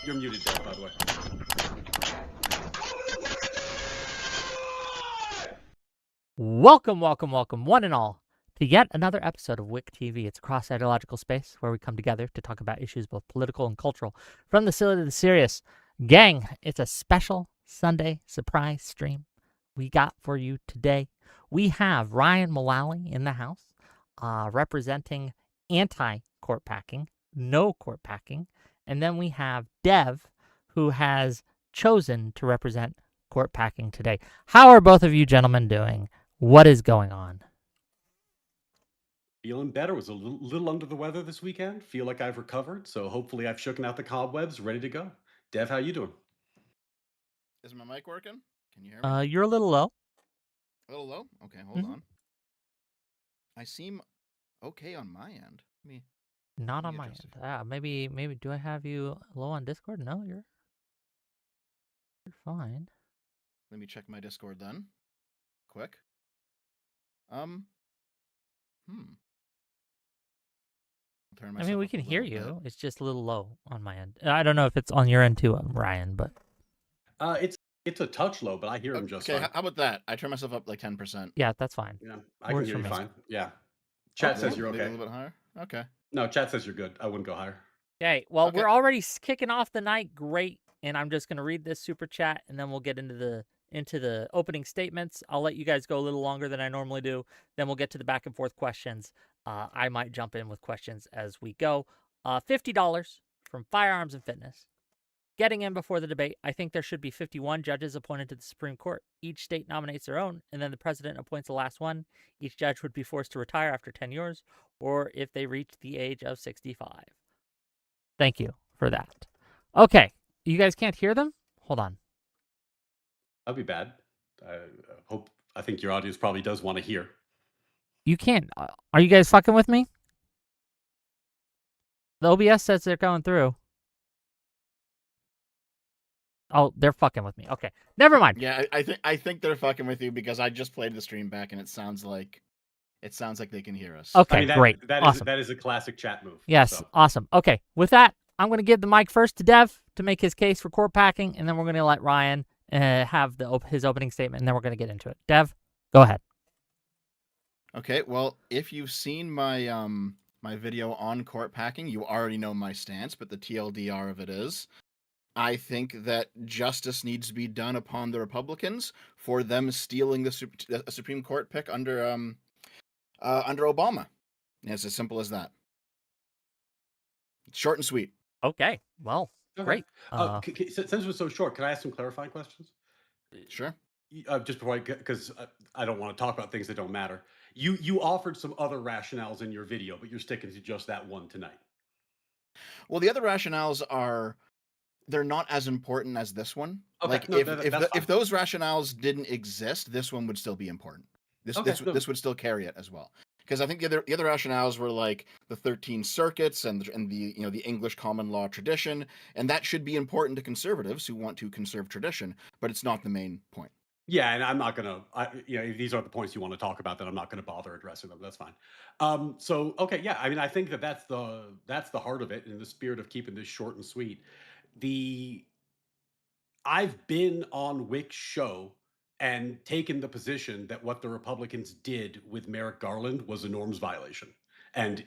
You're muted, Dad, by the way. Welcome, one and all, to yet another episode of WIC TV. It's a cross-ideological space where we come together to talk about issues both political and cultural, from the silly to the serious. Gang, it's a special Sunday surprise stream we got for you today. We have Ryan Mullally in the house, representing anti-court packing, no court packing, and then we have Dev, who has chosen to represent court packing today. How are both of you gentlemen doing? What is going on? Feeling better. Was a little under the weather this weekend. Feel like I've recovered, so hopefully I've shooken out the cobwebs, ready to go. Dev, how you doing? Is my mic working? Can you hear me? You're a little low. A little low? Okay, hold on. I seem okay on my end. Not on my end. Maybe do I have you low on Discord? No, you're fine. Let me check my Discord then. Quick. I mean, we can hear you. It's just a little low on my end. I don't know if it's on your end too, Ryan, but it's a touch low, but I hear him just fine. Okay, how about that? I turn myself up like 10%. Yeah, that's fine. Yeah, I can hear you fine. Yeah. Chat says you're okay. A little bit higher? Okay. No, chat says you're good. I wouldn't go higher. Okay, well, we're already kicking off the night. Great. And I'm just going to read this super chat, and then we'll get into the opening statements. I'll let you guys go a little longer than I normally do. Then we'll get to the back and forth questions. I might jump in with questions as we go. $50 from Firearms and Fitness. Getting in before the debate, I think there should be 51 judges appointed to the Supreme Court. Each state nominates their own, and then the president appoints the last one. Each judge would be forced to retire after 10 years, or if they reach the age of 65. Thank you for that. Okay, you guys can't hear them? Hold on. That'd be bad. I think your audience probably does want to hear. You can't. Are you guys fucking with me? The OBS says they're going through. Oh, they're fucking with me. Okay, never mind. Yeah, I think they're fucking with you because I just played the stream back and it sounds like they can hear us. Okay, great. Awesome. That is a classic chat move. Yes, so. Awesome. Okay, with that, I'm going to give the mic first to Dev to make his case for court packing, and then we're going to let Ryan have his opening statement, and then we're going to get into it. Dev, go ahead. Okay, well, if you've seen my my video on court packing, you already know my stance, but the TLDR of it is, I think that justice needs to be done upon the Republicans for them stealing the Supreme Court pick under Obama. And it's as simple as that. Short and sweet. Okay, well, great. Since it was so short, can I ask some clarifying questions? Sure. Just before because I don't want to talk about things that don't matter. You offered some other rationales in your video, but you're sticking to just that one tonight. Well, the other rationales they're not as important as this one. Okay, like if those rationales didn't exist, this one would still be important. This would still carry it as well. Because I think the other rationales were like the 13 circuits and the the English common law tradition, and that should be important to conservatives who want to conserve tradition, but it's not the main point. Yeah, and I'm not gonna. If these are the points you want to talk about, then I'm not going to bother addressing them. That's fine. So okay, yeah. I mean, I think that's the heart of it, in the spirit of keeping this short and sweet. I've been on Wick's show and taken the position that what the Republicans did with Merrick Garland was a norms violation and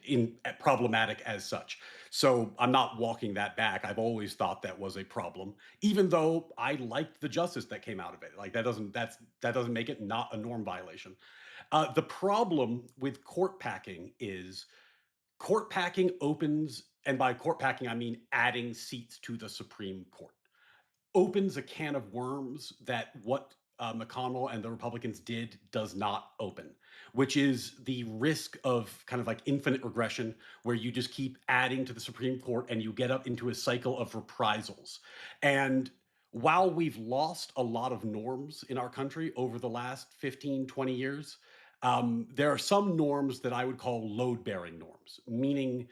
problematic as such. So I'm not walking that back. I've always thought that was a problem, even though I liked the justice that came out of it. Like that doesn't make it not a norm violation. The problem with court packing is court packing opens, and by court packing I mean adding seats to the Supreme Court, opens a can of worms that what McConnell and the Republicans did does not open, which is the risk of kind of like infinite regression, where you just keep adding to the Supreme Court and you get up into a cycle of reprisals. And while we've lost a lot of norms in our country over the last 15, 20 years, there are some norms that I would call load-bearing norms, meaning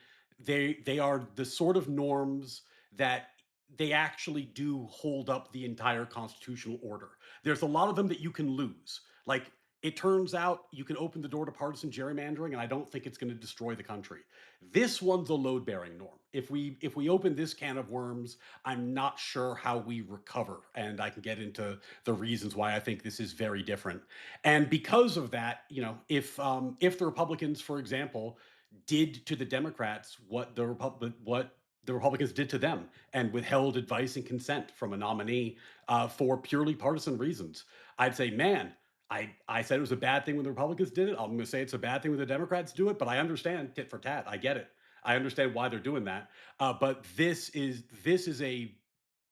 they are the sort of norms that they actually do hold up the entire constitutional order. There's a lot of them that you can lose. Like It turns out you can open the door to partisan gerrymandering, and I don't think it's going to destroy the country. This one's a load-bearing norm. If we open this can of worms, I'm not sure how we recover, and I can get into the reasons why I think this is very different. And because of that, if the Republicans, for example, did to the Democrats what the Republicans did to them and withheld advice and consent from a nominee for purely partisan reasons, I'd say, man, I said it was a bad thing when the Republicans did it. I'm going to say it's a bad thing when the Democrats do it, but I understand tit for tat. I get it. I understand why they're doing that. But this is a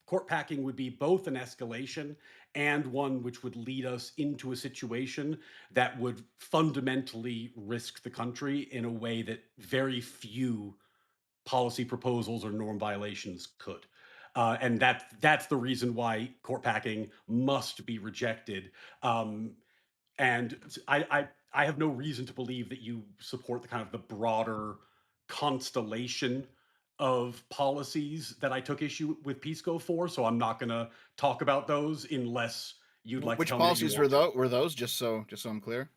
court packing would be both an escalation and one which would lead us into a situation that would fundamentally risk the country in a way that very few policy proposals or norm violations could. And that's the reason why court packing must be rejected. And I have no reason to believe that you support the kind of the broader constellation of policies that I took issue with Pisco for. So I'm not going to talk about those unless you'd like to Which tell me that you policies were want to. those? Just so I'm clear.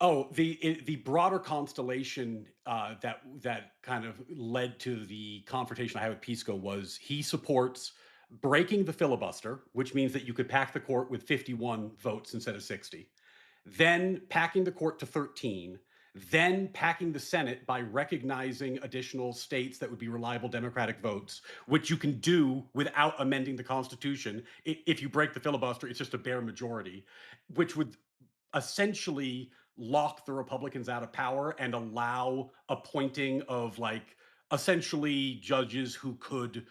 Oh, the broader constellation that kind of led to the confrontation I had with Pisco was he supports breaking the filibuster, which means that you could pack the court with 51 votes instead of 60, then packing the court to 13, then packing the Senate by recognizing additional states that would be reliable Democratic votes, which you can do without amending the Constitution. If you break the filibuster, it's just a bare majority, which would essentially lock the Republicans out of power and allow appointing of like essentially judges who could,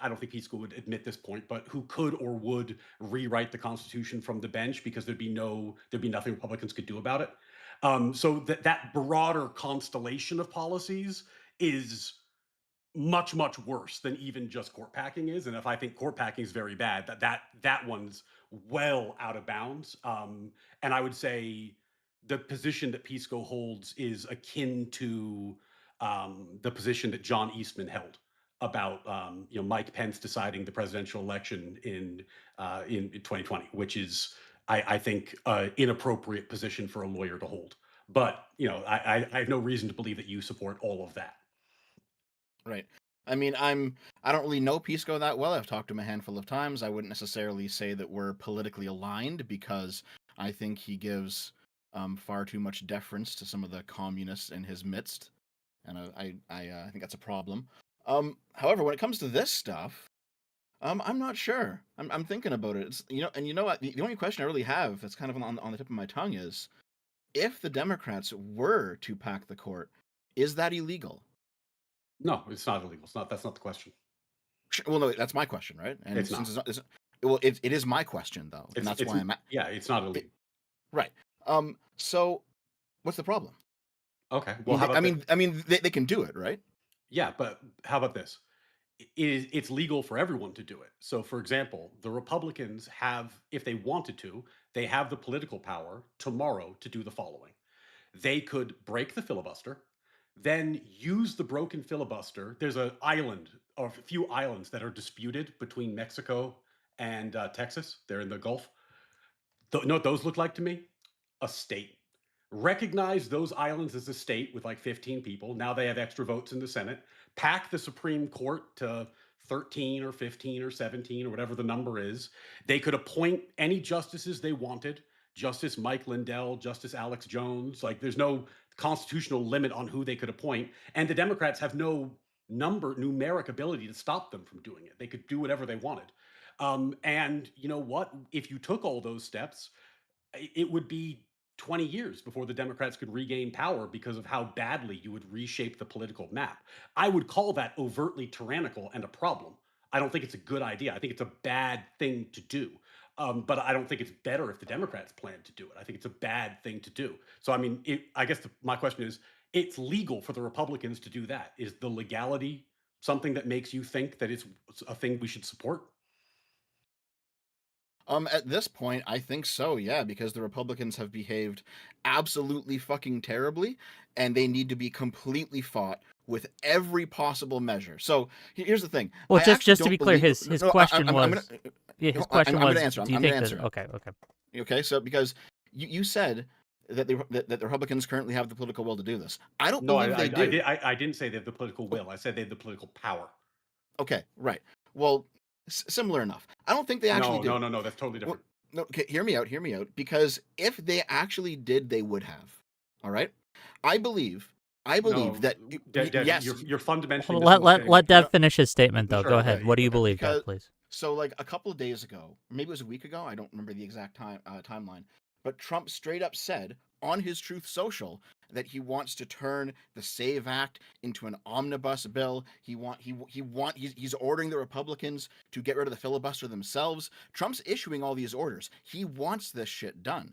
I don't think Peace would admit this point, but who could or would rewrite the Constitution from the bench because there'd be nothing Republicans could do about it. So that broader constellation of policies is much worse than even just court packing is. And if I think court packing is very bad, that one's well out of bounds. And I would say the position that Pisco holds is akin to the position that John Eastman held about Mike Pence deciding the presidential election in 2020, which is I think inappropriate position for a lawyer to hold. But I have no reason to believe that you support all of that. Right. I mean, I don't really know Pisco that well. I've talked to him a handful of times. I wouldn't necessarily say that we're politically aligned because I think he gives far too much deference to some of the communists in his midst, and I think that's a problem. However, when it comes to this stuff, I'm not sure. I'm thinking about it. And you know what? The only question I really have that's kind of on the tip of my tongue is, if the Democrats were to pack the court, is that illegal? No, it's not illegal. That's not the question. Well, no, that's my question, right? And It's since not. it is my question though, and that's It's why I'm at yeah, it's not it. illegal. Right. So what's the problem? Okay. I Well, mean, how they, I about this? mean, I mean, they can do it, right? Yeah, but how about this? It's legal for everyone to do it. So, for example, the Republicans have, if they wanted to, they have the political power tomorrow to do the following. They could break the filibuster, then use the broken filibuster. There's an island or a few islands that are disputed between Mexico and Texas. They're in the Gulf. You know what those look like to me? A state. Recognize those islands as a state with like 15 people. Now they have extra votes in the Senate. Pack the Supreme Court to 13 or 15 or 17 or whatever the number is. They could appoint any justices they wanted. Justice Mike Lindell, Justice Alex Jones. Like there's no constitutional limit on who they could appoint. And the Democrats have no numeric ability to stop them from doing it. They could do whatever they wanted. And you know what? If you took all those steps, it would be 20 years before the Democrats could regain power because of how badly you would reshape the political map. I would call that overtly tyrannical and a problem. I don't think it's a good idea. I think it's a bad thing to do. But I don't think it's better if the Democrats plan to do it. I think it's a bad thing to do. So, I mean, I guess my question is it's legal for the Republicans to do that. Is the legality something that makes you think that it's a thing we should support? At this point, I think so, yeah, because the Republicans have behaved absolutely fucking terribly, and they need to be completely fought with every possible measure. So here's the thing: Well, I actually just to be don't clear, believe. his No, question I'm gonna. was, yeah, his I'm question gonna was, answer. do you I'm gonna think that? answer it. Okay, okay. Okay, so because You said that the Republicans currently have the political will to do this. I don't No, believe they do. I didn't say they have the political will. I said they have the political power. Okay, right. Well, similar enough. I don't think they actually No, no, do. no, no. That's totally Well, different. no, okay, hear me out. Hear me out. Because if they actually did, they would have. All right. I believe. I believe No, that Dev, yes. you're fundamentally Hold on, misunderstanding my let Dev point. No, finish his statement though. Go Sure. ahead. okay, What do you okay. believe, Dev? Because Please. so like a couple of days ago, or maybe it was a week ago. I don't remember the exact timeline. But Trump straight up said on his Truth Social that he wants to turn the Save Act into an omnibus bill. He's ordering the Republicans to get rid of the filibuster themselves. Trump's issuing all these orders. He wants this shit done.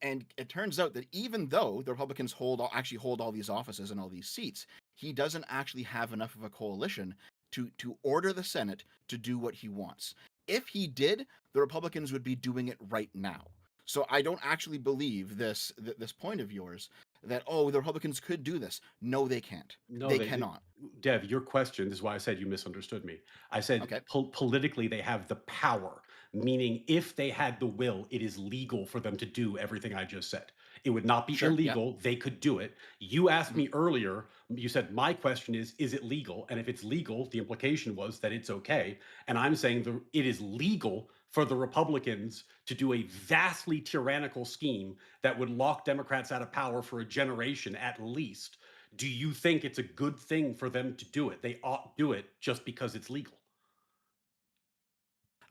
And it turns out that even though the Republicans actually hold all these offices and all these seats, he doesn't actually have enough of a coalition to order the Senate to do what he wants. If he did, the Republicans would be doing it right now. So I don't actually believe this point of yours that oh the Republicans could do this. No, they can't. No, They cannot. Dev, your question this is why I said you misunderstood me. I said Okay. politically they have the power, meaning if they had the will, it is legal for them to do everything I just said. It would not be Sure. Yeah. illegal. They could do it. You asked Mhm. me earlier, you said, my question is it legal? And if it's legal, the implication was that it's okay. And I'm saying it is legal for the Republicans to do a vastly tyrannical scheme that would lock Democrats out of power for a generation at least. Do you think it's a good thing for them to do it? They ought do it just because it's legal.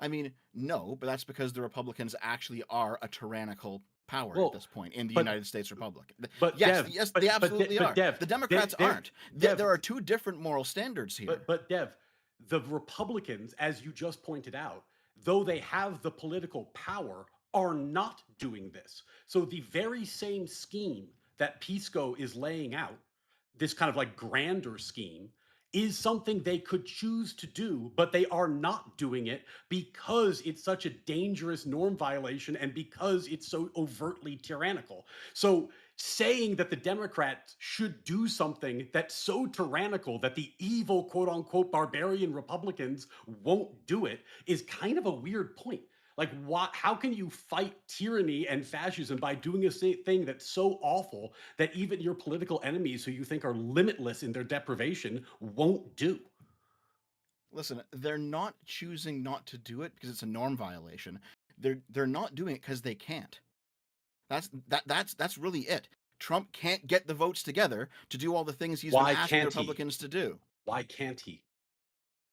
I mean, no, but that's because the Republicans actually are a tyrannical power at Well, this point in the but United States Republic. but Yes, Dev, yes, they absolutely but are. Dev, The Democrats aren't. Dev, There are two different moral standards here. but Dev, the Republicans, as you just pointed out, though they have the political power, are not doing this. So the very same scheme that Pisco is laying out, this kind of like grander scheme, is something they could choose to do, but they are not doing it because it's such a dangerous norm violation and because it's so overtly tyrannical. So saying that the Democrats should do something that's so tyrannical that the evil quote unquote barbarian Republicans won't do it is kind of a weird point. Like, what? How can you fight tyranny and fascism by doing a thing that's so awful that even your political enemies, who you think are limitless in their deprivation, won't do? Listen, they're not choosing not to do it because it's a norm violation. They're not doing it because they can't. That's really it. Trump can't get the votes together to do all the things he's been Why asking the can't he? Republicans to do. Why can't he?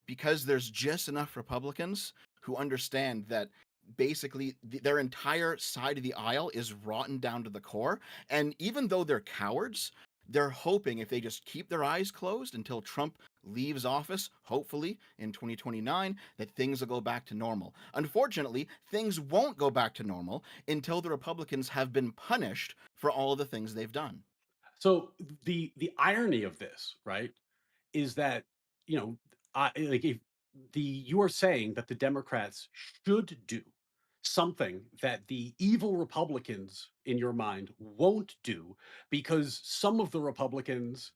Because there's just enough Republicans who understand that basically their entire side of the aisle is rotten down to the core. And even though they're cowards, they're hoping if they just keep their eyes closed until Trump leaves office, hopefully in 2029, that things will go back to normal. Unfortunately, things won't go back to normal until the Republicans have been punished for all of the things they've done. So the irony of this, right, is that you know, like if you are saying that the Democrats should do something that the evil Republicans in your mind won't do because some of the Republicans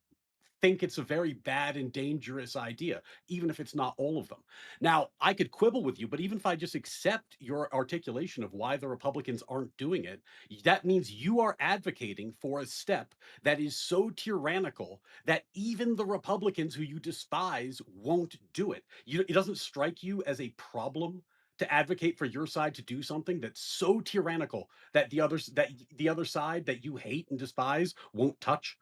think it's a very bad and dangerous idea, even if it's not all of them. Now, I could quibble with you, but even if I just accept your articulation of why the Republicans aren't doing it, that means you are advocating for a step that is so tyrannical that even the Republicans who you despise won't do it. It doesn't strike you as a problem to advocate for your side to do something that's so tyrannical that the other side that you hate and despise won't touch.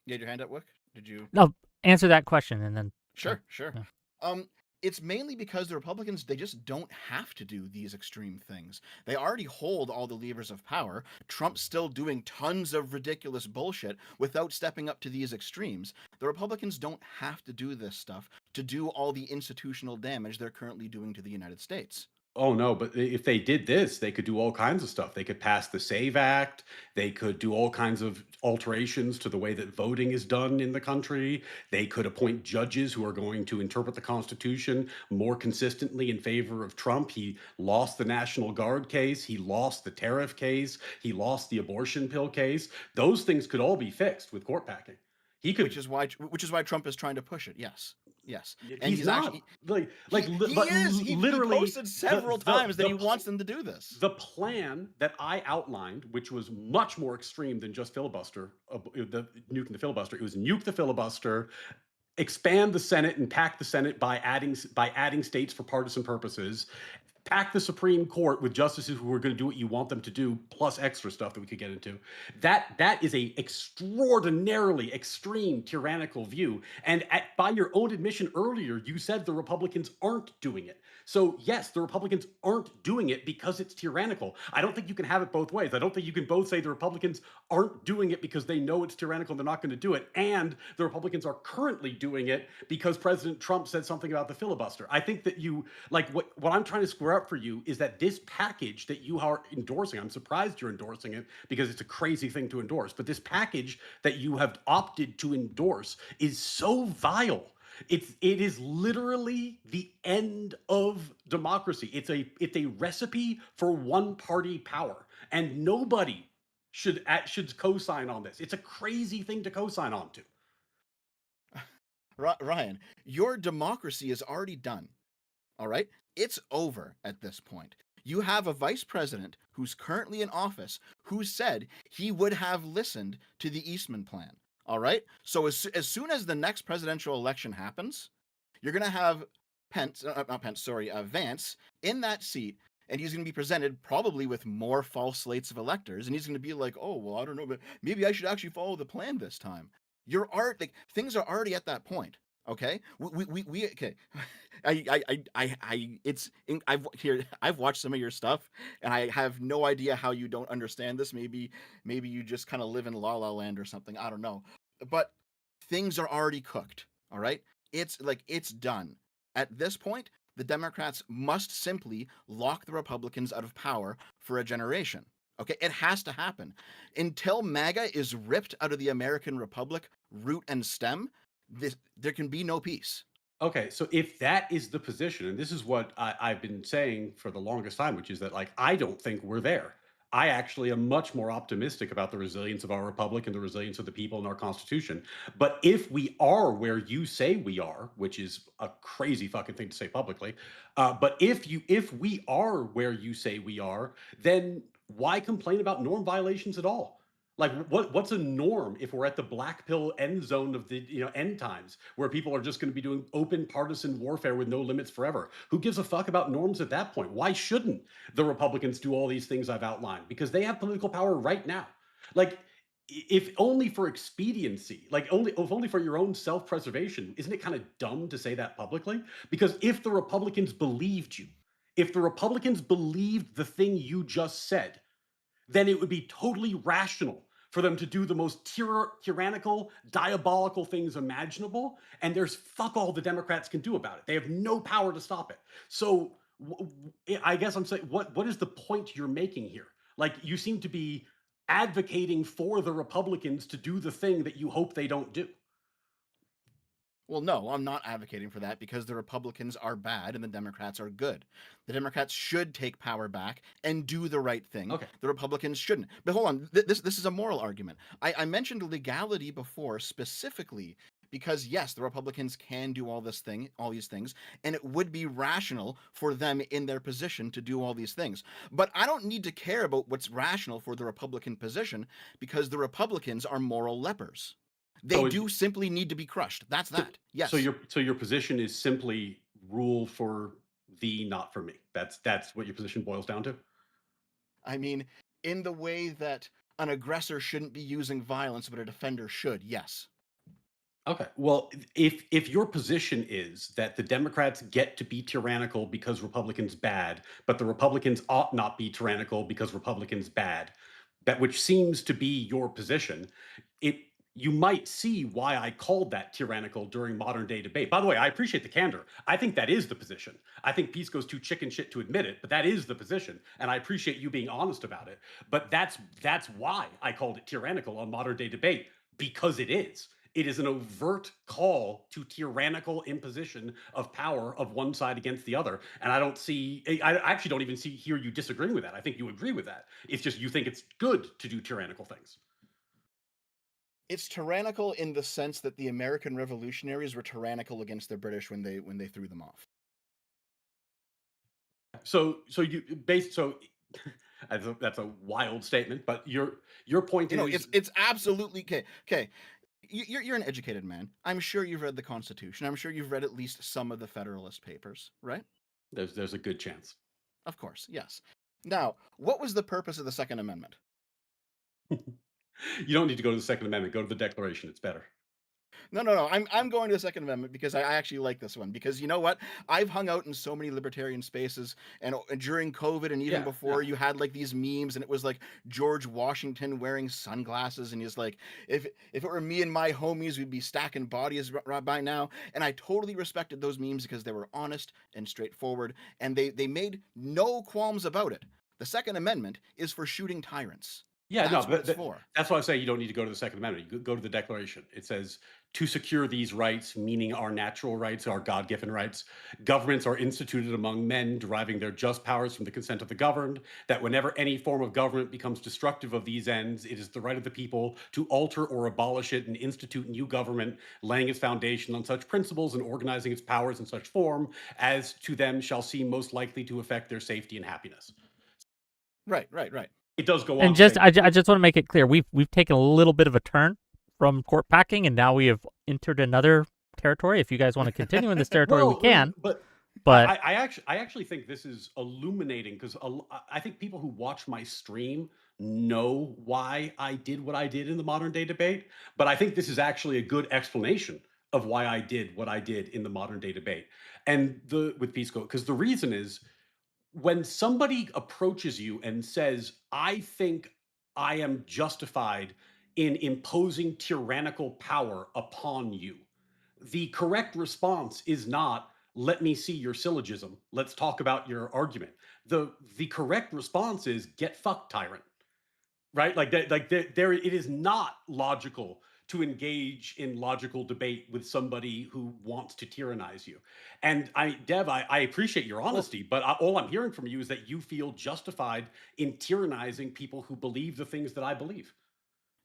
You had your hand up, Wick? Did you? No, answer that question and then. Sure, sure. Yeah. Um, it's mainly because the Republicans they just don't have to do these extreme things. They already hold all the levers of power. Trump's still doing tons of ridiculous bullshit without stepping up to these extremes. The Republicans don't have to do this stuff to do all the institutional damage they're currently doing to the United States. Oh no, but if they did this, they could do all kinds of stuff. They could pass the Save Act. They could do all kinds of alterations to the way that voting is done in the country. They could appoint judges who are going to interpret the Constitution more consistently in favor of Trump. He lost the National Guard case. He lost the tariff case. He lost the abortion pill case. Those things could all be fixed with court packing. He Which could is why Trump is trying to push it. Yes. Yes, and He's he's actually not he but is. He literally posted several times that he wants them to do this. the plan that I outlined, which was much more extreme than just filibuster, the nuking the filibuster. It was nuke the filibuster, expand the Senate and pack the Senate by adding states for partisan purposes, pack the Supreme Court with justices who are going to do what you want them to do, plus extra stuff that we could get into. That is a extraordinarily extreme tyrannical view. And by your own admission earlier, you said the Republicans aren't doing it. So yes, the Republicans aren't doing it because it's tyrannical. I don't think you can have it both ways. I don't think you can both say the Republicans aren't doing it because they know it's tyrannical and they're not going to do it, and the Republicans are currently doing it because President Trump said something about the filibuster. I think that you like what I'm trying to square up for you is that this package that you are endorsing, I'm surprised you're endorsing it because it's a crazy thing to endorse, but this package that you have opted to endorse is so vile. It is literally the end of democracy. It's a recipe for one party power, and nobody should co-sign on this. It's a crazy thing to co-sign on to. Ryan, your democracy is already done. All right? It's over at this point. You have a vice president who's currently in office who said he would have listened to the Eastman plan. All right? So as soon as the next presidential election happens, you're going to have not Pence, sorry, Vance in that seat, and he's going to be presented probably with more false slates of electors, and he's going to be like, "Oh, well, I don't know, but maybe I should actually follow the plan this time." Like things are already at that point. Okay, we okay. I've watched some of your stuff, and I have no idea how you don't understand this. Maybe you just kind of live in La La Land or something. I don't know, but things are already cooked. All right, it's done. At this point, the Democrats must simply lock the Republicans out of power for a generation. Okay, it has to happen. Until MAGA is ripped out of the American Republic, root and stem, there can be no peace. Okay, so if that is the position, and this is what I've been saying for the longest time, which is that like I don't think we're there. I actually am much more optimistic about the resilience of our republic and the resilience of the people in our constitution. But if we are where you say we are, which is a crazy fucking thing to say publicly, but if we are where you say we are, then why complain about norm violations at all? Like what's a norm if we're at the black pill end zone of the end times where people are just going to be doing open partisan warfare with no limits forever? Who gives a fuck about norms at that point? Why shouldn't the Republicans do all these things I've outlined? Because they have political power right now. Like if only for expediency, like only for your own self-preservation, isn't it kind of dumb to say that publicly? Because if the Republicans believed you, if the Republicans believed the thing you just said, then it would be totally rational for them to do the most tyrannical, diabolical things imaginable. And there's fuck all the Democrats can do about it. They have no power to stop it. So I guess I'm saying, what is the point you're making here? Like you seem to be advocating for the Republicans to do the thing that you hope they don't do. Well, no, I'm not advocating for that because the Republicans are bad and the Democrats are good. The Democrats should take power back and do the right thing. Okay. The Republicans shouldn't. But hold on, this is a moral argument. I mentioned legality before specifically because yes, the Republicans can do all these things, and it would be rational for them in their position to do all these things. But I don't need to care about what's rational for the Republican position because the Republicans are moral lepers. They So do simply need to be crushed. That's so, that. so Yes. your position is simply rule for thee, not for me. That's what your position boils down to. I mean, in the way that an aggressor shouldn't be using violence, but a defender should. Yes. Okay. Well, if your position is that the Democrats get to be tyrannical because Republicans bad, but the Republicans ought not be tyrannical because Republicans bad, that which seems to be your position, it you might see why I called that tyrannical during modern day debate. By the way, I appreciate the candor. I think that is the position. I think peace goes too chicken shit to admit it, but that is the position, and I appreciate you being honest about it. But that's why I called it tyrannical on modern day debate because it is. It is an overt call to tyrannical imposition of power of one side against the other. And I actually don't even hear you disagreeing with that. I think you agree with that. It's just you think it's good to do tyrannical things. It's tyrannical in the sense that the American revolutionaries were tyrannical against the British when they threw them off. So you based so that's a wild statement, but your point You know, is it's absolutely okay. Okay, you're an educated man. I'm sure you've read the Constitution. I'm sure you've read at least some of the Federalist Papers, right? there's a good chance. Of course, yes. Now, what was the purpose of the Second Amendment? You don't need to go to the Second Amendment. Go to the Declaration. It's better. No. I'm going to the Second Amendment because I actually like this one. Because you know what? I've hung out in so many libertarian spaces, and during COVID and even Yeah, yeah. before, you had like these memes, and it was like George Washington wearing sunglasses, and he's like, if it were me and my homies, we'd be stacking bodies right by now. And I totally respected those memes because they were honest and straightforward, and they made no qualms about it. The Second Amendment is for shooting tyrants. Yeah, no, That's what but it's for. that's why I say you don't need to go to the Second Amendment. You go to the Declaration. It says to secure these rights, meaning our natural rights, our God-given rights, governments are instituted among men, deriving their just powers from the consent of the governed. That whenever any form of government becomes destructive of these ends, it is the right of the people to alter or abolish it and institute new government, laying its foundation on such principles and organizing its powers in such form as to them shall seem most likely to affect their safety and happiness. Right. It does go on And to say, I just want to make it clear, we've taken a little bit of a turn from court packing, and now we have entered another territory. If you guys want to continue in this territory, we well, can. but But I actually think this is illuminating because I think people who watch my stream know why I did what I did in the modern day debate. But I think this is actually a good explanation of why I did what I did in the modern day debate and the with Peace Code. Because the reason is when somebody approaches you and says, I think I am justified in imposing tyrannical power upon you, the correct response is not, let me see your syllogism. Let's talk about your argument. The correct response is get fucked, tyrant. Right? There it is not logical to engage in logical debate with somebody who wants to tyrannize you. And Dev, I appreciate your Well, honesty, but all I'm hearing from you is that you feel justified in tyrannizing people who believe the things that I believe.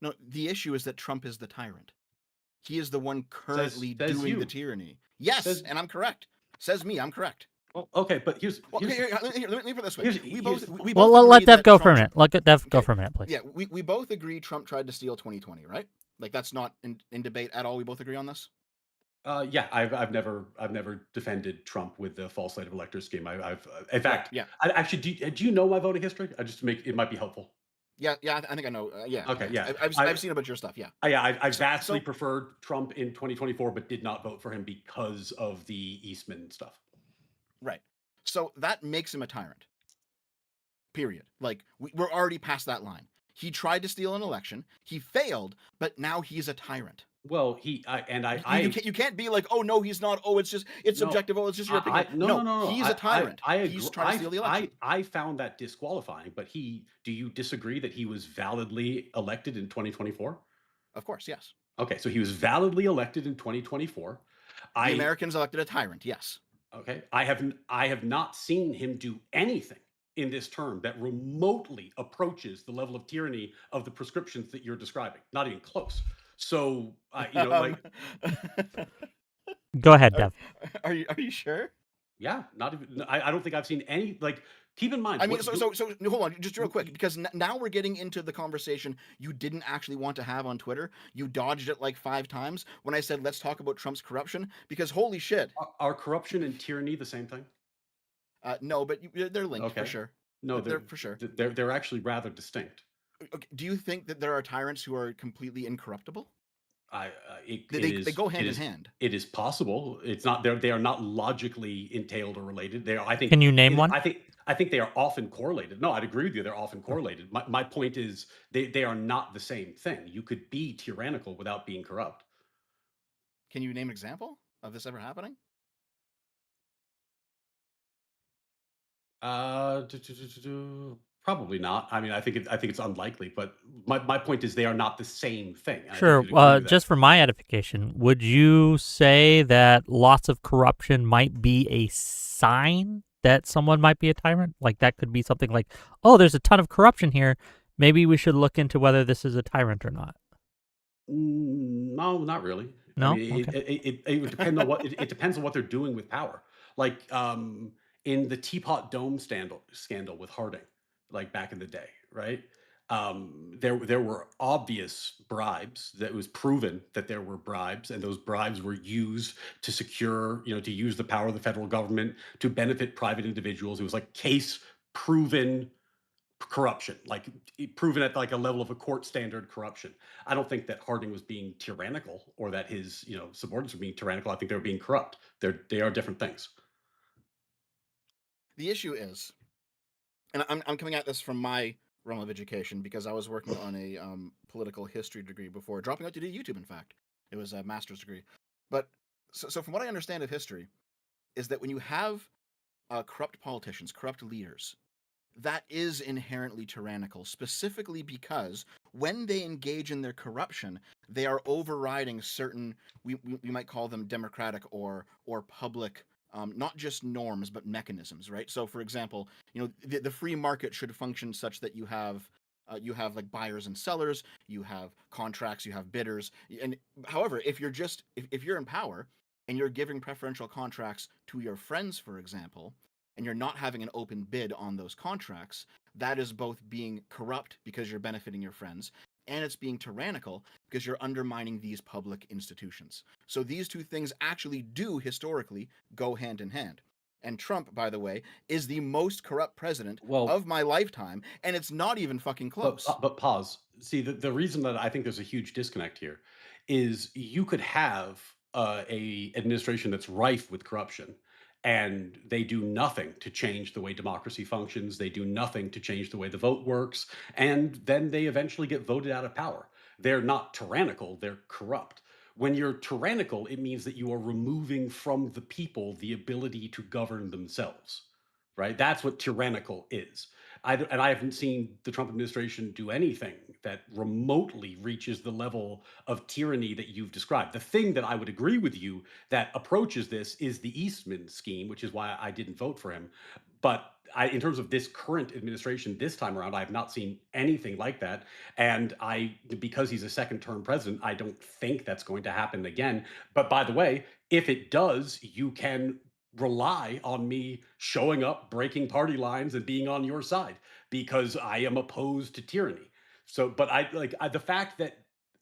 no, the issue is that Trump is the tyrant. He is the one currently Says doing the you. tyranny. Yes, Says and I'm correct. Says me, I'm correct. well, okay, but Well, let me put it this way: here's we well, both let agree Dev that go for a Trump. minute. Let Dev go Okay, for a minute, please. yeah, we both agree Trump tried to steal 2020, right? Like that's not in debate at all. We both agree on this. Yeah, I've never defended Trump with the false slate of electors scheme. I've in Right. fact, Yeah. I actually do you know my voting history? I just to make it might be helpful. Yeah. I think I know. Yeah. Okay, yeah, I've seen a bunch of your stuff. Yeah. I So vastly preferred Trump in 2024, but did not vote for him because of the Eastman stuff. right. So that makes him a tyrant. Period. Like we're already past that line. He tried to steal an election. He failed, but now he's a tyrant. Well, You can't be like, oh no, he's not. Oh, it's no, subjective. Oh, it's just your opinion. no, No, no, no. he's a tyrant. I He's agree. trying to steal the election. I found that disqualifying. But do you disagree that he was validly elected in 2024? Of course, yes. Okay, so he was validly elected in 2024. The I Americans elected a tyrant. Yes. Okay. I have not seen him do anything in this term that remotely approaches the level of tyranny of the prescriptions that you're describing. Not even close. So, Um, Go ahead, are, Dev. are you sure? yeah, not even. I don't think I've seen any. Like, keep in mind. I mean, so hold on, just real quick, because now we're getting into the conversation you didn't actually want to have on Twitter. You dodged it like 5 times when I said let's talk about Trump's corruption. Because holy shit, Are corruption and tyranny the same thing? no, but they're linked for Okay. sure. No, They're for sure. they're actually rather distinct. Okay, do you think that there are tyrants who are completely incorruptible? They go hand in hand. it is possible. It's not they are not logically entailed or related. They are, Can you name one? I think they are often correlated. No, I'd agree with you. They're often correlated. My point is they are not the same thing. You could be tyrannical without being corrupt. Can you name an example of this ever happening? Probably not. I mean, I think it's unlikely, but my point is they are not the same thing. And I think Sure. you'd agree with that. Just for my edification, would you say that lots of corruption might be a sign that someone might be a tyrant? Like that could be something like, oh, there's a ton of corruption here. Maybe we should look into whether this is a tyrant or not. No, not really. I mean, No? Okay. it would depend on it depends on what they're doing with power. Like, in the Teapot Dome scandal with Harding, like, back in the day, right? There were obvious bribes that was proven that there were bribes, and those bribes were used to secure, to use the power of the federal government to benefit private individuals. It was like case proven corruption, like proven at like a level of a court standard corruption. I don't think that Harding was being tyrannical or that his subordinates were being tyrannical. I think they were being corrupt. They are different things. The issue is, and I'm coming at this from my realm of education because I was working on a political history degree before dropping out to do YouTube. In fact, it was a master's degree. But so from what I understand of history, is that when you have corrupt politicians, corrupt leaders, that is inherently tyrannical, specifically because when they engage in their corruption, they are overriding certain, we might call them democratic or public, not just norms but mechanisms, right? So, for example, the free market should function such that you have like buyers and sellers, you have contracts, you have bidders, and however, if you're in power and you're giving preferential contracts to your friends, for example, and you're not having an open bid on those contracts, that is both being corrupt because you're benefiting your friends, and it's being tyrannical because you're undermining these public institutions. So these two things actually do historically go hand in hand. And Trump, by the way, is the most corrupt president Well, of my lifetime, and it's not even fucking close. but pause. See, the reason that I think there's a huge disconnect here is you could have a administration that's rife with corruption, and they do nothing to change the way democracy functions. They do nothing to change the way the vote works, and then they eventually get voted out of power. They're not tyrannical; they're corrupt. When you're tyrannical, it means that you are removing from the people the ability to govern themselves. Right? That's what tyrannical is. And I haven't seen the Trump administration do anything that remotely reaches the level of tyranny that you've described. The thing that I would agree with you that approaches this is the Eastman scheme, which is why I didn't vote for him. But in terms of this current administration, this time around, I have not seen anything like that. And because he's a second-term president, I don't think that's going to happen again. But by the way, if it does, you can rely on me showing up, breaking party lines, and being on your side because I am opposed to tyranny. So, but the fact that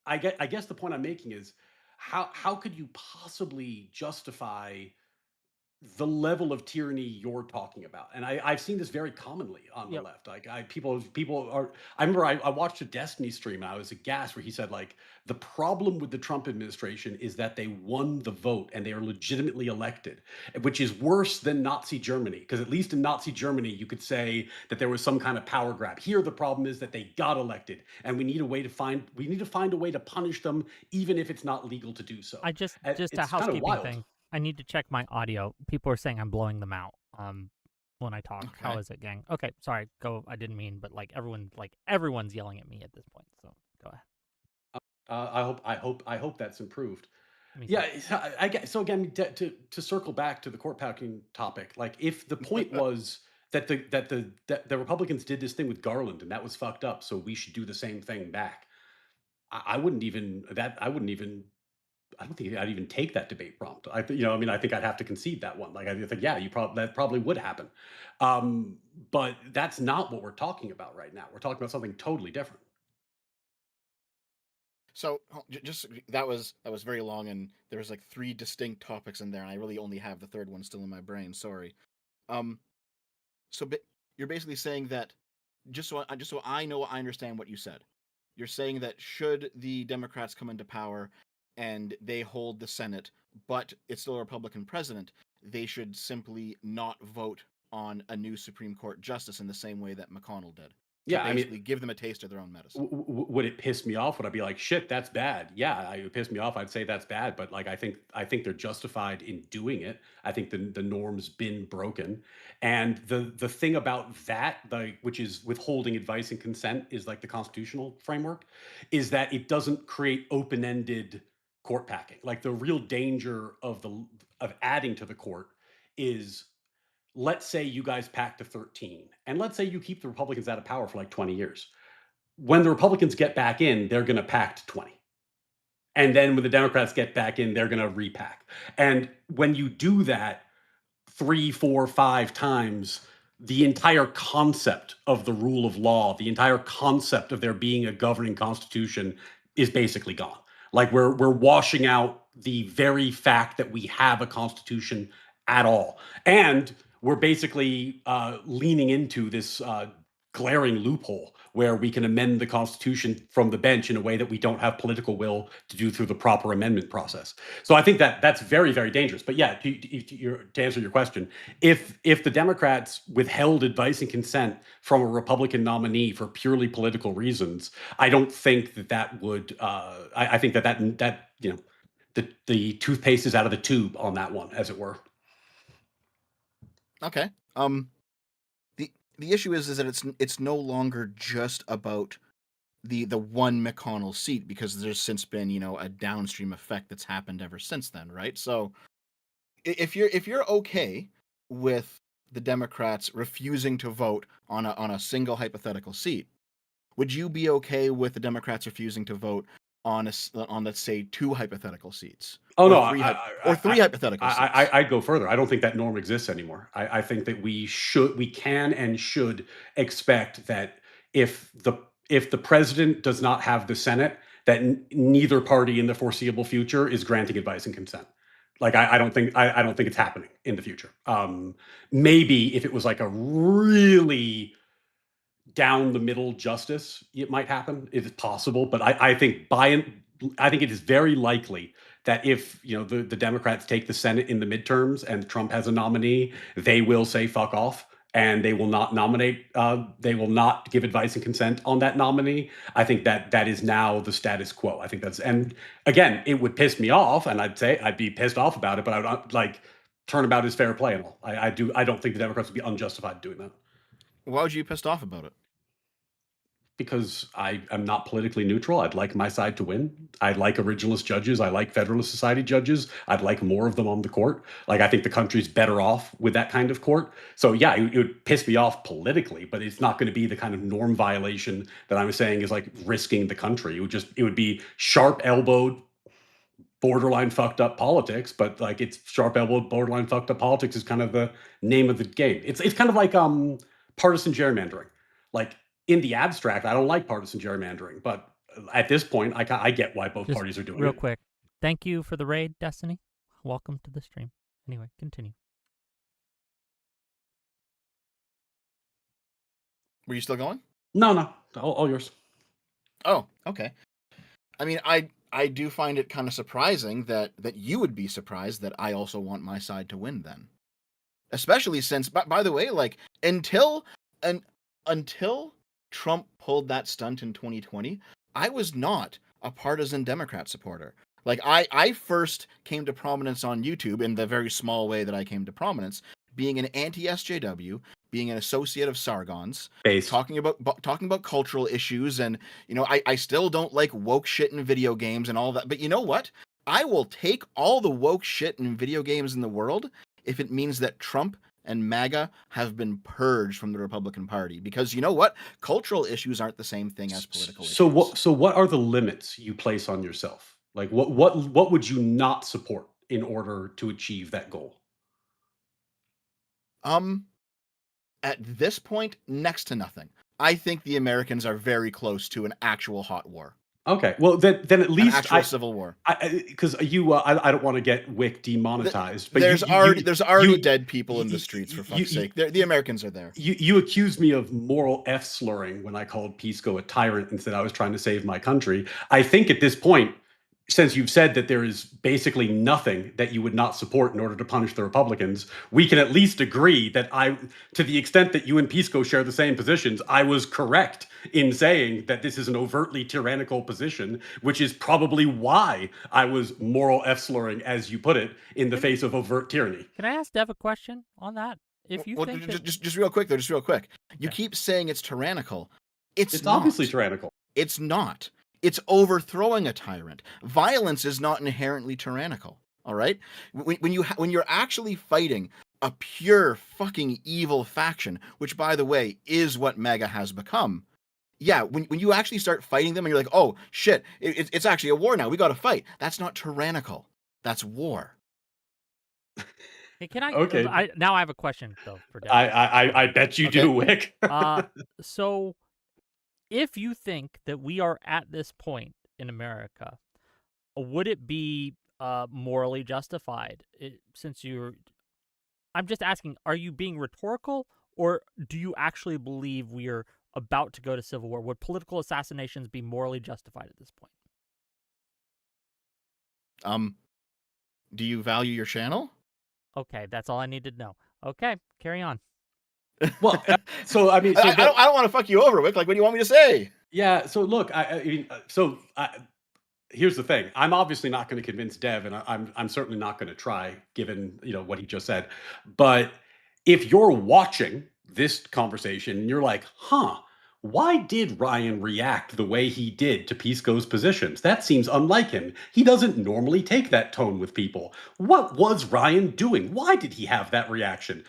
I guess the point I'm making is how could you possibly justify the level of tyranny you're talking about? And I've seen this very commonly on the Yep. left. Like people are. I remember I watched a Destiny stream and I was aghast where he said like the problem with the Trump administration is that they won the vote and they are legitimately elected, which is worse than Nazi Germany. Because at least in Nazi Germany you could say that there was some kind of power grab. Here the problem is that they got elected, and we need to find a way to punish them even if it's not legal to do so. I just a It's kind of housekeeping wild. thing. I need to check my audio. People are saying I'm blowing them out. When I talk. How Okay. is it, gang? Okay, sorry. Go. I didn't mean, but everyone's yelling at me at this point. So go ahead. I hope that's improved. Me Yeah, too. I get so again to circle back to the court packing topic. Like if the point was that the Republicans did this thing with Garland and that was fucked up, so we should do the same thing back. I wouldn't even that I wouldn't even I don't think I'd even take that debate prompt. I mean, I think I'd have to concede that one. Like, I think, yeah, that probably would happen. But that's not what we're talking about right now. We're talking about something totally different. So just that was very long, and there was like three distinct topics in there, and I really only have the third one still in my brain. Sorry. Um, so you're basically saying that just so I know I understand what you said. You're saying that should the Democrats come into power and they hold the Senate, but it's still a Republican president, they should simply not vote on a new Supreme Court justice in the same way that McConnell did, to Yeah, I mean, basically give them a taste of their own medicine. would it piss me off? Would I be like, "Shit, that's bad"? Yeah, it would piss me off. I'd say that's bad, but like I think they're justified in doing it. I think the norm's been broken, and the thing about that, which is withholding advice and consent, is like the constitutional framework, is that it doesn't create open ended court packing. Like the real danger of adding to the court is, let's say you guys pack to 13, and let's say you keep the Republicans out of power for like 20 years. When the Republicans get back in, they're going to pack to 20. And then when the Democrats get back in, they're going to repack. And when you do that 3, 4, 5 times, the entire concept of the rule of law, the entire concept of there being a governing constitution is basically gone. Like we're washing out the very fact that we have a constitution at all. And we're basically leaning into this glaring loophole where we can amend the Constitution from the bench in a way that we don't have political will to do through the proper amendment process. So I think that that's very, very dangerous. But yeah, to answer your question, if the Democrats withheld advice and consent from a Republican nominee for purely political reasons, I don't think that would. I think that the toothpaste is out of the tube on that one, as it were. Okay. The issue is that it's no longer just about the one McConnell seat, because there's since been, a downstream effect that's happened ever since then, right? So if you're okay with the Democrats refusing to vote on a single hypothetical seat, would you be okay with the Democrats refusing to vote on let's say 2 hypothetical seats, Oh or no, 3 hypothetical seats? I'd go further. I don't think that norm exists anymore. I think that we can and should expect that if the if the president does not have the Senate, that neither party in the foreseeable future is granting advice and consent. Like I don't think it's happening in the future. Maybe if it was like a really down the middle justice, it might happen. It is possible, but I think I think it is very likely that if the Democrats take the Senate in the midterms and Trump has a nominee, they will say fuck off and they will not nominate. They will not give advice and consent on that nominee. I think that is now the status quo. I think that's, and again, it would piss me off, and I'd say I'd be pissed off about it, but I would not like turnabout is fair play and all. I don't think the Democrats would be unjustified doing that. Why would you be pissed off about it? Because I am not politically neutral. I'd like my side to win. I like originalist judges. I like Federalist Society judges. I'd like more of them on the court. Like, I think the country's better off with that kind of court. So yeah, it would piss me off politically, but it's not going to be the kind of norm violation that I'm saying is like risking the country. It would be sharp elbowed, borderline fucked up politics, but like it's sharp elbowed, borderline fucked up politics is kind of the name of the game. It's kind of like partisan gerrymandering. Like, in the abstract, I don't like partisan gerrymandering, but at this point, I get why both Just parties are doing real it. quick, thank you for the raid, Destiny. Welcome to the stream. Anyway, continue. Were you still going? No, all yours. Oh, okay. I mean, I do find it kind of surprising that you would be surprised that I also want my side to win then. Especially since, by the way, like until Trump pulled that stunt in 2020, I was not a partisan Democrat supporter. Like I first came to prominence on YouTube in the very small way that I came to prominence, being an anti-SJW, being an associate of Sargon's, Based. talking about cultural issues, and I still don't like woke shit in video games and all that. But you know what? I will take all the woke shit in video games in the world if it means that Trump and MAGA have been purged from the Republican Party, because you know what? Cultural issues aren't the same thing as political issues. So what are the limits you place on yourself? Like what would you not support in order to achieve that goal? At this point, next to nothing. I think the Americans are very close to an actual hot war. Okay, well then at An least actual civil war. because I don't want to get Wick demonetized, but There's already you dead people in the streets, for fuck's sake. The Americans are there. You accused me of moral F slurring when I called Pisco a tyrant and said I was trying to save my country. I think at this point, since you've said that there is basically nothing that you would not support in order to punish the Republicans, we can at least agree that to the extent that you and Pisco share the same positions, I was correct in saying that this is an overtly tyrannical position, which is probably why I was moral F slurring, as you put it, in the face of overt tyranny. Can I ask Dev a question on that? If you think just real quick though, you keep saying it's tyrannical. It's not. Obviously tyrannical. It's not. It's overthrowing a tyrant. Violence is not inherently tyrannical. All right. When you're actually fighting a pure fucking evil faction, which by the way is what MAGA has become, Yeah, when you actually start fighting them and you're like, oh shit, it's actually a war now. We got to fight. That's not tyrannical. That's war. Hey, can I, Okay. now I have a question though for Dev. I bet you Okay. do, Wick. So if you think that we are at this point in America, would it be morally justified? Since you're, I'm just asking, are you being rhetorical, or do you actually believe we are about to go to civil war? Would political assassinations be morally justified at this point? Do you value your channel? Okay, that's all I needed to know. Okay, carry on. Well, so I mean, so I don't want to fuck you over, Wick. Like, what do you want me to say? yeah. So look, I mean, here's the thing. I'm obviously not going to convince Dev, and I'm certainly not going to try, given what he just said. But if you're watching this conversation and you're like, huh, why did Ryan react the way he did to Pisco's positions? That seems unlike him. He doesn't normally take that tone with people. What was Ryan doing? Why did he have that reaction?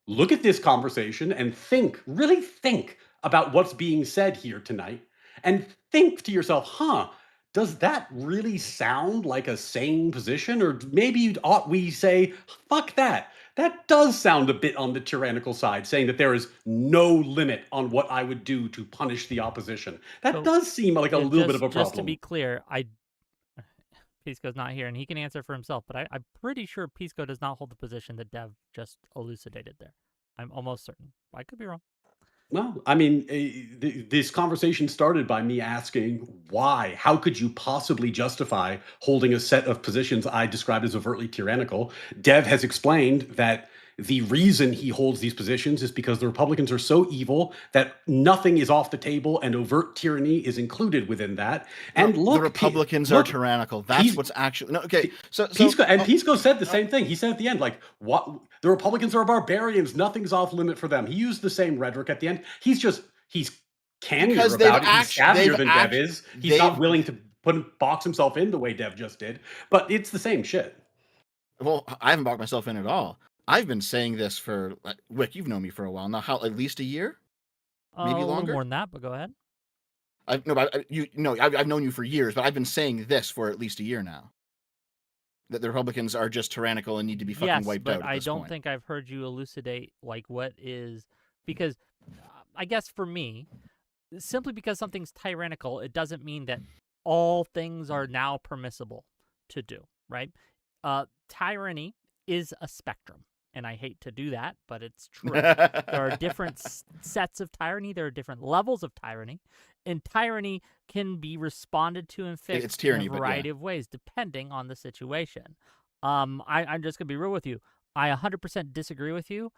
Look at this conversation and think, really think about what's being said here tonight. And think to yourself, huh, does that really sound like a sane position? Or maybe ought we say, fuck that? That does sound a bit on the tyrannical side, saying that there is no limit on what I would do to punish the opposition. That So does seem like a yeah, little bit of a just to be problem. clear, Pisco's not here and he can answer for himself, but I'm pretty sure Pisco does not hold the position that Dev just elucidated there. I'm almost certain. I could be wrong. Well, I mean, this conversation started by me asking why. How could you possibly justify holding a set of positions I described as overtly tyrannical? Dev has explained that the reason he holds these positions is because the Republicans are so evil that nothing is off the table and overt tyranny is included within that. And The look, Republicans are look, tyrannical. That's Pis- what's actually no. Okay, Pisco and oh, Pisco said the oh, same thing. He said at the end, like, "What the Republicans are barbarians. Nothing's off limit for them." He used the same rhetoric at the end. He's cannier because they've about it. He's actually savvier than Dev is. He's they've not willing to box himself in the way Dev just did. But it's the same shit. well, I haven't boxed myself in at all. I've been saying this for Wick. You've known me for a while now. How at least a year, maybe A little longer. more than that, but go ahead. I've no, but you know, I've known you for years, but I've been saying this for at least a year now. That the Republicans are just tyrannical and need to be fucking Yes, wiped but out at I this don't point. think I've heard you elucidate like what is, because I guess for me, simply because something's tyrannical, it doesn't mean that all things are now permissible to do, right? Tyranny is a spectrum, and I hate to do that, but it's true. There are different sets of tyranny, there are different levels of tyranny, and tyranny can be responded to and It's fixed in a tyranny, but yeah. variety of ways depending on the situation. I'm just going to be real with you. I 100% disagree with you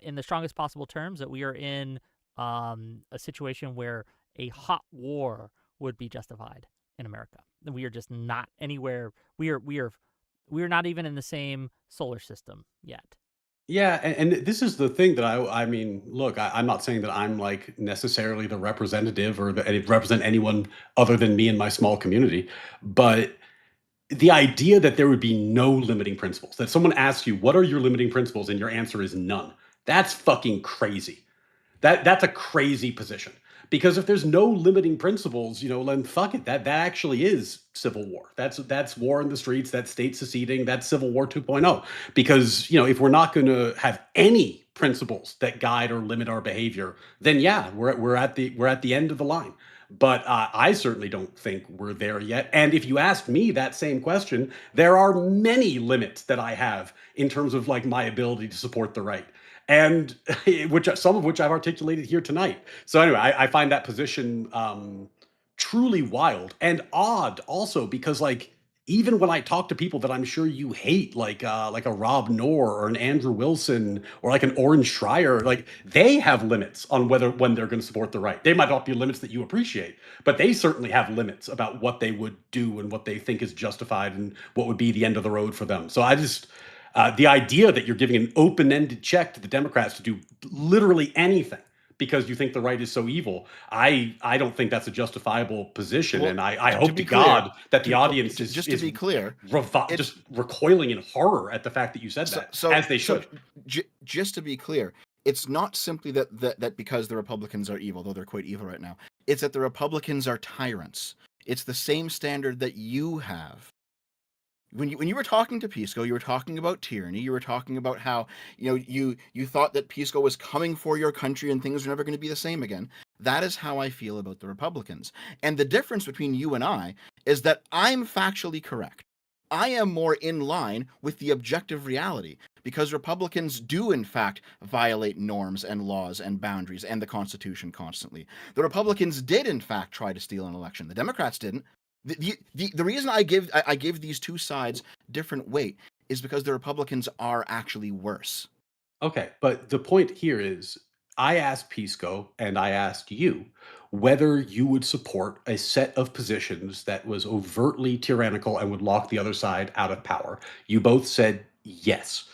in the strongest possible terms that we are in a situation where a hot war would be justified in America. We are just not anywhere. We are not even in the same solar system yet. Yeah, and this is the thing that I mean, look, I'm not saying that I'm like necessarily the representative or represent anyone other than me and my small community, but the idea that there would be no limiting principles, that someone asks you, what are your limiting principles? And your answer is none. That's fucking crazy. That's a crazy position. Because if there's no limiting principles, then fuck it. That actually is civil war. That's war in the streets, that's state seceding, that's Civil War 2.0. Because, if we're not going to have any principles that guide or limit our behavior, then yeah, we're at the end of the line. But I certainly don't think we're there yet. And if you ask me that same question, there are many limits that I have in terms of like my ability to support the right, and which some of which I've articulated here tonight. So anyway, I find that position truly wild and odd, also because like even when I talk to people that I'm sure you hate, like a Rob Noor or an Andrew Wilson or like an Orange Schreier, like they have limits on when they're going to support the right. They might not be limits that you appreciate, but they certainly have limits about what they would do and what they think is justified and what would be the end of the road for them. So I just the idea that you're giving an open-ended check to the Democrats to do literally anything because you think the right is so evil, I don't think that's a justifiable position, Well, and I to hope to be clear, God that the audience is just to be clear, it's just recoiling in horror at the fact that you said that, so as they should. just to be clear, it's not simply that because the Republicans are evil, though they're quite evil right now. It's that the Republicans are tyrants. It's the same standard that you have. When you were talking to Pisco, you were talking about tyranny. You were talking about how you thought that Pisco was coming for your country and things are never going to be the same again. That is how I feel about the Republicans. And the difference between you and I is that I'm factually correct. I am more in line with the objective reality because Republicans do, in fact, violate norms and laws and boundaries and the Constitution constantly. The Republicans did, in fact, try to steal an election. The Democrats didn't. The reason I give these two sides different weight is because the Republicans are actually worse. Okay, but the point here is I asked Pisco and I asked you whether you would support a set of positions that was overtly tyrannical and would lock the other side out of power. You both said yes.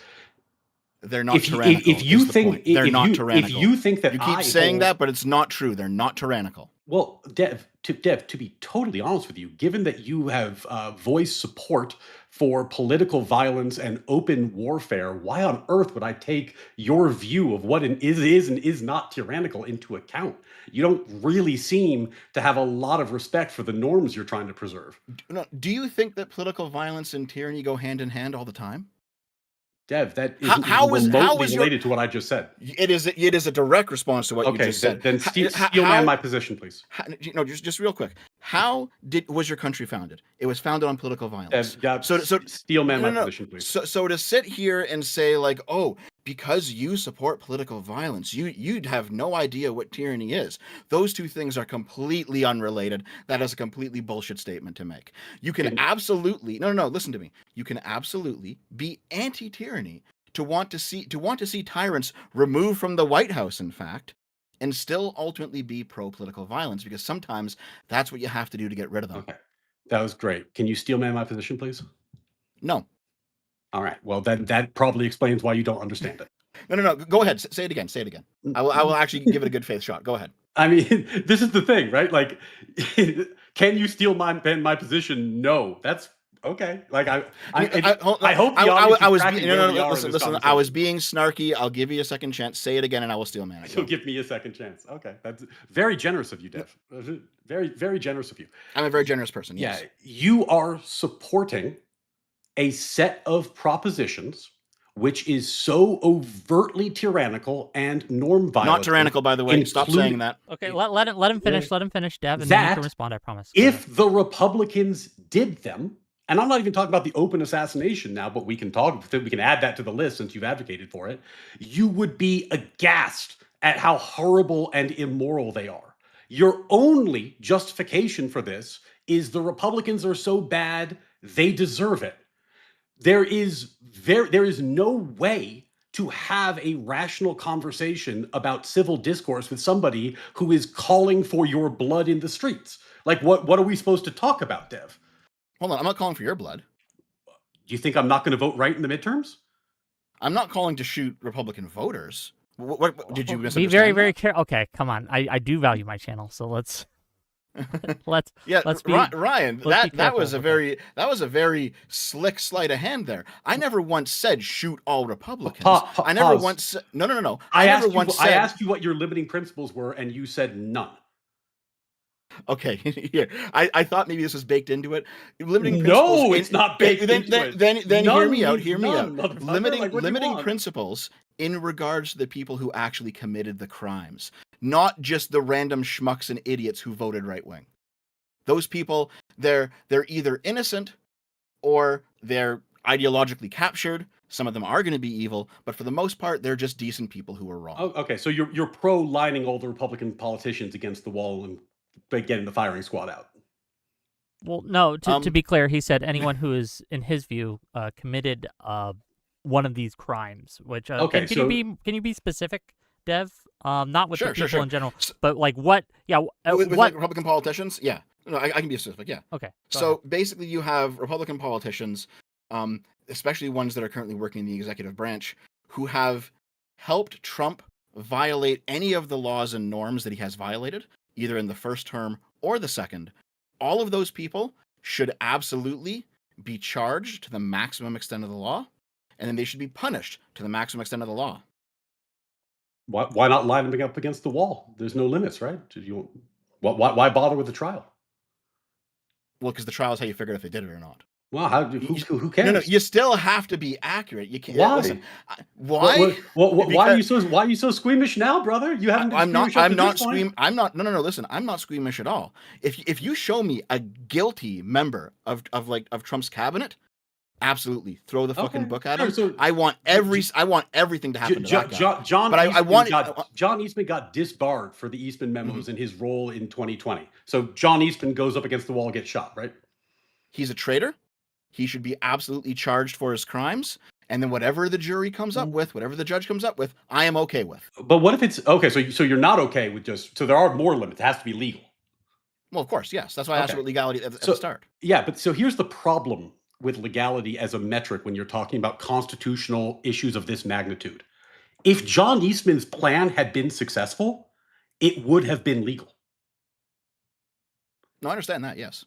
They're not tyrannical. If you Is the think point? They're not if tyrannical. you think that You keep I saying hold that, but it's not true. They're not tyrannical. well, Dev, to be totally honest with you, given that you have voiced support for political violence and open warfare, why on earth would I take your view of what an is and is not tyrannical into account? You don't really seem to have a lot of respect for the norms you're trying to preserve. Do you think that political violence and tyranny go hand in hand all the time? Dev, that isn't even How remotely is your related to what I just said. it is a direct response to what you Okay, just said. then steel man my position, please. Just real quick. How was your country founded? It was founded on political violence. Steel man my position, please. So to sit here and say like, oh, because you support political violence, you'd have no idea what tyranny is. Those two things are completely unrelated. That is a completely bullshit statement to make. You can absolutely listen to me. You can absolutely be anti-tyranny to want to see tyrants removed from the White House, in fact, and still ultimately be pro-political violence, because sometimes that's what you have to do to get rid of them. Okay, that was great. Can you steel man my position, please? No. All right. Well, then that probably explains why you don't understand it. No. Go ahead. Say it again. Say it again. I will actually give it a good faith shot. Go ahead. I mean, this is the thing, right? Like, can you steal my position? No. That's okay. Like, I hope the audience is tracking where we are in this listen. I was being snarky. I'll give you a second chance. Say it again, and I will steel man it. You'll give me a second chance. Okay, that's very generous of you, Dev. Very, very generous of you. I'm a very generous person. Yes. Yeah, you are supporting a set of propositions which is so overtly tyrannical and norm violent. Not tyrannical, by the way. Stop saying that. Okay, let him finish. Let him finish, Dev, and then you can respond. I promise. If the Republicans did them, and I'm not even talking about the open assassination now, but we can add that to the list since you've advocated for it. You would be aghast at how horrible and immoral they are. Your only justification for this is the Republicans are so bad, they deserve it. There is no way to have a rational conversation about civil discourse with somebody who is calling for your blood in the streets. Like, what are we supposed to talk about, Dev? Hold on, I'm not calling for your blood. Do you think I'm not going to vote right in the midterms? I'm not calling to shoot Republican voters. What did you misunderstand? Be very, very careful. Okay, come on. I do value my channel, so let's be Ryan. That was a very slick sleight of hand there. I never once said shoot all Republicans. I never once said no. I asked you what your limiting principles were, and you said none. Okay, here. I thought maybe this was baked into it. Limiting principles. No, it's not baked into it. Then hear me out. Hear me out. Limiting principles in regards to the people who actually committed the crimes, not just the random schmucks and idiots who voted right wing. Those people, they're either innocent or they're ideologically captured. Some of them are going to be evil, but for the most part, they're just decent people who are wrong. Oh, okay, so you're pro lining all the Republican politicians against the wall and getting the firing squad out. Well, no. To be clear, he said anyone who is, in his view, committed one of these crimes. Which okay, can you be specific, Dev? Not with the people in general, so, but like what? Yeah, with what like Republican politicians? Yeah, no, I can be specific. Yeah. Okay. So basically, you have Republican politicians, especially ones that are currently working in the executive branch, who have helped Trump violate any of the laws and norms that he has violated, either in the first term or the second. All of those people should absolutely be charged to the maximum extent of the law, and then they should be punished to the maximum extent of the law. Why not line them up against the wall? There's no limits, right? Why bother with the trial? Well, because the trial is how you figure out if they did it or not. Well, who No, cares? you still have to be accurate. You can't listen. Why? Why? Why are Because you so squeamish now, brother? You haven't been I'm not. squeamish up I'm to this not point. scream. I'm not. No. Listen, I'm not squeamish at all. If you show me a guilty member of Trump's cabinet, absolutely throw the fucking Okay, book at sure. him. So I want everything to happen to that guy. But John Eastman got disbarred for the Eastman Mhm. memos in his role in 2020. So John Eastman goes up against the wall, gets shot, right? He's a traitor. He should be absolutely charged for his crimes. And then whatever the jury comes up with, whatever the judge comes up with, I am okay with. But what if it's okay? So you're not okay with just so there are more limits. It has to be legal. Well, of course, yes. That's why I asked Okay. about legality at the So start. yeah, but so here's the problem with legality as a metric when you're talking about constitutional issues of this magnitude. If John Eastman's plan had been successful, it would have been legal. No, I understand that, yes.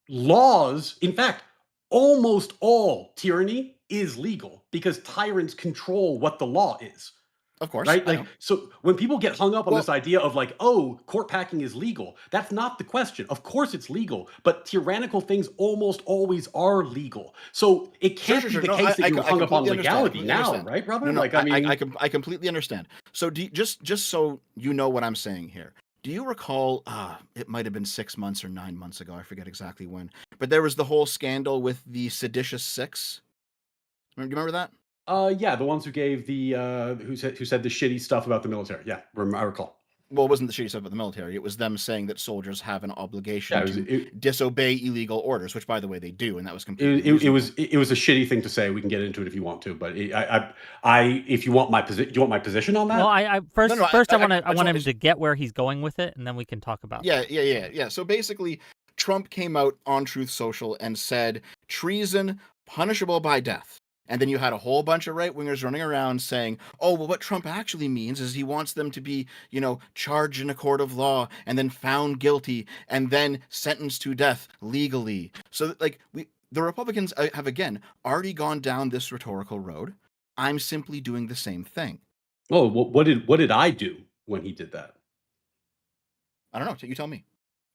Laws, in fact, almost all tyranny is legal because tyrants control what the law is. Of course, Right? I Like, know. so when people get hung up on Well, this idea of like, oh, court packing is legal, that's not the question. Of course it's legal, but tyrannical things almost always are legal. So it sure, can't sure, be sure. the No, case that you're I hung up on completely understand. I legality completely now, understand. right, No, brother? no, Like, I mean, I completely understand. So just so you know what I'm saying here. Do you recall? It might have been 6 months or 9 months ago. I forget exactly when. But there was the whole scandal with the seditious six. Do you remember that? yeah, the ones who gave the who said the shitty stuff about the military. Yeah, I recall. Well, it wasn't the shitty stuff about the military. It was them saying that soldiers have an Yeah, obligation to disobey illegal orders, which, by the way, they do, and that was completely reasonable. it was a shitty thing to say. We can get into it if you want to, but I if you want my position, do you want my position on Well, that? I No, no, first I want I just him to get where he's going with it, and then we can talk about that. Yeah. So basically, Trump came out on Truth Social and said treason punishable by death. And then you had a whole bunch of right wingers running around saying, oh, well, what Trump actually means is he wants them to be, charged in a court of law and then found guilty and then sentenced to death legally. So, the Republicans have, again, already gone down this rhetorical road. I'm simply doing the same thing. Oh, what did I do when he did that? I don't know. You tell me.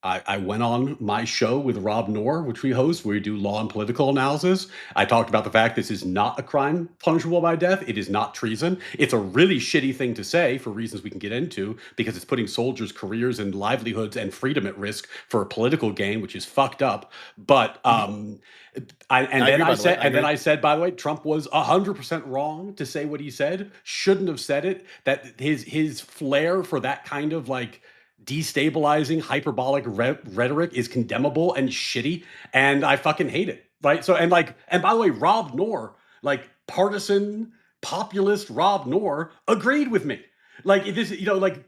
I went on my show with Rob Noor, which we host, where we do law and political analysis. I talked about the fact this is not a crime punishable by death. It is not treason. It's a really shitty thing to say for reasons we can get into, because it's putting soldiers' careers and livelihoods and freedom at risk for a political gain, which is fucked up. But I said, by the way, Trump was 100% wrong to say what he said. Shouldn't have said it. That his flair for that kind of like destabilizing hyperbolic rhetoric is condemnable and shitty, and I fucking hate it. Right? So and by the way, Rob Noor, like partisan populist Rob Noor, agreed with me. Like this,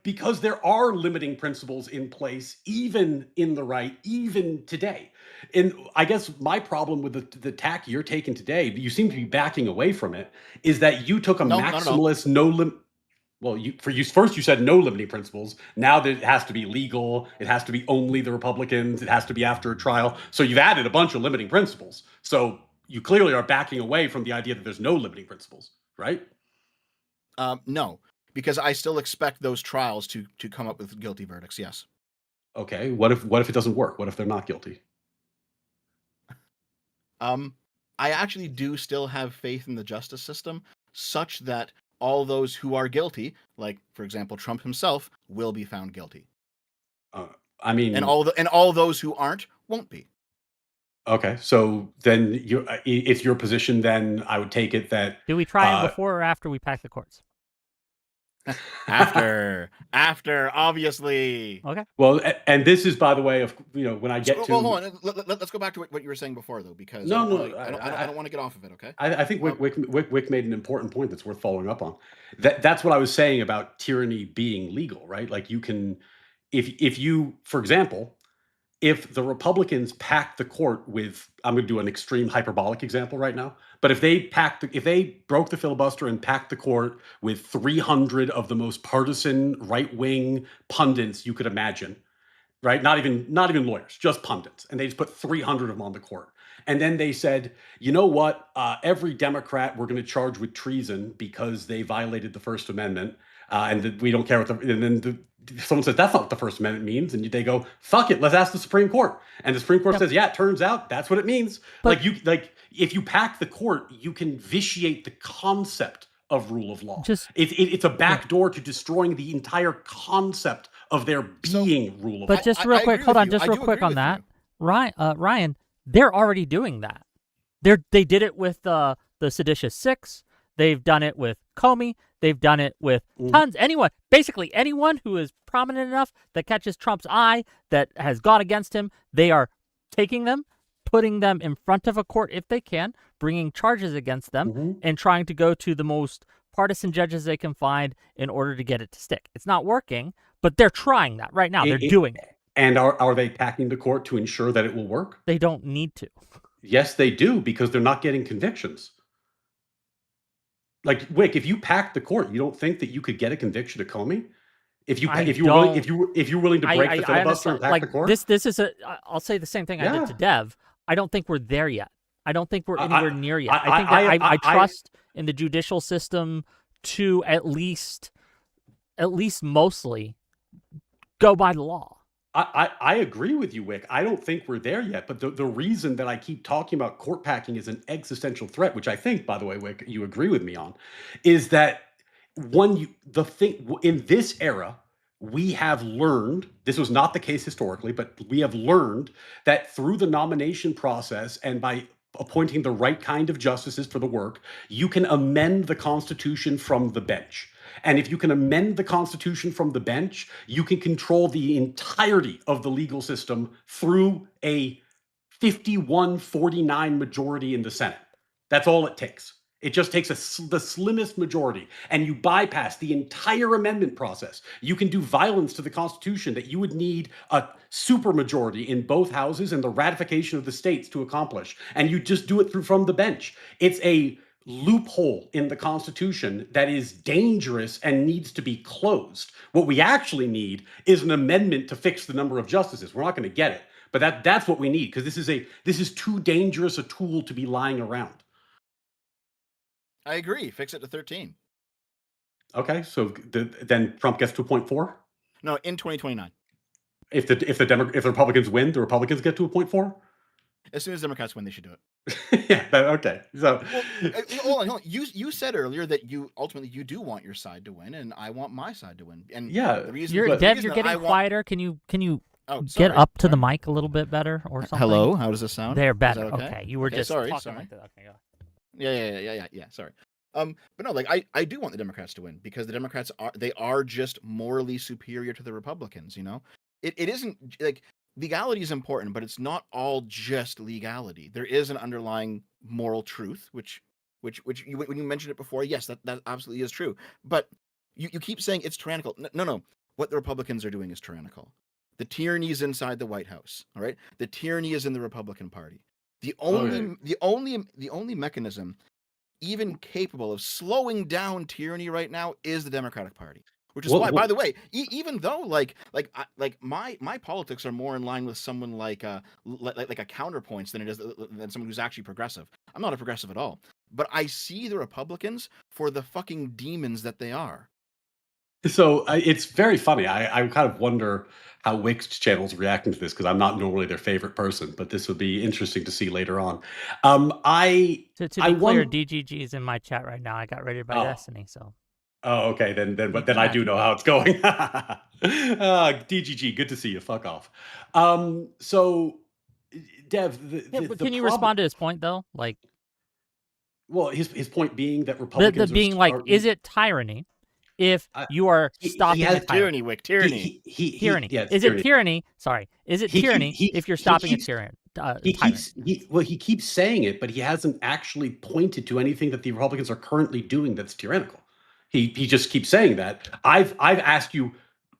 because there are limiting principles in place, even in the right, even today. And I guess my problem with the tack you're taking today, you seem to be backing away from it, is that you took a No, not at all. maximalist, no limit. Well, first you said no limiting principles. Now that it has to be legal, it has to be only the Republicans, it has to be after a trial. So you've added a bunch of limiting principles. So you clearly are backing away from the idea that there's no limiting principles, right? No, because I still expect those trials to come up with guilty verdicts. Yes. Okay. What if it doesn't work? What if they're not guilty? I actually do still have faith in the justice system, such that all those who are guilty, like for example Trump himself, will be found guilty, Uh, I and mean, all those who aren't won't be. okay. So then if your position, then I would take it that Do we try him before or after we pack the courts? After, obviously. Okay. Well, and this is, by the way, of when I get So, to. well, hold on. Let's go back to what you were saying before, though, because No, I don't want to get off of it. Okay. I think Wick made an important point that's worth following up on. That's what I was saying about tyranny being legal, right? Like you can, if you, for example, if the Republicans packed the court with, I'm going to do an extreme hyperbolic example right now, but if they broke the filibuster and packed the court with 300 of the most partisan right wing pundits you could imagine, right? Not even lawyers, just pundits, and they just put 300 of them on the court. And then they said, you know what? Every Democrat we're going to charge with treason because they violated the First Amendment. and we don't care what and then someone says that's not what the First Amendment means, and they go, "Fuck it, let's ask the Supreme Court." And the Supreme Court Yep. says, "Yeah, it turns out that's what it means." But If you pack the court, you can vitiate the concept of rule of law. just It's a backdoor to destroying the entire concept of there So- being rule of But law. just real quick, agree hold with on, you. just I real do quick agree on with that. you. Ryan, they're already doing that. They did it with the seditious six. They've done it with Comey. They've done it with tons. Basically anyone who is prominent enough that catches Trump's eye, that has gone against him, they are taking them, putting them in front of a court if they can, bringing charges against them, and trying to go to the most partisan judges they can find in order to get it to stick. It's not working, but they're trying that right now. They're doing it. And are they packing the court to ensure that it will work? They don't need to. Yes, they do, because they're not getting convictions. Like, Wick, if you packed the court, you don't think that you could get a conviction of Comey? If you were willing to break the filibuster and pack the court? This is I'll say the same thing I did to Dev. I don't think we're there yet. I don't think we're anywhere near yet. I trust in the judicial system to at least mostly go by the law. I agree with you, Wick. I don't think we're there yet. But the reason that I keep talking about court packing as an existential threat, which I think, by the way, Wick, you agree with me on, is that in this era, we have learned, this was not the case historically, but we have learned that through the nomination process and by appointing the right kind of justices for the work, you can amend the Constitution from the bench. And if you can amend the Constitution from the bench, you can control the entirety of the legal system through a 51-49 majority in the Senate. That's all it takes. It just takes the slimmest majority, and you bypass the entire amendment process. You can do violence to the Constitution that you would need a supermajority in both houses and the ratification of the states to accomplish, and you just do it from the bench. It's a loophole in the Constitution that is dangerous and needs to be closed. What we actually need is an amendment to fix the number of justices. We're not going to get it, but that's what we need, because this is too dangerous a tool to be lying around. I agree. Fix it to 13. Okay, so then Trump gets 2.4? No, in 2029. If the Republicans win, the Republicans get 2.4? As soon as Democrats win, they should do it. Yeah, okay. So hold on. You said earlier that you ultimately do want your side to win, and I want my side to win. And yeah, the reason, you're getting quieter. Can you get up to the mic a little bit better or something? Hello, how does this sound? They're better. Okay, you were just sorry. talking like that. Okay, go. Yeah. Sorry. But no, like I do want the Democrats to win, because the Democrats are just morally superior to the Republicans. You know, it isn't like legality is important, but it's not all just legality. There is an underlying moral truth, which you, when you mentioned it before, yes, that absolutely is true. But you keep saying it's tyrannical. No. What the Republicans are doing is tyrannical. The tyranny is inside the White House. All right, the tyranny is in the Republican Party. The only mechanism even capable of slowing down tyranny right now is the Democratic Party, which is why, by the way, even though like my politics are more in line with someone like a counterpoints than it is than someone who's actually progressive. I'm not a progressive at all, but I see the Republicans for the fucking demons that they are. So it's very funny. I kind of wonder how Wick's channel's reacting to this, because I'm not normally their favorite person, but this would be interesting to see later on. To be clear, DGG is in my chat right now. I got rated by Destiny, so. Oh, okay. Then I do know how it's going. DGG, good to see you. Fuck off. So, Dev, can you respond to his point though? Like, well, his point being that Republicans is it tyranny? If you are stopping tyranny, Wick, tyranny. Tyranny. Is it tyranny? Sorry. Is it tyranny if you're stopping a tyrant? He keeps saying it, but he hasn't actually pointed to anything that the Republicans are currently doing that's tyrannical. He just keeps saying that. I've asked you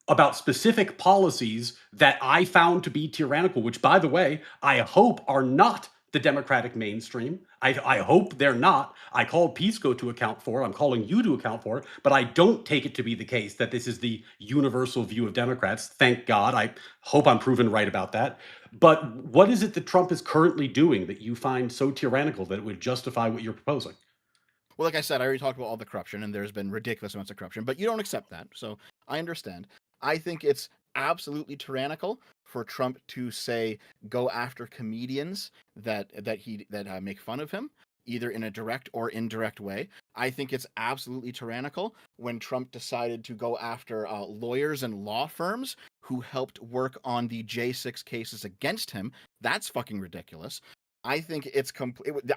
about specific policies that I found to be tyrannical, which, by the way, I hope are not the Democratic mainstream. I hope they're not. I called Pisco to account for it. I'm calling you to account for it. But I don't take it to be the case that this is the universal view of Democrats. Thank God. I hope I'm proven right about that. But what is it that Trump is currently doing that you find so tyrannical that it would justify what you're proposing? Well, like I said, I already talked about all the corruption, and there's been ridiculous amounts of corruption, but you don't accept that, so I understand. I think it's absolutely tyrannical for Trump to say go after comedians that make fun of him, either in a direct or indirect way. I think it's absolutely tyrannical when Trump decided to go after lawyers and law firms who helped work on the J6 cases against him. That's fucking ridiculous. I think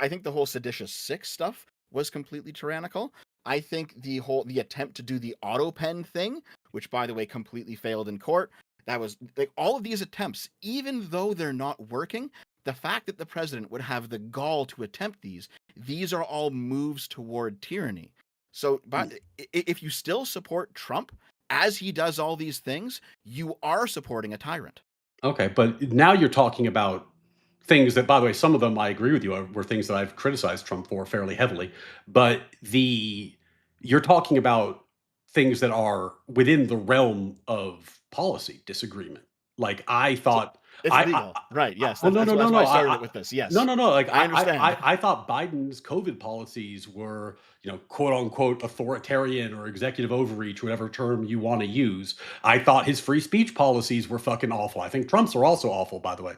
I think the whole seditious six stuff was completely tyrannical. I think the attempt to do the auto pen thing, which by the way completely failed in court, that was like all of these attempts, even though they're not working, the fact that the president would have the gall to attempt these are all moves toward tyranny. So, but if you still support Trump as he does all these things, you are supporting a tyrant. Okay, but now you're talking about things that, by the way, some of them I agree with you were things that I've criticized Trump for fairly heavily. But you're talking about things that are within the realm of policy disagreement. Like I So thought, it's legal, right? Yes, well, no, no, no, that's why no, I started it with this. no, Yes, no, no. Like I understand. I thought Biden's COVID policies were, quote unquote, authoritarian or executive overreach, whatever term you want to use. I thought his free speech policies were fucking awful. I think Trump's are also awful, by the way.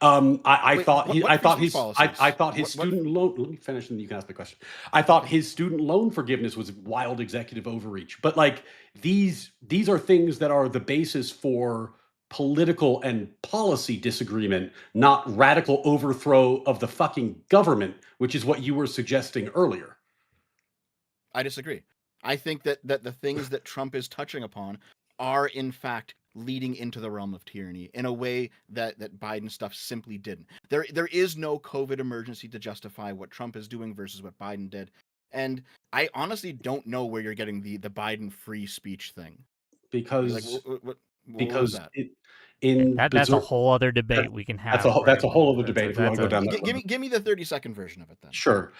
Wait, what free speech I policies? thought his What student loan. Let me finish, and you can ask the question. I thought his student loan forgiveness was wild executive overreach. But like these are things that are the basis for political and policy disagreement, not radical overthrow of the fucking government, which is what you were suggesting earlier. I disagree. I think that the things that Trump is touching upon are in fact leading into the realm of tyranny in a way that Biden stuff simply didn't. There is no COVID emergency to justify what Trump is doing versus what Biden did. And I honestly don't know where you're getting the Biden free speech thing. Like because what was that? in That's a berserk whole other that, debate we can have, that's right? a whole other That's debate a if we want that's to go a down that road. Give me the 30-second version of it then. Sure.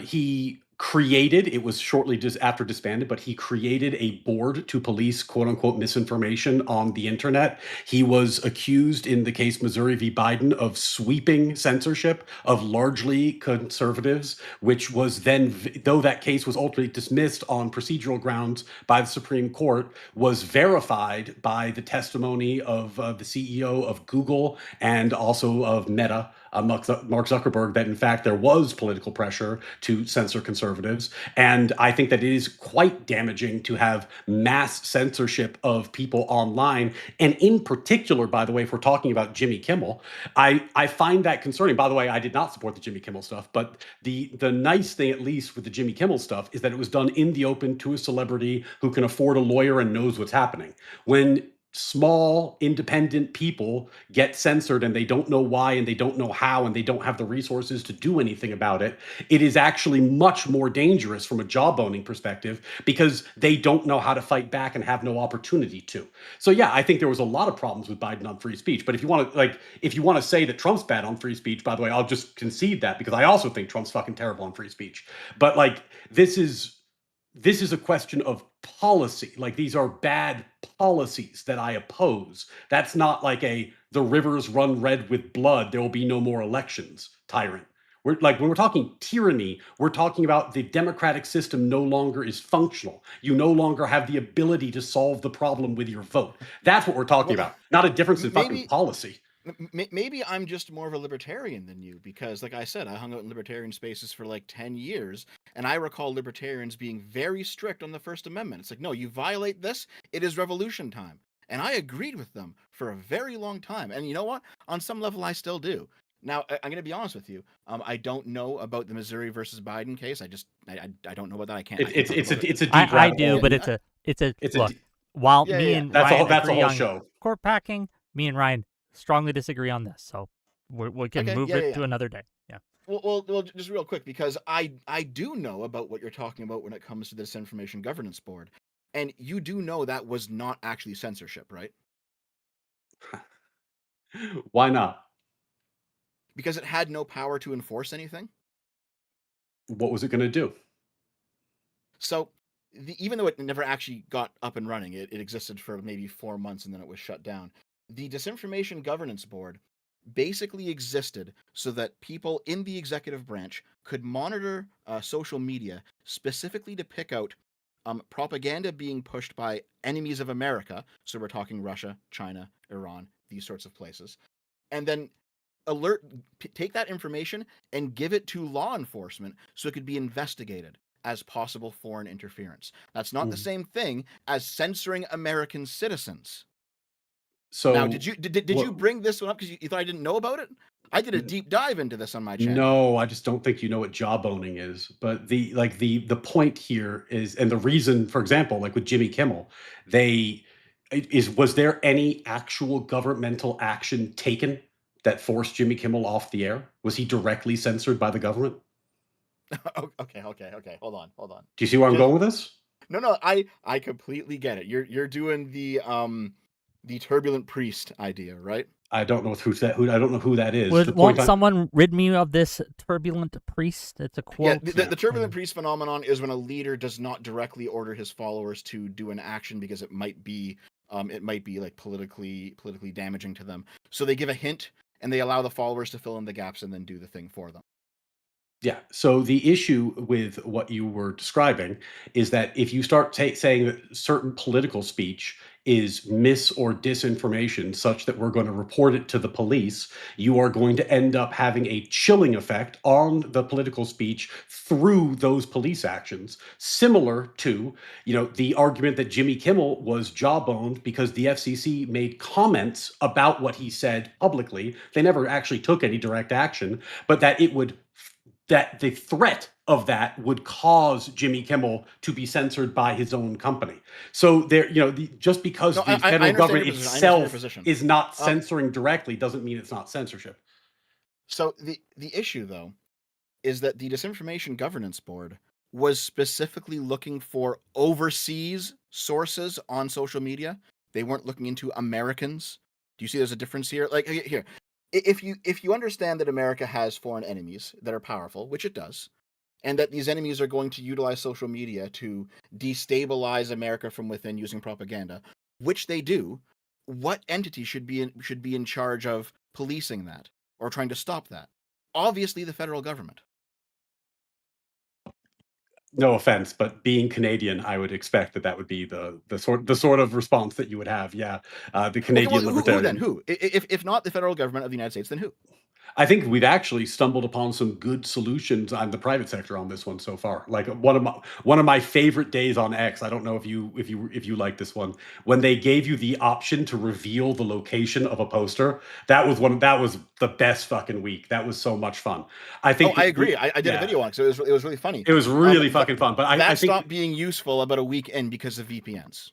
He created, it was shortly just after disbanded, but he created a board to police quote unquote misinformation on the internet. He was accused in the case Missouri v. Biden of sweeping censorship of largely conservatives, which was then, though that case was ultimately dismissed on procedural grounds by the Supreme Court, was verified by the testimony of the CEO of Google and also of Meta, Mark Zuckerberg, that in fact there was political pressure to censor conservatives. And I think that it is quite damaging to have mass censorship of people online. And in particular, by the way, if we're talking about Jimmy Kimmel, I find that concerning. By the way, I did not support the Jimmy Kimmel stuff, but the nice thing, at least with the Jimmy Kimmel stuff, is that it was done in the open to a celebrity who can afford a lawyer and knows what's happening. When small independent people get censored and they don't know why and they don't know how and they don't have the resources to do anything about it, it is actually much more dangerous from a jawboning perspective because they don't know how to fight back and have no opportunity to. So yeah, I think there was a lot of problems with Biden on free speech. But if you want to say that Trump's bad on free speech, by the way, I'll just concede that because I also think Trump's fucking terrible on free speech. But like this is a question of policy. Like these are bad policies that I oppose. That's not like the rivers run red with blood, there will be no more elections tyrant. We're like when we're talking tyranny, we're talking about the democratic system no longer is functional. You no longer have the ability to solve the problem with your vote. That's what we're talking Well, about. Not a difference in fucking maybe policy. maybe I'm just more of a libertarian than you because, like I said, I hung out in libertarian spaces for like 10 years, and I recall libertarians being very strict on the First Amendment. It's like, no, you violate this, it is revolution time. And I agreed with them for a very long time. And you know what? On some level, I still do. Now, I'm going to be honest with you. I don't know about the Missouri versus Biden case. I don't know about that. I can't talk about it. It's a deep I rabbit do, hole. but Yeah, it's a It's a look. d- While yeah, me yeah. and Ryan that's a agree whole on show. court packing, me and Ryan strongly disagree on this. So we can Okay, move yeah, yeah, it yeah. to another day. Yeah. Well, just real quick, because I do know about what you're talking about when it comes to the Disinformation Governance Board, and you do know that was not actually censorship, right? Why not? Because it had no power to enforce anything. What was it going to do? So, even though it never actually got up and running, it existed for maybe 4 months and then it was shut down. The Disinformation Governance Board basically existed so that people in the executive branch could monitor social media specifically to pick out propaganda being pushed by enemies of America. So we're talking Russia, China, Iran, these sorts of places. And then take that information and give it to law enforcement so it could be investigated as possible foreign interference. That's not the Mm. same thing as censoring American citizens. Now, So did you what? bring this one up because you thought I didn't know about it? I did a deep dive into this on my channel. No, I just don't think you know what jawboning is. But the point here is, and the reason, for example, like with Jimmy Kimmel, they is was there any actual governmental action taken that forced Jimmy Kimmel off the air? Was he directly censored by the government? Okay. Hold on. Do you see where I'm Just going with this? no. I completely get it. You're doing the turbulent priest idea, right? I don't know who's that. Who I don't know who that is. The point Won't on someone rid me of this turbulent priest? It's a Yeah, quote. the turbulent And priest phenomenon is when a leader does not directly order his followers to do an action because it might be like politically damaging to them. So they give a hint and they allow the followers to fill in the gaps and then do the thing for them. Yeah. So the issue with what you were describing is that if you start saying that certain political speech is mis or disinformation such that we're going to report it to the police, you are going to end up having a chilling effect on the political speech through those police actions. Similar to, the argument that Jimmy Kimmel was jawboned because the FCC made comments about what he said publicly. They never actually took any direct action, but that the threat of that would cause Jimmy Kimmel to be censored by his own company. So just No, because the I federal understand your government position. I understand your itself position. is not Um, censoring directly doesn't mean it's not censorship. so the issue though is that the Disinformation Governance Board was specifically looking for overseas sources on social media. They weren't looking into Americans. Do you see there's a difference here? Like here, if you understand that America has foreign enemies that are powerful, which it does, and that these enemies are going to utilize social media to destabilize America from within using propaganda, which they do, what entity should be in charge of policing that or trying to stop that? Obviously, the federal government. No offense, but being Canadian, I would expect that would be the sort of response that you would have. Yeah, the Okay, well, Canadian who then? Libertarian. Who? If not the federal government of the United States, then who? I think we've actually stumbled upon some good solutions on the private sector on this one so far. Like one of my favorite days on X. I don't know if you like this one, when they gave you the option to reveal the location of a poster. That was the best fucking week. That was so much fun. I Oh, think I agree. I did a yeah, video on it, so it was really funny. it was really But fucking fun. But I that think stopped being useful about a week in because of VPNs.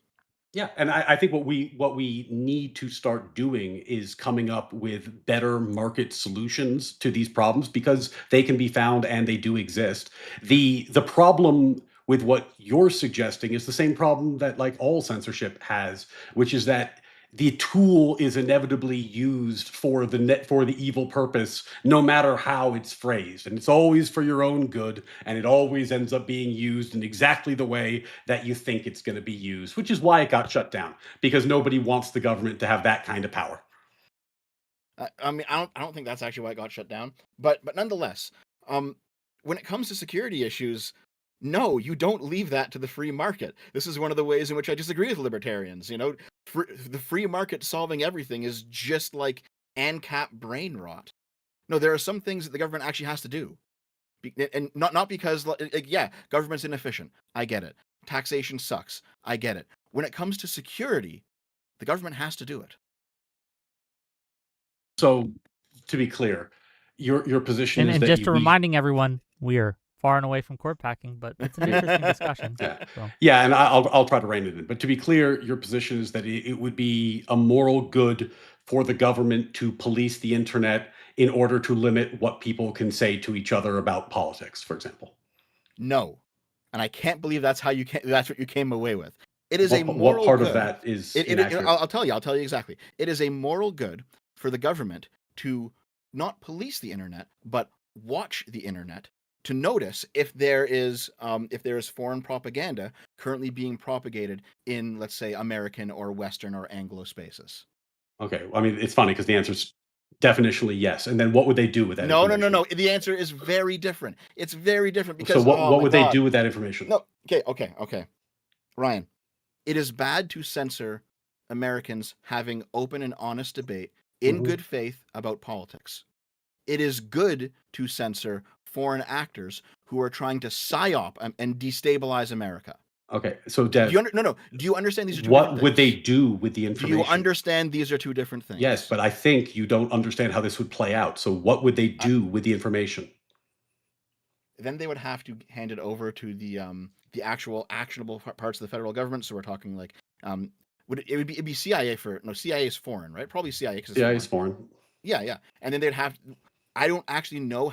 yeah, and I think what we need to start doing is coming up with better market solutions to these problems because they can be found and they do exist. The problem with what you're suggesting is the same problem that like all censorship has, which is that the tool is inevitably used for the evil purpose, no matter how it's phrased, and it's always for your own good, and it always ends up being used in exactly the way that you think it's going to be used, which is why it got shut down because nobody wants the government to have that kind of power. I mean, I don't think that's actually why it got shut down. But nonetheless, um, when it comes to security issues, no, you don't leave that to the free market. This is one of the ways in which I disagree with libertarians. The free market solving everything is just like ANCAP brain rot. No, there are some things that the government actually has to do, and not because yeah, government's inefficient. I get it. Taxation sucks. I get it. When it comes to security, the government has to do it. So, to be clear, your position is and that just we reminding everyone, we are far and away from court packing, but it's an interesting discussion. yeah. So Yeah, and I'll try to rein it in. But to be clear, your position is that it would be a moral good for the government to police the internet in order to limit what people can say to each other about politics, for example. No. And I can't believe that's what you came away with. It is a What moral part of good. that is It inaccurate? I'll tell you exactly. It is a moral good for the government to not police the internet, but watch the internet to notice if there is foreign propaganda currently being propagated in, let's say, American or Western or Anglo spaces. Okay, I mean it's funny because the answer's Definitionally, yes. And then what would they do with that No, no, no, information? no. The answer is very different. It's very different So because, what oh what my would they God. do with that information? No, okay, okay, okay. Ryan, it is bad to censor Americans having open and honest debate in Mhm. good faith about politics. It is good to censor foreign actors who are trying to psyop and destabilize America. Okay, so Do you Dev, no, no. Do you understand these are two different what would they things? do with the Do you information? understand these are two different Yes, things? but I think you don't understand how this would play out. So what would they I, do with the information? then they would have to hand it over to the actual actionable parts of the federal government. So we're talking like it'd be CIA for no CIA is foreign, right? Probably CIA because it's CIA is foreign. foreign. Yeah, yeah. And then they'd have. I don't actually know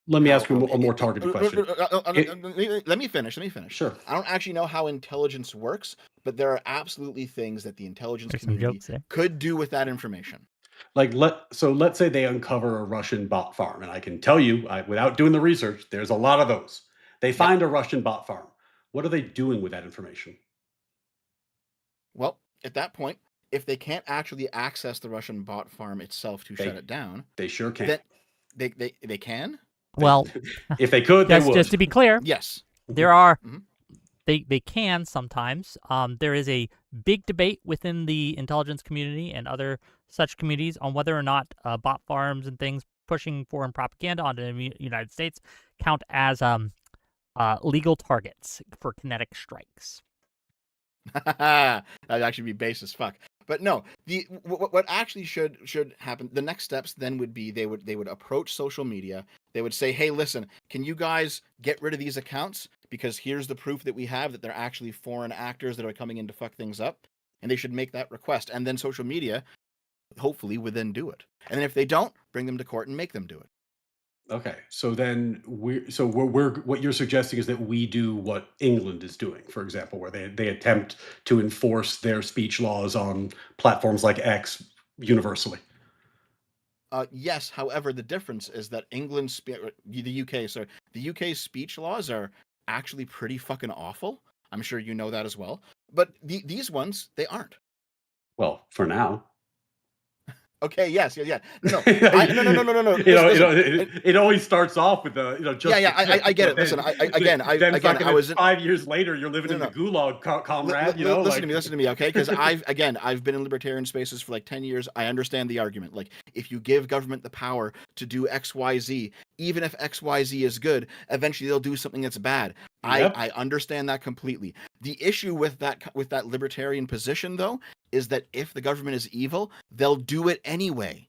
Let me ask you a more targeted question. It, let me finish. Let me finish. sure. I don't actually know how intelligence works, but there are absolutely things that the intelligence There's some community jokes there. could do with that information. Like let's say they uncover a Russian bot farm, and I can tell you, without doing the research, there's a lot of those. They Yep. find a Russian bot farm. What are they doing with that information? Well, at that point, if they can't actually access the Russian bot farm itself to shut They it down, they sure can. then they can. They, Well, if they could, they just would. to be clear, Yes. there are Mhm. they can sometimes. There is a big debate within the intelligence community and other such communities on whether or not bot farms and things pushing foreign propaganda onto the United States count as legal targets for kinetic strikes. That'd actually be base as fuck. But no, what actually should happen. The next steps then would be they would approach social media. They would say, "Hey, listen, can you guys get rid of these accounts? Because here's the proof that we have that they're actually foreign actors that are coming in to fuck things up." And they should make that request. And then social media, hopefully, would then do it. And then if they don't, bring them to court and make them do it. Okay, so then we're what you're suggesting is that we do what England is doing, for example, where they attempt to enforce their speech laws on platforms like X universally. Yes, however, the difference is that the UK, sorry, the UK's speech laws are actually pretty fucking awful. I'm sure you know that as well. But these ones, they aren't. Well, for now. Okay, yes, yeah, yeah. No, no, no, no, no, you no, no, no. Listen, listen. it always starts off with Yeah, just yeah, the tip, I get but it. Listen, then I then I was in. 5 years later, you're living No, in the no. gulag, comrade. Listen to Like me, listen to me, okay? Because I've been in libertarian spaces for like 10 years. I understand the argument. Like, if you give government the power to do X, Y, Z, even if X, Y, Z is good, eventually they'll do something that's bad. yep. I understand that completely. The issue with that libertarian position, though, is that if the government is evil, they'll do it anyway.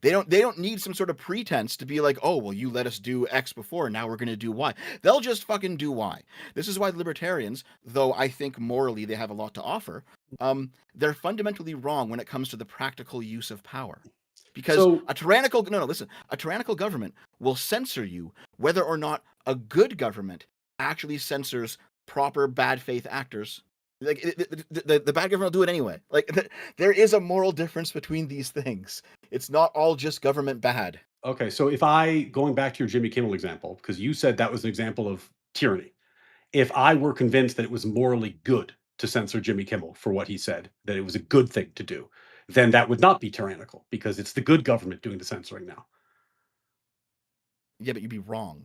They don't need some sort of pretense to be like, oh, well, you let us do X before, now we're going to do Y. They'll just fucking do Y. This is why libertarians, though I think morally they have a lot to offer, they're fundamentally wrong when it comes to the practical use of power. Because So a tyrannical government will censor you whether or not a good government actually censors proper bad faith actors. Like the bad government will do it anyway. Like there is a moral difference between these things. It's not all just government bad. okay, so if I going back to your Jimmy Kimmel example, because you said that was an example of tyranny. If I were convinced that it was morally good to censor Jimmy Kimmel for what he said, that it was a good thing to do, then that would not be tyrannical because it's the good government doing the censoring now. Yeah, but you'd be wrong.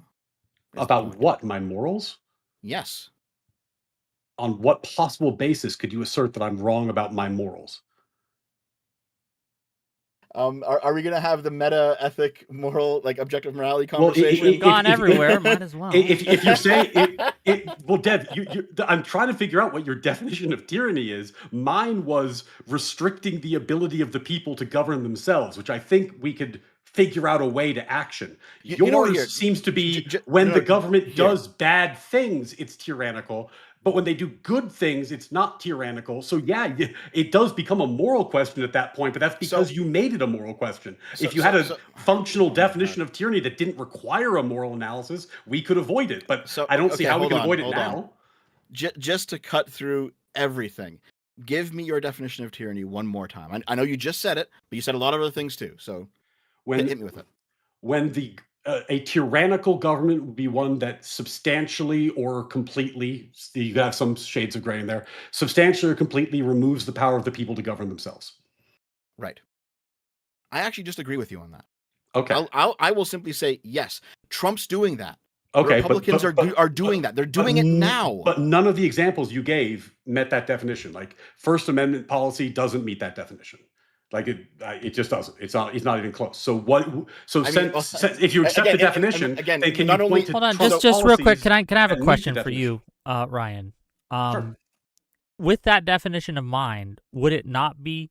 Is the About point? what? My morals? Yes. On what possible basis could you assert that I'm wrong about my morals? Are we gonna have the meta ethic moral like objective morality Well, conversation? Gone everywhere, might as well. if you're saying well, Dev, I'm trying to figure out what your definition of tyranny is. Mine was restricting the ability of the people to govern themselves, which I think we could figure out a way to action. You know what? Here, Yours seems to be when no, the no, government here. does bad things, it's tyrannical. But when they do good things, it's not tyrannical. So yeah, it does become a moral question at that point. But that's So, because you made it a moral question. so, If you so, had a so. functional Oh my god. definition of tyranny that didn't require a moral analysis, we could avoid it. But So I don't see okay, how we hold can on, avoid it hold on. now. Just to cut through everything, give me your definition of tyranny one more time. I know you just said it, but you said a lot of other things too. So hit When me with it. the a tyrannical government would be one that substantially or completely, you have some shades of gray in there, substantially or completely removes the power of the people to govern themselves. Right. I actually just agree with you on that. Okay. I will simply say yes. Trump's doing that. The Okay, Republicans are doing that. They're doing it now. but none of the examples you gave met that definition. Like First Amendment policy doesn't meet that definition. Like it just doesn't. It's not even close. So what? So I mean, if you accept again, the definition, again, then can you not only point to Hold on, Trump's just real quick. policies Can I have a that meet the question for definition? you, Ryan? Sure. With that definition of mind, would it not be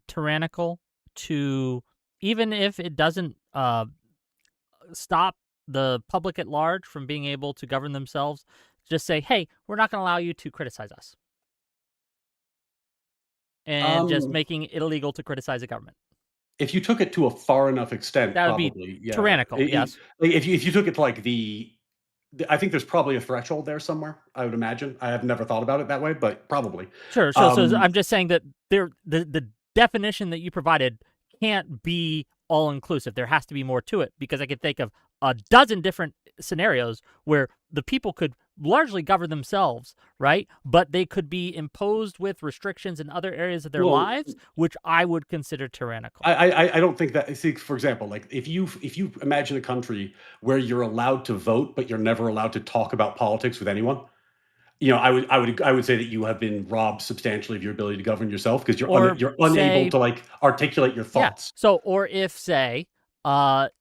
tyrannical to, even if it doesn't stop the public at large from being able to govern themselves, just say, hey, we're not going to allow you to criticize us, and just Um, making it illegal to criticize the government? if you took it to a far enough extent, That would be probably, yeah. tyrannical, yes. Like, if you took it to like I think there's probably a threshold there somewhere. I would imagine. I have never thought about it that way, but probably. Sure. So Um, I'm just saying that the definition that you provided can't be all inclusive. There has to be more to it, because I could think of a dozen different scenarios where the people could largely govern themselves, right? But they could be imposed with restrictions in other areas of their well, lives, which I would consider tyrannical. I don't think that. See, for example, like if you imagine a country where you're allowed to vote, but you're never allowed to talk about politics with anyone, I would say that you have been robbed substantially of your ability to govern yourself because Or you're unable say, to like articulate your yeah. thoughts, So, or if, say,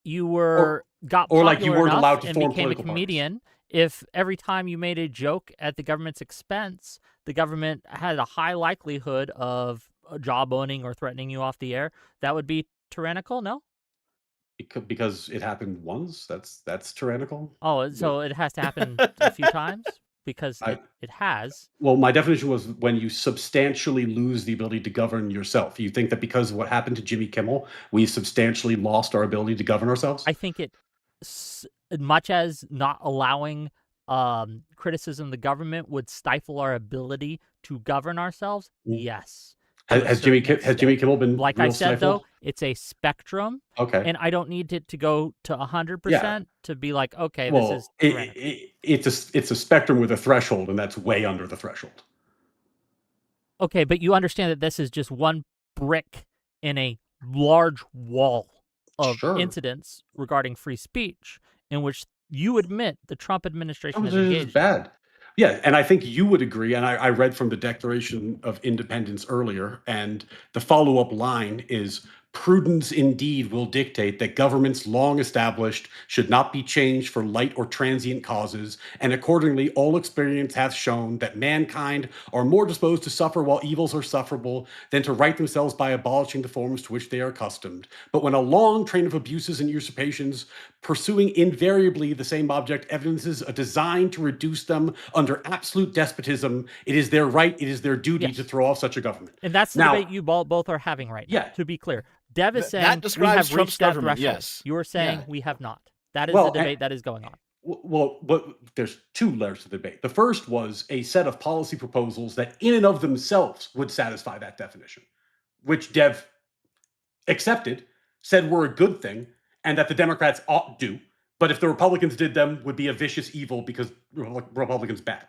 you or got like you popular weren't enough allowed to and form became a political parties. comedian, if every time you made a joke at the government's expense, the government had a high likelihood of job owning or threatening you off the air, that would be tyrannical, no? Because it happened once. That's tyrannical. Oh, But so it has to happen a few times? Because I it has. well, my definition was when you substantially lose the ability to govern yourself. You think that because of what happened to Jimmy Kimmel, we substantially lost our ability to govern ourselves? I think it, much as not allowing criticism of the government would stifle our ability to govern ourselves, Mm. yes, to a certain Has Jimmy extent. Kimmel been Like I real said, though, stifle? it's a spectrum, Okay. and I don't need it to go to Yeah. 100% to be like, okay, this is Well, tyrannical. it's a spectrum with a threshold, and that's way under the threshold. Okay, but you understand that this is just one brick in a large wall of Sure. incidents regarding free speech in which you admit the Trump That administration was has just engaged in. bad. Yeah, and I think you would agree, and I read from the Declaration of Independence earlier, and the follow-up line is, "Prudence indeed will dictate that governments long established should not be changed for light or transient causes, and accordingly all experience hath shown that mankind are more disposed to suffer while evils are sufferable than to right themselves by abolishing the forms to which they are accustomed. But when a long train of abuses and usurpations, pursuing invariably the same object, evidences a design to reduce them under absolute despotism, it is their right, it is their duty to Yes. throw off such a government." And that's the Now, debate you both are having right now, yeah, to be clear. Dev is That saying we describes have Trump's reached that government. threshold. Yes. You are saying Yeah. we have not. That is the well, debate that is going on. well, there's two layers to the debate. The first was a set of policy proposals that, in and of themselves, would satisfy that definition, which Dev accepted, said were a good thing, and that the Democrats ought do. But if the Republicans did them, would be a vicious evil because Republicans bad.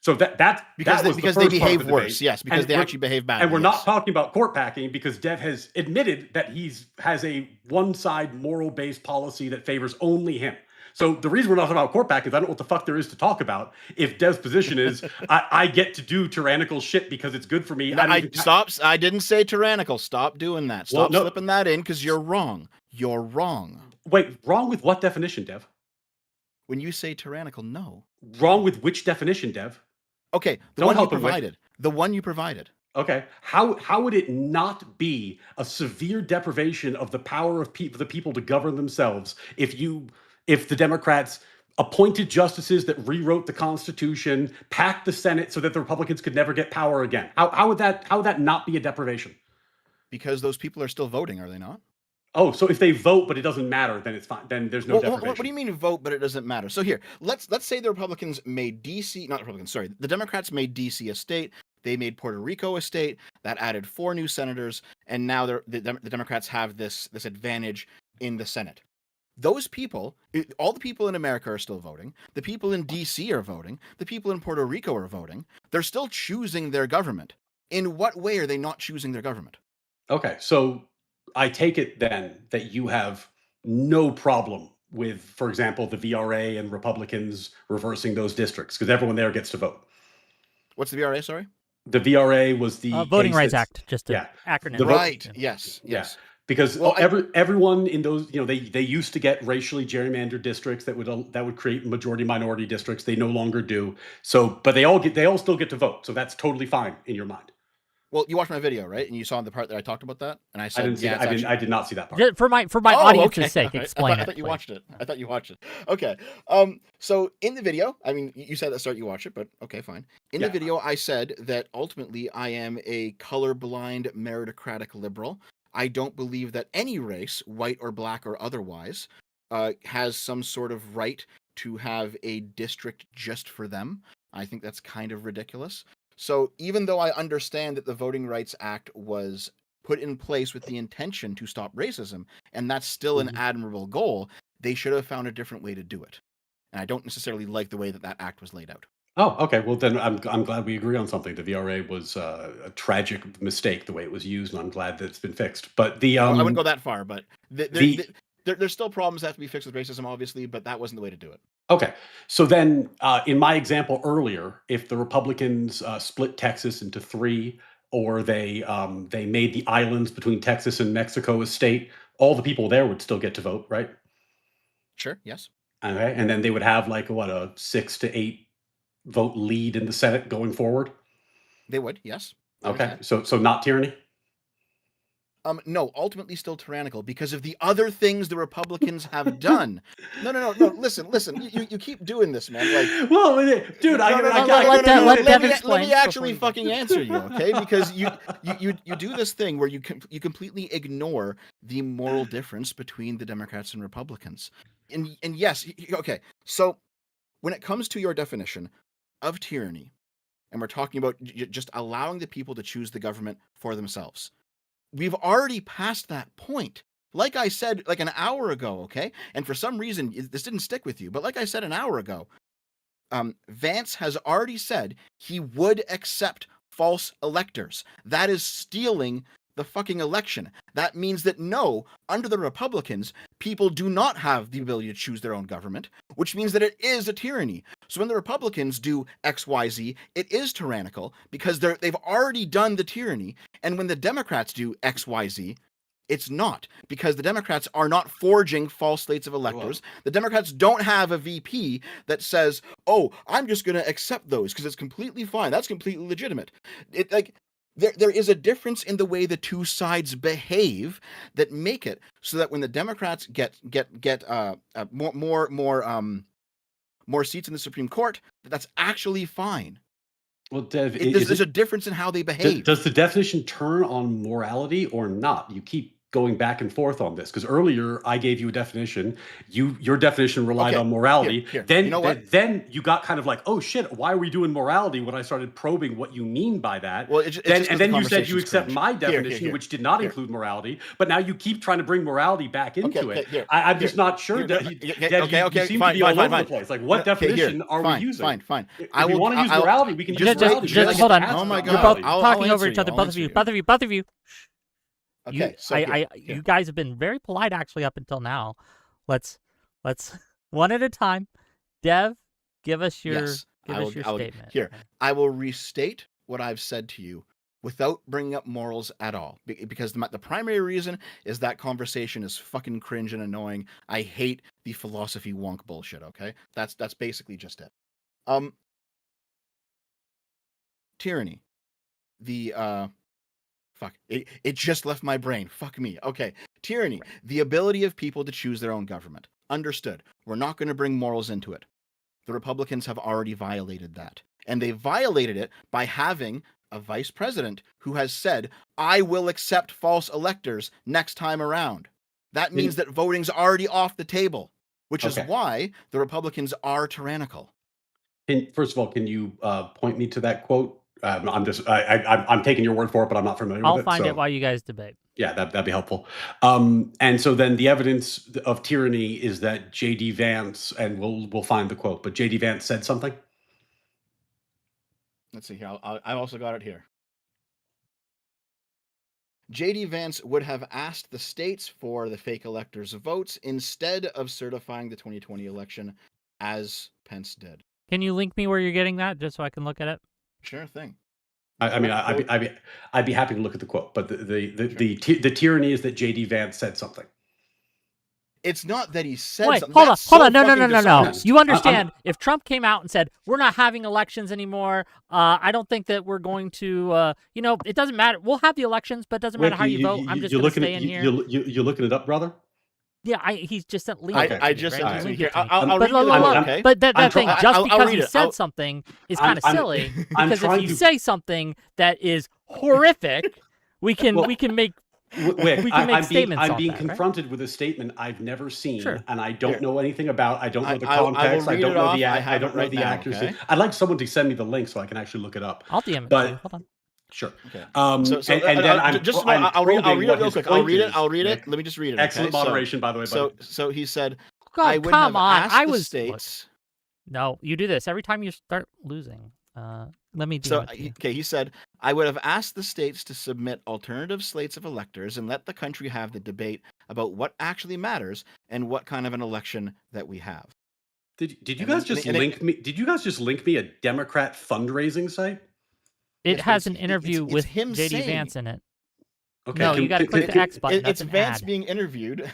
So that Because was the because they first part of behave the worse. debate. Yes, because And they actually behave and badly. we're Yes. not talking about court packing because Dev has admitted that has a one side moral based policy that favors only him. So the reason we're not talking about court packing is I don't know what the fuck there is to talk about. If Dev's position is I get to do tyrannical shit because it's good for me, No, I don't even I didn't say tyrannical. Stop doing that. well, Stop no, slipping that in because you're wrong. You're wrong. wait, wrong with what definition, Dev? When you say tyrannical, no. Wrong with which definition, Dev? Okay, the Don't one you help him with. provided. The one you provided. Okay, how would it not be a severe deprivation of the power of the people to govern themselves if the Democrats appointed justices that rewrote the Constitution, packed the Senate so that the Republicans could never get power again? How would that not be a deprivation? Because those people are still voting, are they not? Oh, so if they vote but it doesn't matter, then it's fine. Then there's no Well, deprivation. what do you mean vote, but it doesn't matter? So here, let's say the Republicans made DC, not Republicans, sorry, the Democrats made DC a state. They made Puerto Rico a state. That added 4 new senators, and now the Democrats have this advantage in the Senate. Those people, all the people in America are still voting. The people in DC are voting. The people in Puerto Rico are voting. They're still choosing their government. In what way are they not choosing their government? Okay, so I take it then that you have no problem with, for example, the VRA and Republicans reversing those districts because everyone there gets to vote. What's the VRA? Sorry. The VRA was the Voting case Rights that's, Act, just to yeah, acronym. the vote, Right. Yes. yeah, Yes. because Well, everyone in those, they used to get racially gerrymandered districts that would create majority minority districts. They no longer do. So, but they all still get to vote. So that's totally fine in your mind. Well, you watched my video, right? And you saw the part that I talked about that, and I I said, didn't see yeah, that. it's actually. I did not see that part. Just for my Oh, audience's okay. sake, All right. explain I it. thought you please. watched it. I thought you watched it. Okay. So in the video, I mean, you said at the start you watched it, but okay, fine. In the Yeah. video, I said that ultimately I am a colorblind meritocratic liberal. I don't believe that any race, white or black or otherwise, has some sort of right to have a district just for them. I think that's kind of ridiculous. So even though I understand that the Voting Rights Act was put in place with the intention to stop racism, and that's still an Mhm. admirable goal, they should have found a different way to do it. And I don't necessarily like the way that that act was laid out. Oh, okay. Well, then I'm glad we agree on something. The VRA was a tragic mistake the way it was used, and I'm glad that it's been fixed. But I wouldn't go that far, but the there's still problems that have to be fixed with racism, obviously, but that wasn't the way to do it. Okay. So then, in my example earlier, if the Republicans split Texas into three, or they made the islands between Texas and Mexico a state, all the people there would still get to vote, right? Sure, yes. Okay, and then they would have like what, a 6 to 8 vote lead in the Senate going forward. They would, yes. I Okay, understand. so not tyranny. No, ultimately still tyrannical because of the other things the Republicans have done. No. Listen. You keep doing this, man. Like, Well, dude, no. Dev Let me explain actually before fucking answer you, okay? Because you do this thing where you completely ignore the moral difference between the Democrats and Republicans. And yes, okay. So when it comes to your definition of tyranny, and we're talking about just allowing the people to choose the government for themselves, we've already passed that point. Like I said, like an hour ago, okay? And for some reason, this didn't stick with you, but like I said an hour ago, Vance has already said he would accept false electors. That is stealing the fucking election. That means that no, under the Republicans, people do not have the ability to choose their own government, which means that it is a tyranny. So when the Republicans do XYZ, it is tyrannical because they've already done the tyranny. And when the Democrats do XYZ, it's not, because the Democrats are not forging false slates of electors. The Democrats don't have a VP that says, "Oh, I'm just going to accept those because it's completely fine. That's completely legitimate." It like there is a difference in the way the two sides behave that make it so that when the Democrats get more seats in the Supreme Court, that's actually fine. Well, Dev, There's a difference in how they behave. Does the definition turn on morality or not? You keep going back and forth on this because earlier I gave you a definition. Your definition relied Okay, on morality. here. Then You know what? then you got kind of like, oh shit, why are we doing morality? When I started probing what you mean by that, Well, it's just then 'cause and the then you said you conversation's accept cringe. my Here. definition, which did not Here. include morality. But now you keep trying to bring morality back into Okay, it. here. I'm just not sure Here. that Okay, you seem fine, to be all over fine. the place. Like, what definition are we using? Fine. If you want to use morality, we can use Just morality. just hold on. Oh my You're God. both I'll talking over answer each you. other. I'll Both answer you. of you. Okay, so you guys have been very polite actually up until now. Let's one at a time. Dev, give us your statement. Here, I will restate what I've said to you without bringing up morals at all, because the primary reason is that conversation is fucking cringe and annoying. I hate the philosophy wonk bullshit. Okay, that's basically just it. Tyranny. The fuck, it just left my brain. Fuck me. Okay, tyranny. The ability of people to choose their own government. Understood. We're not going to bring morals into it. The Republicans have already violated that. And they violated it by having a vice president who has said, "I will accept false electors next time around." That means that voting's already off the table, which is why the Republicans are tyrannical. First of all, can you point me to that quote? I'm taking your word for it, but I'm not familiar with it. I'll find it while you guys debate. Yeah, that'd be helpful. And so then the evidence of tyranny is that J.D. Vance, and we'll find the quote, but J.D. Vance said something. Let's see here. I also got it here. J.D. Vance would have asked the states for the fake electors' votes instead of certifying the 2020 election, as Pence did. Can you link me where you're getting that, just so I can look at it? Sure thing. I mean, I'd be happy to look at the quote, but the tyranny is that J.D. Vance said something. It's not that he said Wait, something. hold on, That's so no. fucking dishonest. You understand, if Trump came out and said, we're not having elections anymore, I don't think that we're going to, it doesn't matter. We'll have the elections, but it doesn't matter how you vote. I'm just going to stay in here. You're looking it up, brother? Yeah, he's just sent link. I just right? right. Link here. it to me. I'll read you okay? But that thing, just because he said I'll, something is kind of silly. Because if you to... say something that is horrific, we can make statements. I'm being that, confronted right? with a statement I've never seen, sure. and I don't know anything about. I don't know the context. I don't know the I don't know the accuracy. Okay? I'd like someone to send me the link so I can actually look it up. I'll DM it but, to you. Hold on. Sure. Okay. And then I'll read it real quick. I'll read it. Nick. Let me just read it. Excellent moderation, by the way. So he said, "Oh, I would come have on! asked I the was states." No, you do this every time you start losing. Let me do it. Okay, he said, I would have asked the states to submit alternative slates of electors and let the country have the debate about what actually matters and what kind of an election that we have. Did you guys just link me? Did you guys just link me a Democrat fundraising site? It has an interview with him J.D. Vance in it. Okay. No, you got to click the X button. It's Vance being interviewed.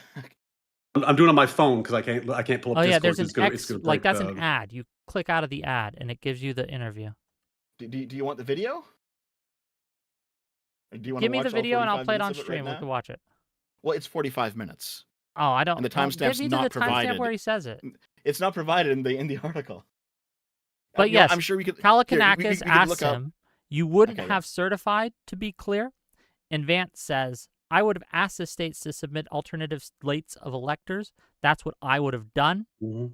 I'm doing it on my phone because I can't pull up Discord. Oh yeah, there's an X. That's an ad. You click out of the ad and it gives you the interview. Do you want the video? Or do you want Give me the video and I'll play it on stream. We can watch it. Well, it's 45 minutes. Oh, I don't. And the timestamp's not provided. Timestamp where he says it. It's not provided in the article. But yes, I'm sure we could. Kalakanakis asks him, "You wouldn't have certified, to be clear?" And Vance says, "I would have asked the states to submit alternative slates of electors. That's what I would have done." Mm-hmm.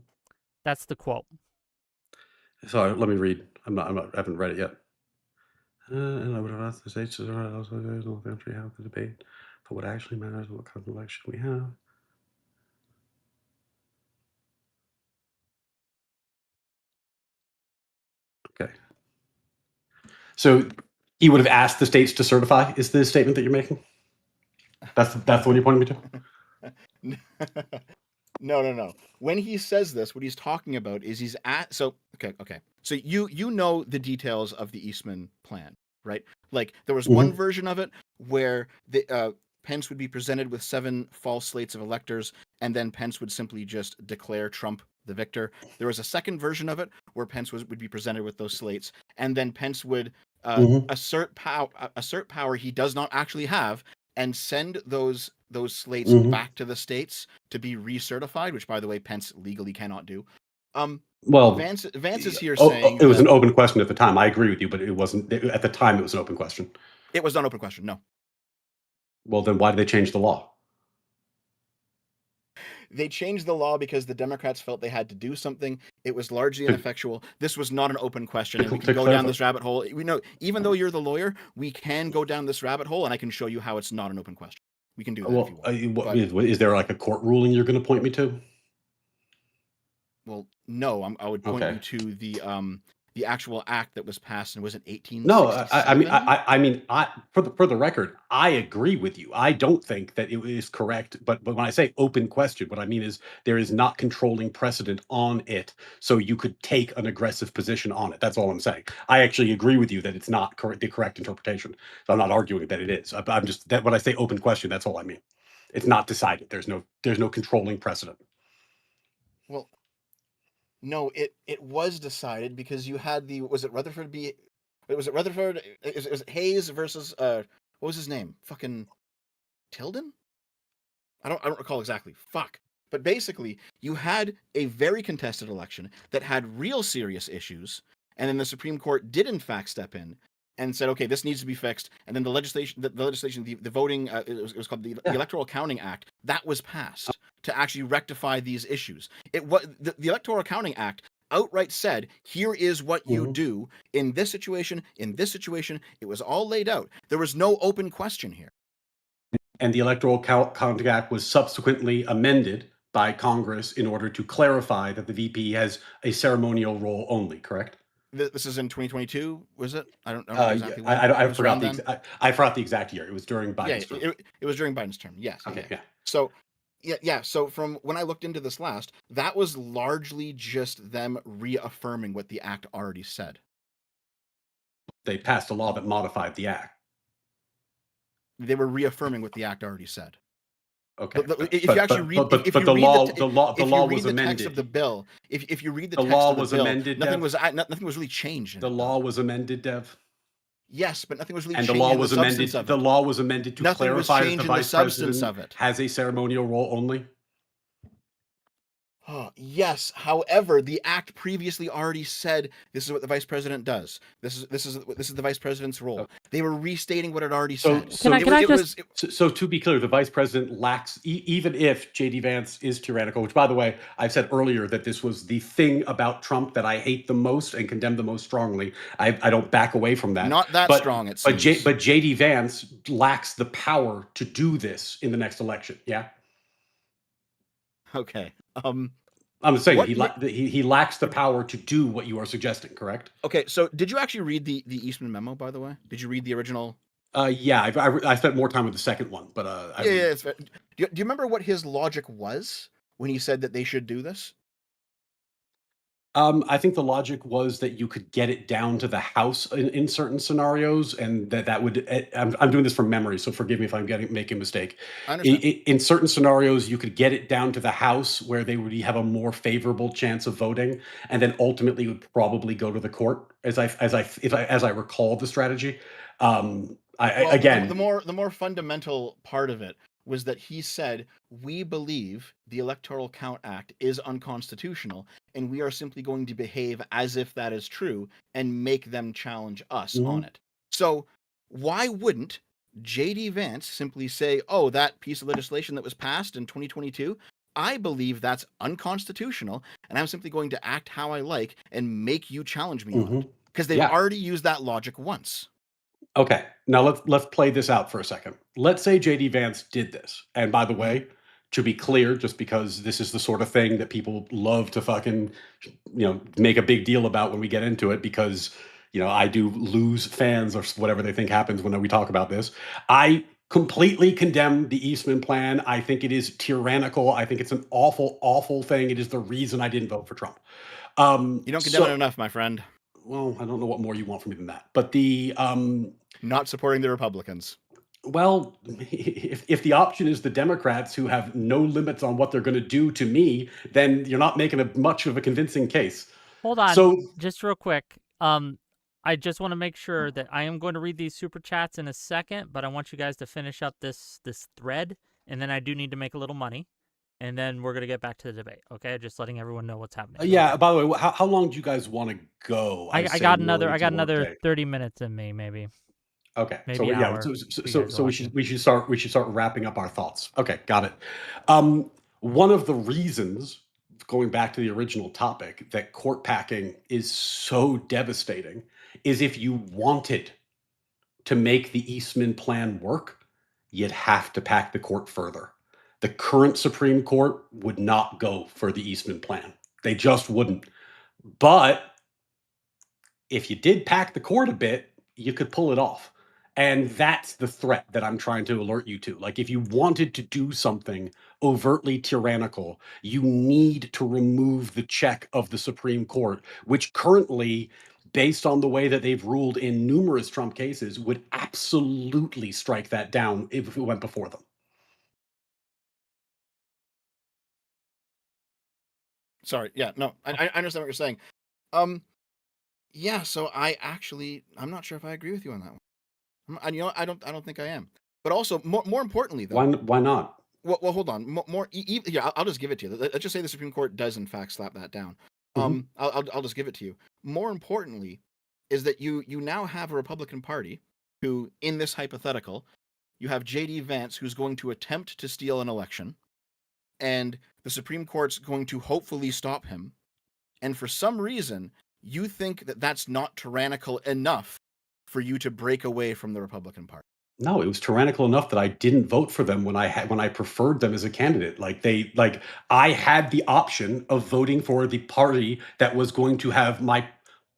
That's the quote. Sorry, let me read. I haven't read it yet. And I would have asked the states to the country have the debate for what actually matters and what kind of election we have. Okay. So he would have asked the states to certify, is the statement that you're making? That's the one you're pointing me to? No. When he says this, what he's talking about is okay. So you know the details of the Eastman plan, right? Like there was one version of it where the Pence would be presented with 7 false slates of electors, and then Pence would simply just declare Trump the victor. There was a second version of it where Pence would be presented with those slates, and then Pence would assert power he does not actually have, and send those slates back to the states to be recertified, which, by the way, Pence legally cannot do. Well, Vance is here saying it was an open question at the time. I agree with you, but it wasn't at the time. It was an open question. It was not an open question. No. Well, then why did they change the law? They changed the law because the Democrats felt they had to do something. It was largely ineffectual. This was not an open question, and we can go down this rabbit hole. We know, even though you're the lawyer, we can go down this rabbit hole, and I can show you how it's not an open question. We can do that if you want. Is there like a court ruling you're going to point me to? Well, no. I would point you to the actual act that was passed, and was it 1867? No, I mean, for the record, I agree with you. I don't think that it is correct, but when I say open question, what I mean is there is not controlling precedent on it, so you could take an aggressive position on it. That's all I'm saying. I actually agree with you that it's not the correct interpretation. So I'm not arguing that it is. I'm just that when I say open question, that's all I mean. It's not decided. There's no controlling precedent. Well, no, it was decided because you had was it Rutherford? It was Hayes versus what was his name? Fucking Tilden? I don't recall exactly. Fuck. But basically, you had a very contested election that had real serious issues, and then the Supreme Court did in fact step in and said, okay, this needs to be fixed. And then the voting, it was called the Electoral Accounting Act, that was passed to actually rectify these issues. The Electoral Accounting Act outright said, here is what you do in this situation, in this situation. It was all laid out. There was no open question here. And the Electoral Accounting Act was subsequently amended by Congress in order to clarify that the VP has a ceremonial role only, correct? This is in 2022, was it? I don't know Yeah, exactly when. I It was around forgot then. I forgot the exact year. It was during Yeah, Biden's term. it was during Biden's term. Yes. Okay, Okay. yeah. So, yeah. So from when I looked into this last, that was largely just them reaffirming what the act already said. They passed a law that modified the act. They were reaffirming what the act already said. Okay, If you actually read, but if you the read the if you law read was the text of amended. the bill, if you read the The text law of the was bill, amended, nothing Dev. was really changed in The it, though. law was amended, Dev. Yes, but nothing was really And the changed law in the was substance amended. of The it. law was amended to Nothing was clarify that the changed in the vice substance president of it. has a ceremonial role only. Oh, yes. However, the act previously already said this is what the vice president does. This is the vice president's role. They were restating what it already said. Can I just So to be clear, the vice president lacks, even if JD Vance is tyrannical, which by the way, I've said earlier that this was the thing about Trump that I hate the most and condemn the most strongly. I don't back away from that. Not that strong, it seems. But JD Vance lacks the power to do this in the next election. Yeah. Okay. I'm just saying What? he lacks the power to do what you are suggesting, correct? Okay, so did you actually read the Eastman memo, by the way? Did you read the original? Yeah, I spent more time with the second one, but Yeah, yeah. It's fair. Do you remember what his logic was when he said that they should do this? I think the logic was that you could get it down to the House in certain scenarios, and that would. I'm doing this from memory, so forgive me if I'm making a mistake. I understand. In certain scenarios, you could get it down to the House where they would have a more favorable chance of voting, and then ultimately would probably go to the court. As I recall the strategy. Well, Again, the more fundamental part of it was that he said, we believe the Electoral Count Act is unconstitutional, and we are simply going to behave as if that is true and make them challenge us on mhm. it. So why wouldn't JD Vance simply say, oh, that piece of legislation that was passed in 2022, I believe that's unconstitutional, and I'm simply going to act how I like and make you challenge me on it? Because they've Yeah. already used that logic once. Okay, now let's play this out for a second. Let's say JD Vance did this, and by the Mhm. way, to be clear, just because this is the sort of thing that people love to fucking, make a big deal about when we get into it, because I do lose fans or whatever they think happens when we talk about this. I completely condemn the Eastman plan. I think it is tyrannical. I think it's an awful, awful thing. It is the reason I didn't vote for Trump. You don't condemn it So, enough, my friend. well, I don't know what more you want from me than that, but the Not supporting the Republicans. well, if the option is the Democrats who have no limits on what they're going to do to me, then you're not making much of a convincing case. hold on So, just real quick? I just want to make sure that I am going to read these super chats in a second, but I want you guys to finish up this thread, and then I do need to make a little money, and then we're gonna get back to the debate. Okay, just letting everyone know what's happening. yeah. Okay. By the way, how long do you guys want to go? I Say got really into the another workday. 30 minutes in me, maybe Okay, so maybe yeah, hour. If you guys are so lucky. we should start wrapping up our thoughts. Okay, got it. One of the reasons, going back to the original topic, that court packing is so devastating is if you wanted to make the Eastman plan work, you'd have to pack the court further. The current Supreme Court would not go for the Eastman plan. They just wouldn't. But if you did pack the court a bit, you could pull it off. And that's the threat that I'm trying to alert you to. Like, if you wanted to do something overtly tyrannical, you need to remove the check of the Supreme Court, which currently, based on the way that they've ruled in numerous Trump cases, would absolutely strike that down if it went before them. Sorry. Yeah. No. I understand what you're saying. Yeah. So I'm not sure if I agree with you on that one. I don't think I am. But also, more importantly, though. Why not? Well, hold on. Yeah, I'll just give it to you. Let's just say the Supreme Court does in fact slap that down. Mhm. I'll just give it to you. More importantly, is that you now have a Republican Party who, in this hypothetical, you have JD Vance who's going to attempt to steal an election, and the Supreme Court's going to hopefully stop him. And for some reason, you think that that's not tyrannical enough for you to break away from the Republican Party. No, it was tyrannical enough that I didn't vote for them when I preferred them as a candidate. I had the option of voting for the party that was going to have my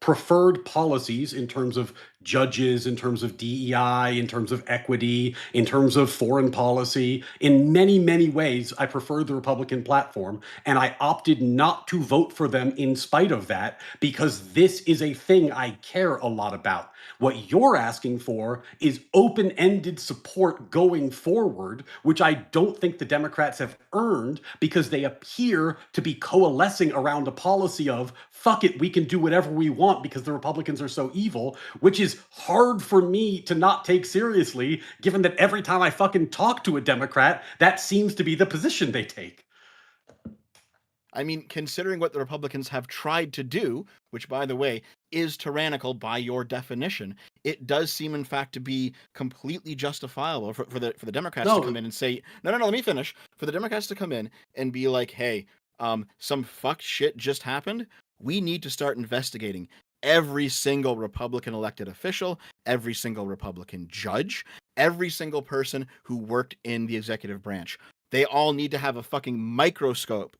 preferred policies in terms of judges, in terms of DEI, in terms of equity, in terms of foreign policy. In many, many ways, I prefer the Republican platform, and I opted not to vote for them in spite of that because this is a thing I care a lot about. What you're asking for is open ended support going forward, which I don't think the Democrats have earned because they appear to be coalescing around a policy of fuck it, we can do whatever we want because the Republicans are so evil, which is hard for me to not take seriously, given that every time I fucking talk to a Democrat, that seems to be the position they take. I mean, considering what the Republicans have tried to do, which, by the way, is tyrannical by your definition, it does seem, in fact, to be completely justifiable for the Democrats to come No, in and say, no, let me finish. For the Democrats to come in and be like, hey, some fuck shit just happened. We need to start investigating every single Republican elected official, every single Republican judge, every single person who worked in the executive branch. They all need to have a fucking microscope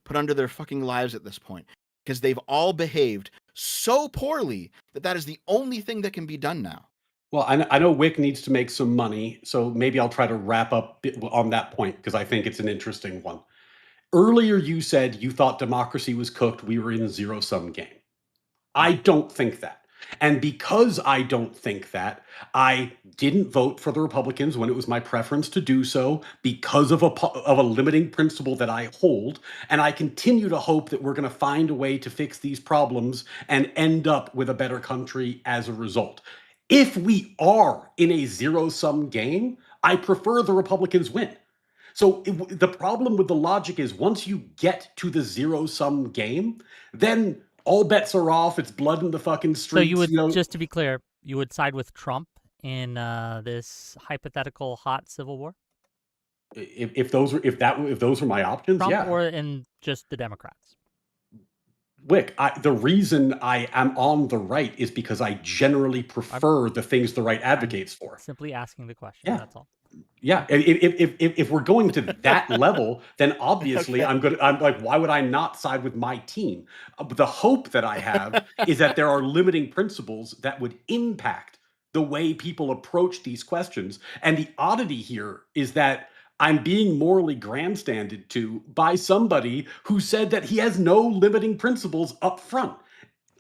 put under their fucking lives at this point, because they've all behaved so poorly that is the only thing that can be done now. well, I know Wick needs to make some money, so maybe I'll try to wrap up on that point because I think it's an interesting one. Earlier, you said you thought democracy was cooked, we were in a zero sum game. I don't think that. And because I don't think that, I didn't vote for the Republicans when it was my preference to do so because of a limiting principle that I hold. And I continue to hope that we're going to find a way to fix these problems and end up with a better country as a result. If we are in a zero sum game, I prefer the Republicans win. So the problem with the logic is once you get to the zero sum game, then all bets are off. It's blood in the fucking So you streets. would, You know, just to be clear, you would side with Trump in this hypothetical hot civil war? if those were my options, Trump yeah. or in just the Democrats? Wick, the reason I am on the right is because I generally I'm, prefer the things the right I'm advocates for. simply asking the question. Yeah. That's all. Yeah, if we're going to that level, then obviously Okay. I'm like, why would I not side with my team? But the hope that I have is that there are limiting principles that would impact the way people approach these questions. And the oddity here is that I'm being morally grandstanded to by somebody who said that he has no limiting principles up front.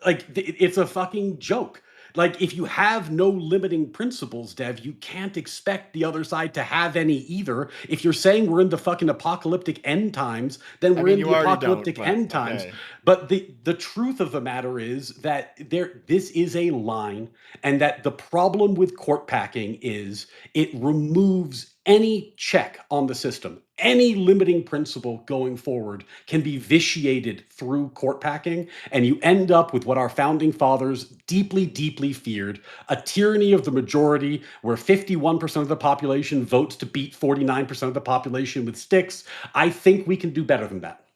Like it's a fucking joke. Like if you have no limiting principles, Dev, you can't expect the other side to have any either. If you're saying we're in the fucking apocalyptic end times, then I we're mean, in you the already don't, apocalyptic but end times. okay. But the truth of the matter is that this is a line, and that the problem with court packing is it removes any check on the system. Any limiting principle going forward can be vitiated through court packing, and you end up with what our founding fathers deeply, deeply feared, a tyranny of the majority where 51% of the population votes to beat 49% of the population with sticks. I think we can do better than that.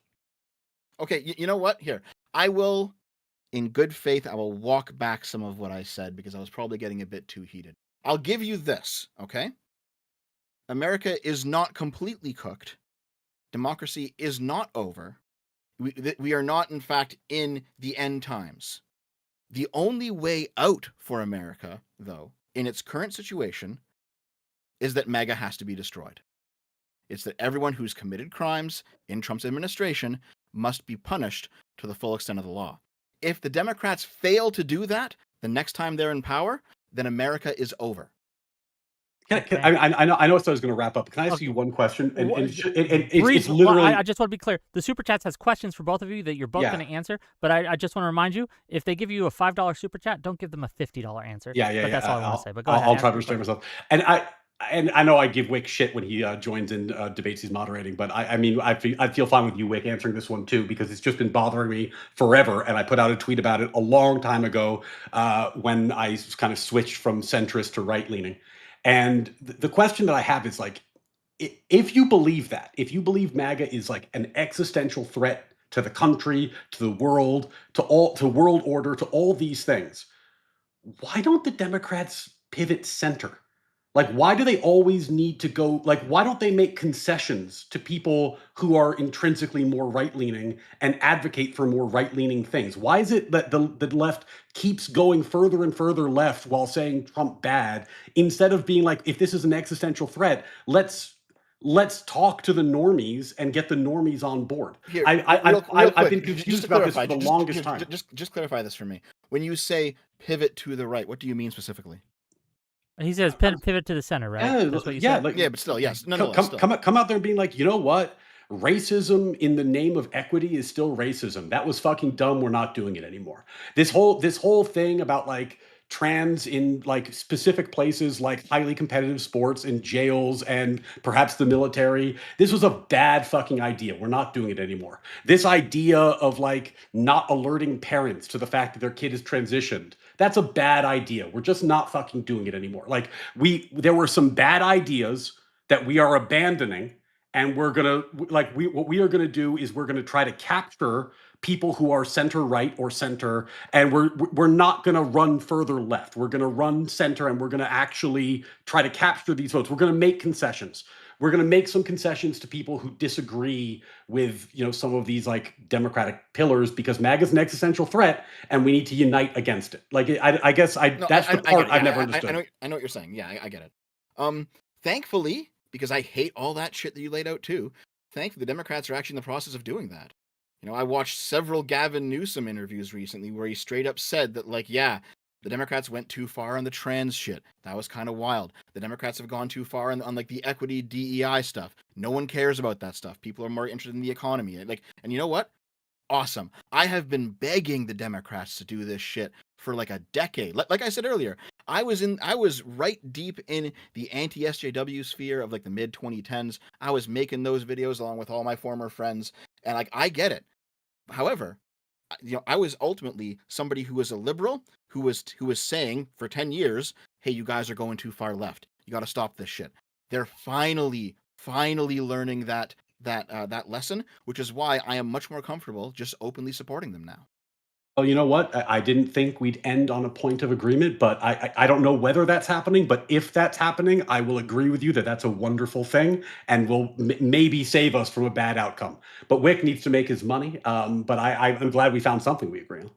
Okay, you know what? Here, I will, in good faith, I will walk back some of what I said because I was probably getting a bit too heated. I'll give you this, okay? America is not completely cooked. Democracy is not over. We are not, in fact, in the end times. The only way out for America, though, in its current situation, is that MAGA has to be destroyed. It's that everyone who's committed crimes in Trump's administration must be punished to the full extent of the law. If the Democrats fail to do that the next time they're in power, then America is over. Can Okay. I know I was going to wrap up. Can I ask Okay. you one question? And, Brief. it's Well, literally I just want to be clear. The super chats has questions for both of you that you're both yeah. going to answer. But I just want to remind you, if they give you a $5 super chat, don't give them a $50 answer. Yeah. But that's all I want to say. But go ahead. I'll Ask try to your restrain question. myself. And I know I give Wick shit when he joins in debates he's moderating, but I mean I feel fine with you, Wick, answering this one too because it's just been bothering me forever. And I put out a tweet about it a long time ago when I kind of switched from centrist to right leaning. And the question that I have is like, if you believe that, if you believe MAGA is like an existential threat to the country, to the world, to world order, to all these things, why don't the Democrats pivot center? Like, why do they always need to go? Like, why don't they make concessions to people who are intrinsically more right leaning and advocate for more right leaning things? Why is it that the left keeps going further and further left while saying Trump bad, instead of being like, if this is an existential threat, let's talk to the normies and get the normies on board. Here, I've quick, been just confused to about this clarify, for the longest time. just clarify this for me. When you say pivot to the right, what do you mean specifically? He says pivot to the center, right? Yeah, That's what you yeah, said? like Yeah, but still, Okay. yes, nonetheless, still. come out there and being like, you know what? Racism in the name of equity is still racism. That was fucking dumb. We're not doing it anymore. This whole thing about like trans in like specific places like highly competitive sports and jails and perhaps the military. This was a bad fucking idea. We're not doing it anymore. This idea of like not alerting parents to the fact that their kid is transitioned. That's a bad idea. We're just not fucking doing it anymore. Like there were some bad ideas that we are abandoning, and we're gonna like what we are gonna do is we're gonna try to capture people who are center right or center, and we're not going to run further left. We're going to run center, and we're going to actually try to capture these votes. We're going to make concessions. We're going to make some concessions to people who disagree with some of these like democratic pillars, because MAGA is an existential threat and we need to unite against it. Like I guess No, that's the part I've never I understood. I know what you're saying. Yeah, I get it. Thankfully, because I hate all that shit that you laid out too. Thankfully, the Democrats are actually in the process of doing that. I watched several Gavin Newsom interviews recently where he straight up said that, like, yeah, the Democrats went too far on the trans shit. That was kind of wild. The Democrats have gone too far on like the equity DEI stuff. No one cares about that stuff. People are more interested in the economy. Like, and you know what? Awesome. I have been begging the Democrats to do this shit for like a decade. Like I said earlier, I was right deep in the anti-SJW sphere of like the mid 2010s. I was making those videos along with all my former friends, and like I get it. However, I was ultimately somebody who was a liberal who was saying for 10 years, "Hey, you guys are going too far left. You got to stop this shit." They're finally learning that lesson, which is why I am much more comfortable just openly supporting them now. Oh, you know what? I didn't think we'd end on a point of agreement, but I don't know whether that's happening. But if that's happening, I will agree with you that that's a wonderful thing and will maybe save us from a bad outcome. But Wick needs to make his money. But I'm glad we found something we agree on.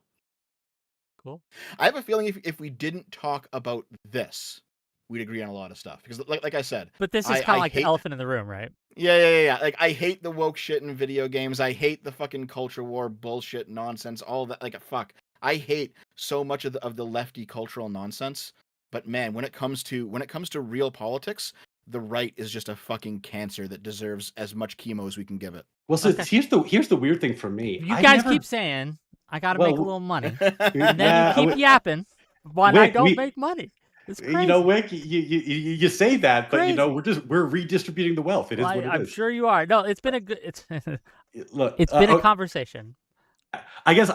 Cool. I have a feeling if we didn't talk about this, we'd agree on a lot of stuff. Because like I said, But this is kind of like the hate elephant in the room, right? Yeah. Like I hate the woke shit in video games. I hate the fucking culture war bullshit nonsense. All that, like, fuck. I hate so much of the lefty cultural nonsense. But man, when it comes to real politics, the right is just a fucking cancer that deserves as much chemo as we can give it. Well, so Okay. here's the weird thing for me. You guys keep saying I got to make a little money, and then you keep yapping when I don't make money. It's crazy. Wick, you say that, but Crazy. we're redistributing the wealth. It is what it is. I'm sure you are. No, it's been a good. Look, it's been a conversation. I guess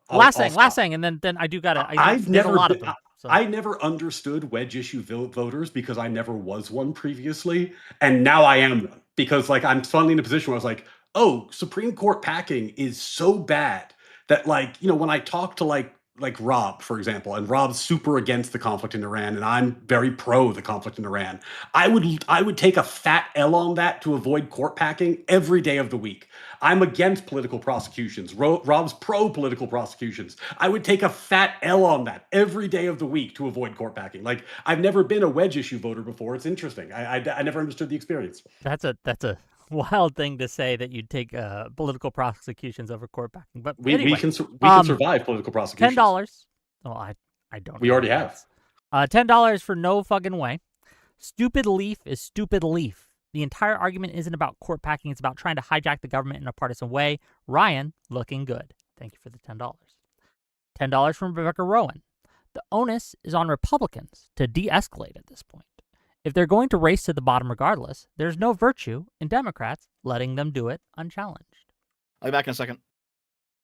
last thing, and then I do gotta. There's a lot of them. So. I never understood wedge issue voters because I never was one previously, and now I am one, because like I'm suddenly in a position where I was like, oh, Supreme Court packing is so bad that like when I talk to like Rob, for example, and Rob's super against the conflict in Iran, and I'm very pro the conflict in Iran. I would take a fat L on that to avoid court packing every day of the week. I'm against political prosecutions. Rob's pro political prosecutions. I would take a fat L on that every day of the week to avoid court packing. Like I've never been a wedge issue voter before. It's interesting. I never understood the experience. That's a wild thing to say, that you'd take political prosecutions over court packing. But anyway, we can survive political prosecutions. $10. Well, I don't. We already have. $10 for no fucking way. Stupid leaf is stupid leaf. The entire argument isn't about court packing. It's about trying to hijack the government in a partisan way. Ryan, looking good. Thank you for the $10. $10 from Rebecca Rowan. The onus is on Republicans to de-escalate at this point. If they're going to race to the bottom regardless, there's no virtue in Democrats letting them do it unchallenged. I'll be back in a second.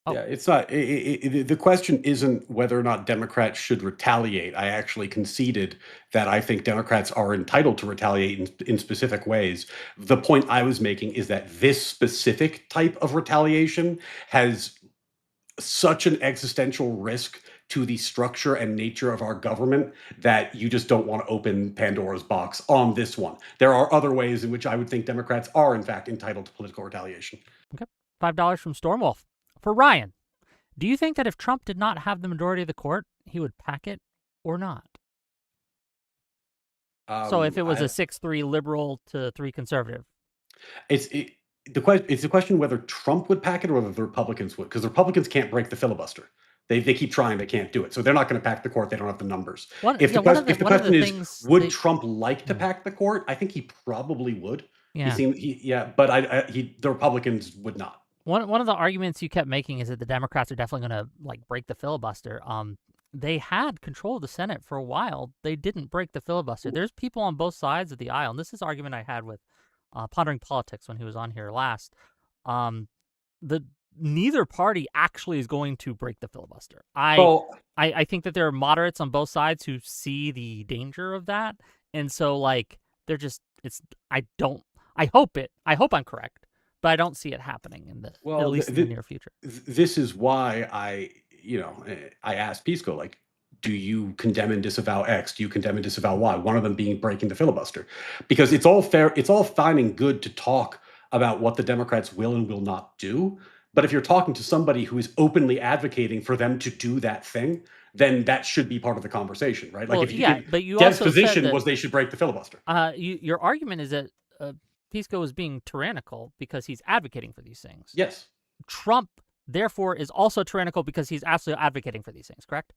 Oh. Yeah, it's not. The question isn't whether or not Democrats should retaliate. I actually conceded that I think Democrats are entitled to retaliate in specific ways. The point I was making is that this specific type of retaliation has such an existential risk to the structure and nature of our government that you just don't want to open Pandora's box on this one. There are other ways in which I would think Democrats are, in fact, entitled to political retaliation. Okay. $5 from Stormwolf. For Ryan, do you think that if Trump did not have the majority of the court, he would pack it or not? So if it was a 6-3 liberal to 3 conservative. It's the question whether Trump would pack it or whether the Republicans would, because the Republicans can't break the filibuster. They keep trying, they can't do it. So they're not going to pack the court. They don't have the numbers. If the question is, would Trump like to pack the court? I think he probably would. Yeah. But the Republicans would not. One of the arguments you kept making is that the Democrats are definitely going to break the filibuster. They had control of the Senate for a while. They didn't break the filibuster. There's people on both sides of the aisle, and this is an argument I had with Pondering Politics when he was on here last. Neither party actually is going to break the filibuster. I think that there are moderates on both sides who see the danger of that, and so they're just I hope I'm correct, but I don't see it happening at least in the near future. This is why I asked Pisco, do you condemn and disavow X? Do you condemn and disavow Y? One of them being breaking the filibuster. Because it's all fine and good to talk about what the Democrats will and will not do. But if you're talking to somebody who is openly advocating for them to do that thing, then that should be part of the conversation, right? But you Dev's also position said that, was they should break the filibuster. Your argument is that Pisco is being tyrannical because he's advocating for these things. Yes. Trump, therefore, is also tyrannical because he's absolutely advocating for these things, correct?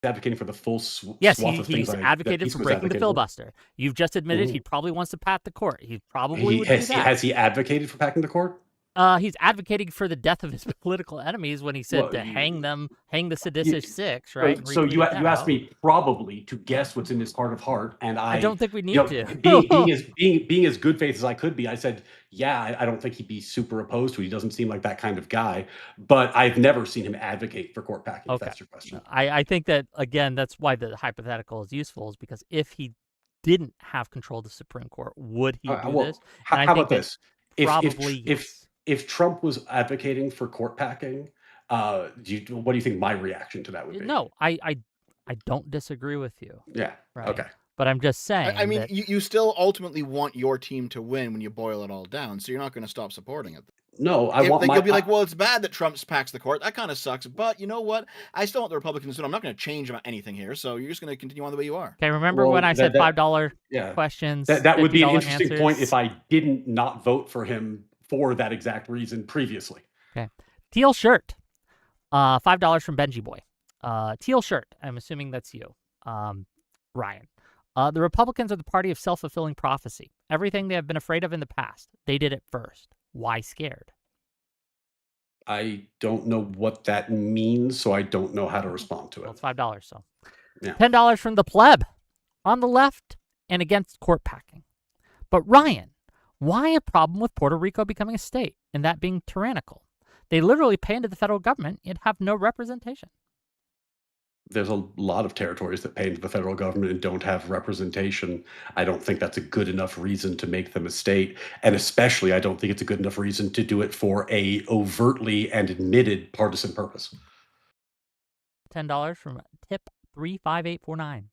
Advocating for the full swath he's of things. Advocated for breaking the filibuster. You've just admitted he probably wants to pat the court. He probably would do that. Has he advocated for packing the court? He's advocating for the death of his political enemies when he said to hang the seditious six, right? So you asked me probably to guess what's in his heart of heart, and I don't think we need to. being as good faith as I could be, I said, yeah, I don't think he'd be super opposed to it. He doesn't seem like that kind of guy, but I've never seen him advocate for court packing. Okay. If that's your question. I think that, again, that's why the hypothetical is useful, is because if he didn't have control of the Supreme Court, would he do this? How about this? Probably if Trump was advocating for court packing, what do you think my reaction to that would be? No, I don't disagree with you. Yeah. Right. Okay. But I'm just saying. I mean, you still ultimately want your team to win when you boil it all down, so you're not going to stop supporting it. No, you'll be like, well, it's bad that Trump packs the court. That kind of sucks. But you know what? I still want the Republicans to win. I'm not going to change anything here. So you're just going to continue on the way you are. Okay. Remember when I said $5 questions? That would be an interesting answers? point if I didn't not vote for him for that exact reason previously. Okay. Teal shirt. $5 from Benji Boy. Teal shirt. I'm assuming that's you, Ryan. The Republicans are the party of self-fulfilling prophecy. Everything they have been afraid of in the past, they did it first. Why scared? I don't know what that means, so I don't know how to respond to it. Well, it's $5, so. Yeah. $10 from the pleb. On the left and against court packing. But Ryan, why a problem with Puerto Rico becoming a state and that being tyrannical? They literally pay into the federal government and have no representation. There's a lot of territories that pay into the federal government and don't have representation. I don't think that's a good enough reason to make them a state. And especially, I don't think it's a good enough reason to do it for a overtly and admitted partisan purpose. $10 from tip 35849.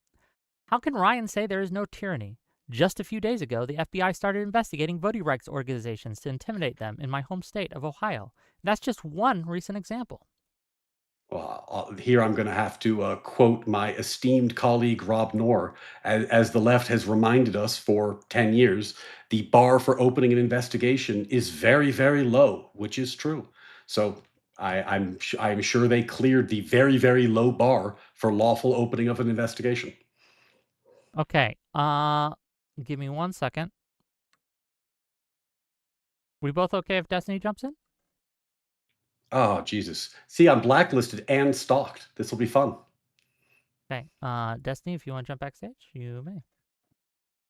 How can Ryan say there is no tyranny? Just a few days ago, the FBI started investigating voting rights organizations to intimidate them in my home state of Ohio. That's just one recent example. Well, here I'm going to have to quote my esteemed colleague Rob Knorr. As the left has reminded us for 10 years, the bar for opening an investigation is very, very low, which is true. So I'm sure they cleared the very, very low bar for lawful opening of an investigation. Okay. Give me 1 second. We both okay if Destiny jumps in? Oh, Jesus. See, I'm blacklisted and stalked. This will be fun. Okay. Destiny, if you want to jump backstage, you may.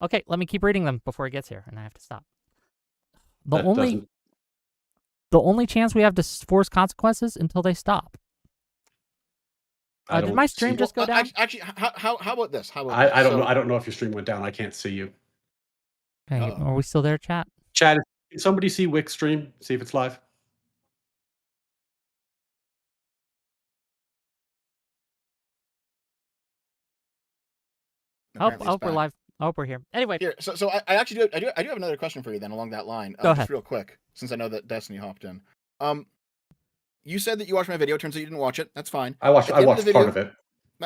Okay, let me keep reading them before it gets here, and I have to stop. The only chance we have to force consequences until they stop. Did my stream just go down? Actually, how about this? I don't know. I don't know if your stream went down. I can't see you. Okay, are we still there, chat? Chat, can somebody see Wick's stream? See if it's live? Apparently I it's hope we're back. live. I hope we're here. Anyway, Here, so I actually do I do have another question for you then along that line. Go Just ahead. real quick, since I know that Destiny hopped in. You said that you watched my video. Turns out you didn't watch it. That's fine. I watched At the end of the part video, of it.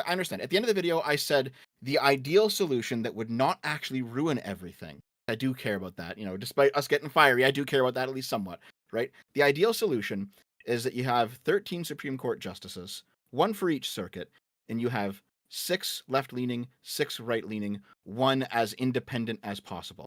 I understand. At the end of the video, I said the ideal solution that would not actually ruin everything. I do care about that. You know, despite us getting fiery, I do care about that at least somewhat, right? The ideal solution is that you have 13 Supreme Court justices, one for each circuit, and you have 6 left-leaning, 6 right-leaning, one as independent as possible.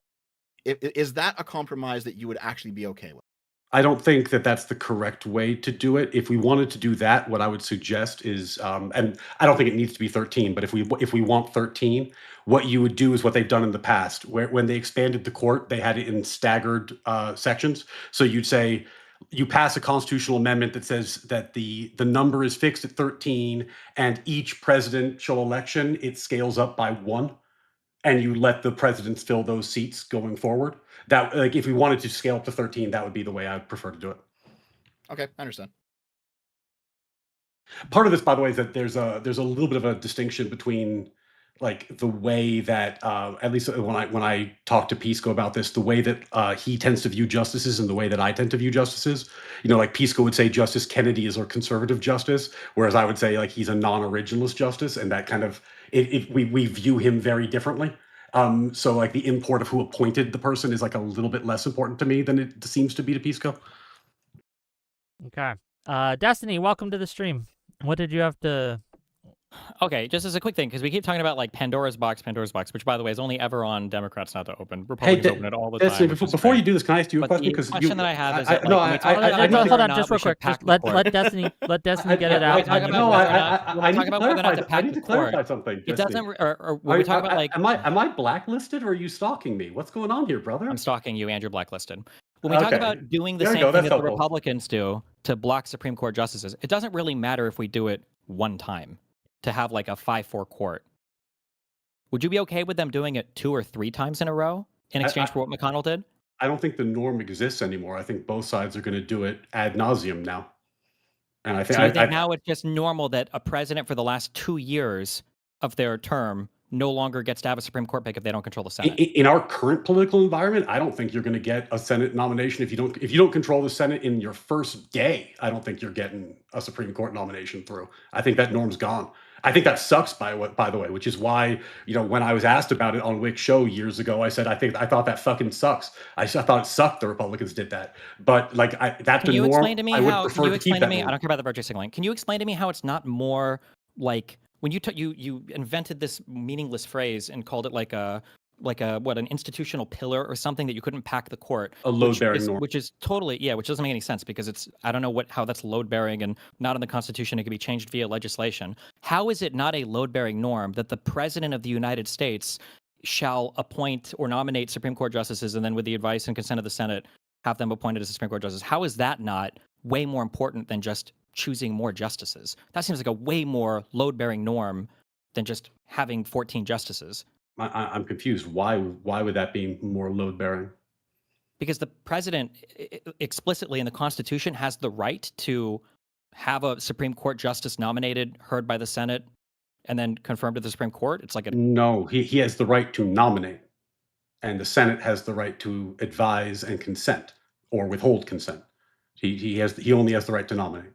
Is that a compromise that you would actually be okay with? I don't think that that's the correct way to do it. If we wanted to do that, what I would suggest is, and I don't think it needs to be 13, but if we want 13, what you would do is what they've done in the past, where when they expanded the court, they had it in staggered sections. So you'd say you pass a constitutional amendment that says that the number is fixed at 13, and each presidential election it scales up by one, and you let the presidents fill those seats going forward. That, like, if we wanted to scale up to 13, that would be the way I'd prefer to do it. Okay, I understand. Part of this, by the way, is that there's a little bit of a distinction between like the way that at least when I talk to Pisco about this, the way that he tends to view justices and the way that I tend to view justices. You know, like Pisco would say Justice Kennedy is a conservative justice, whereas I would say like he's a non-originalist justice, and that kind of we view him very differently. So like the import of who appointed the person is like a little bit less important to me than it seems to be to Pisco. Okay. Destiny, welcome to the stream. What did you have to? Okay, just as a quick thing, because we keep talking about like Pandora's box, which by the way is only ever on Democrats not to open. Hey, Republicans open it all the Destiny, time. which is before you great. do this, can I ask you a But question? the Because question you, that I have is I, that like no, when we talk about I need whether Hold or on, not just we real should quick. pack Just the court. let Destiny get it Yeah, out. when we talk about I need to whether or not to clarify. I pack need the to clarify court, something. it Destiny. doesn't. Or when we talk about like, am I blacklisted or are you stalking me? What's going on here, brother? I'm stalking you and you're blacklisted. When we talk Okay, about doing the there we same go. thing That's that the helpful. Republicans do to block Supreme Court justices, it doesn't really matter if we do it one time to have like a 5-4 court. Would you be okay with them doing it 2 or 3 times in a row in exchange for what McConnell did? I don't think the norm exists anymore. I think both sides are going to do it ad nauseum now. And I think, So you think now it's just normal that a president for the last 2 years of their term no longer gets to have a Supreme Court pick if they don't control the Senate? in our current political environment, I don't think you're going to get a Senate nomination if you don't control the Senate in your first day. I don't think you're getting a Supreme Court nomination through. I think that norm's gone. I think that sucks, by the way, which is why, you know, when I was asked about it on Wick's show years ago, I said I thought that fucking sucks. I thought it sucked the Republicans did that, but like that's Can the you norm. explain to me I would how? Can prefer you to keep explain to that me? I norm. don't care about the virtue signaling. Can you explain to me how it's not more like when you invented this meaningless phrase and called it like a an institutional pillar or something that you couldn't pack the court, A load-bearing norm. which is totally which doesn't make any sense because it's I don't know how that's load bearing and not in the Constitution. It can be changed via legislation. How is it not a load bearing norm that the President of the United States shall appoint or nominate Supreme Court justices and then with the advice and consent of the Senate have them appointed as a Supreme Court justice? How is that not way more important than just choosing more justices? That seems like a way more load-bearing norm than just having 14 justices. I'm confused. Why would that be more load-bearing? Because the president explicitly in the Constitution has the right to have a Supreme Court justice nominated, heard by the Senate, and then confirmed to the Supreme Court. It's like No, he has the right to nominate, and the Senate has the right to advise and consent or withhold consent. He only has the right to nominate.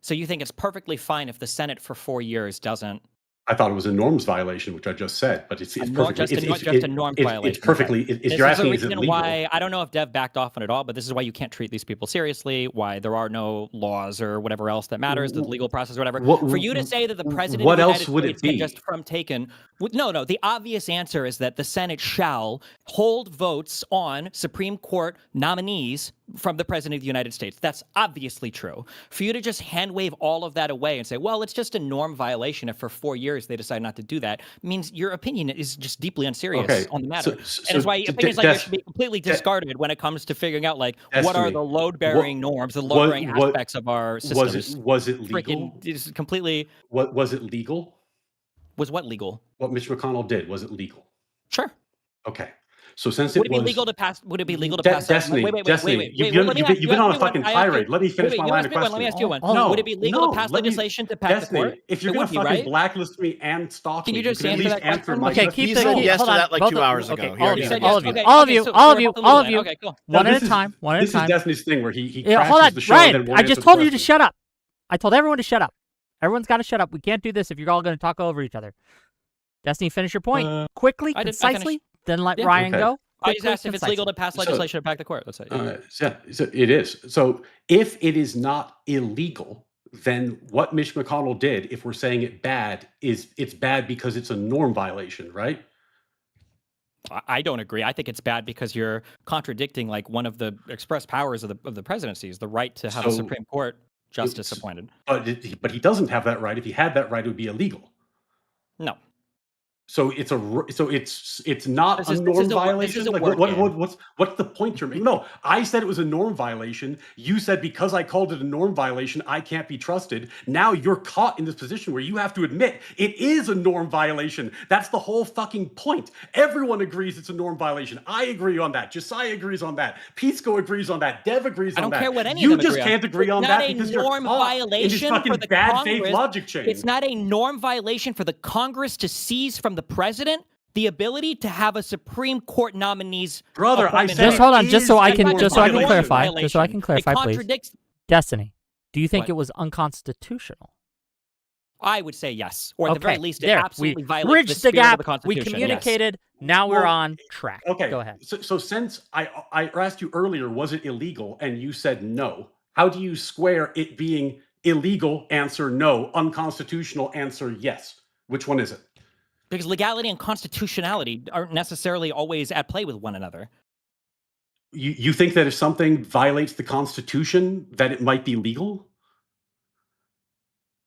So you think it's perfectly fine if the Senate for 4 years doesn't? I thought it was a norms violation, which I just said, but it's perfectly just a norms violation. It's perfectly. If you're asking, is it legal? Why I don't know if Dev backed off on it all, but this is why you can't treat these people seriously. Why there are no laws or whatever else that matters, the legal process, or whatever. For you to say that the president what of the else United would States it be? can just from taken. No. The obvious answer is that the Senate shall hold votes on Supreme Court nominees from the president of the United States. That's obviously true. For you to just hand wave all of that away and say, well, it's just a norm violation if for 4 years they decide not to do that, means your opinion is just deeply unserious on the matter. And it's why opinions like yours should be completely discarded when it comes to figuring out like what are the load-bearing norms, the load-bearing aspects of our systems. Was it legal? Freaking completely. Was it legal? Was what legal? What Mitch McConnell did, was it legal? Sure. Okay. So since Would it it be was legal to pass? Would it be legal to pass? Destiny, Wait. you've Let me been, ask you've you. been Ask on a me one. fucking I ask you. tirade. Let me finish my You line ask of me one. Let me questioning. ask you one. Would it No, be legal to no, pass let me, legislation to pack the court? Destiny, if you're It gonna would be, fucking right? blacklist me and stalk Can me, you you just can at answer least that answer question? my Okay, question. keep He the said keep, yes hold to on. that like Both 2 hours ago. okay, He all already of You you, said said all yes yes. of to you, it. Okay. all of Okay. you, So all we're of you, both in all of agreement. you. Okay. Cool. Now One at a time. One at a this is time. Destiny's thing where he Yeah, crashes hold on, the show and Ryan. then won't I answer just the told you to question. shut up. I told everyone to shut up. Everyone's got to shut up. We can't do this if you're all going to talk over each other. Destiny, finish your point quickly, I did. I finished. concisely. Then let Yeah. Ryan Okay. go. I just Quickly, asked if it's legal concisely. to pass So, legislation to pack the court. That's it. Yeah. so it is. So if it is not illegal, then what Mitch McConnell did, if we're saying it bad, is it's bad because it's a norm violation, right? I don't agree. I think it's bad because you're contradicting like one of the express powers of the presidency is the right to have a So Supreme Court justice it's, appointed. but he doesn't have that right. If he had that right, it would be illegal. No. So it's not a norm This is violation. a Like word game. what's the point you're making? No, I said it was a norm violation. You said because I called it a norm violation, I can't be trusted. Now you're caught in this position where you have to admit it is a norm violation. That's the whole fucking point. Everyone agrees it's a norm violation. I agree on that. Josiah agrees on that. Pisco agrees on that. Dev agrees I on don't care that. what any of You them just agree on. can't agree It's on not that a because you're norm caught in this violation for fucking the bad faith Congress. logic chain. It's not a norm violation for the Congress to seize from the president the ability to have a Supreme Court nominee's Brother, I appointment. said Just hold on, just so I is a can norm just so I can violation. clarify. Just so I can clarify, It please. contradicts. Destiny, do you think What? it was unconstitutional? I would say yes, or at the very least, it there. absolutely We violates bridged the the spirit of gap. the We Constitution. communicated. Now we're Well, on track. Okay. Go ahead. So since I asked you earlier, was it illegal? And you said no. How do you square it being illegal? Answer no. Unconstitutional? Answer yes. Which one is it? Because legality and constitutionality aren't necessarily always at play with one another. You think that if something violates the Constitution, that it might be legal?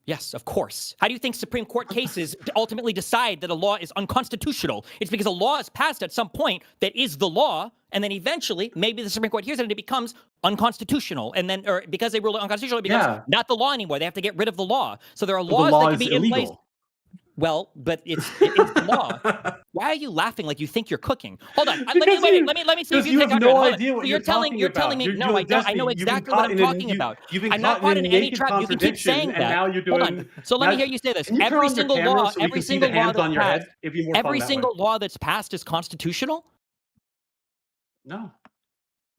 Yes, of course. How do you think Supreme Court cases ultimately decide that a law is unconstitutional? It's because a law is passed at some point that is the law, and then eventually, maybe the Supreme Court hears it and it becomes unconstitutional. And then, or because they rule it unconstitutional, it becomes not the law anymore. They have to get rid of the law. So there are So the laws law that can is be in place. illegal. Well, but it is the law. Why are you laughing like you think you're cooking? Hold on. Let me Because see if you take have control. no Hold on. idea what So you're talking you're telling about. me no, I don't. I know exactly what I'm talking about. You've been I'm not caught caught in in a any naked trap. You can keep saying contradiction, and that. now you're Hold doing. on. So let me hear you say this. Can you turn Every on your single camera law, so we every can see the single law hands that's on your head? passed, It'd be more fun every that way. single law that's passed is constitutional? No.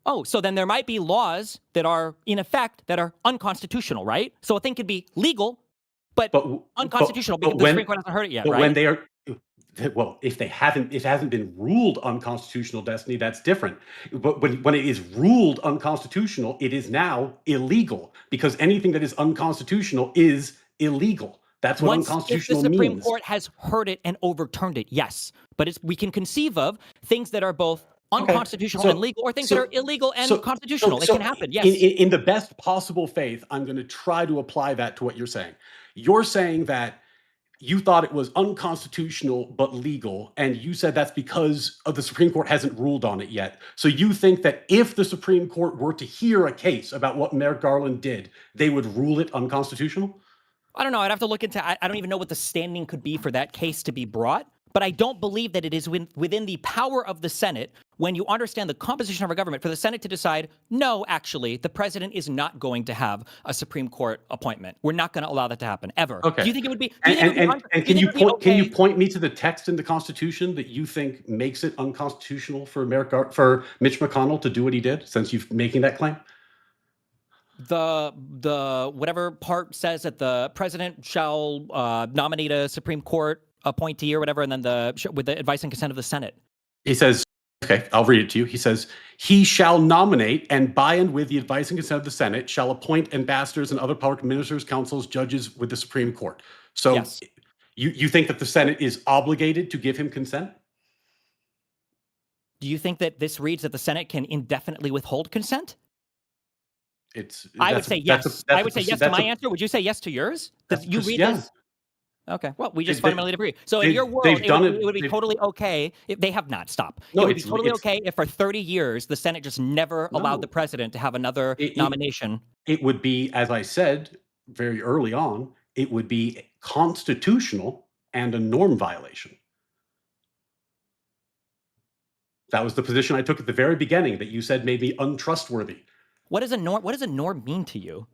Oh, so then there might be laws that are in effect that are unconstitutional, right? So a thing could be legal, but unconstitutional because the Supreme Court hasn't heard it yet, But right? when they are, well, if it hasn't been ruled unconstitutional, Destiny, that's different. But when it is ruled unconstitutional, it is now illegal because anything that is unconstitutional is illegal. That's what If the unconstitutional Supreme means. Court has heard it and overturned it, yes. But we can conceive of things that are both Okay. unconstitutional and legal, or things that are illegal and constitutional. It can happen, yes. In the best possible faith, I'm going to try to apply that to what you're saying. You're saying that you thought it was unconstitutional but legal, and you said that's because of the Supreme Court hasn't ruled on it yet. So you think that if the Supreme Court were to hear a case about what Merrick Garland did, they would rule it unconstitutional? I don't know. I'd have to look into. I don't even know what the standing could be for that case to be brought. But I don't believe that it is within the power of the Senate, when you understand the composition of our government, for the Senate to decide, no, actually, the president is not going to have a Supreme Court appointment. We're not going to allow that to happen ever. Okay. Do you think it would be? Can you point me to the text in the Constitution that you think makes it unconstitutional for Mitch McConnell to do what he did? Since you're making that claim. The whatever part says that the president shall nominate a Supreme Court appointee or whatever, and then with the advice and consent of the Senate. He says, okay, I'll read it to you. He says, he shall nominate and by and with the advice and consent of the Senate shall appoint ambassadors and other public ministers, councils, judges with the Supreme Court. So yes. You think that the Senate is obligated to give him consent? Do you think that this reads that the Senate can indefinitely withhold consent? I would say yes. I would say yes to my answer. Would you say yes to yours? Did you read this? Okay. Well, we just fundamentally agree. So in your world, it would be totally okay if they have not. Stop. No, it would be totally okay if for 30 years the Senate just never allowed the president to have another nomination. It would be, as I said very early on, it would be constitutional and a norm violation. That was the position I took at the very beginning that you said made me untrustworthy. What does a norm? What does a norm mean to you?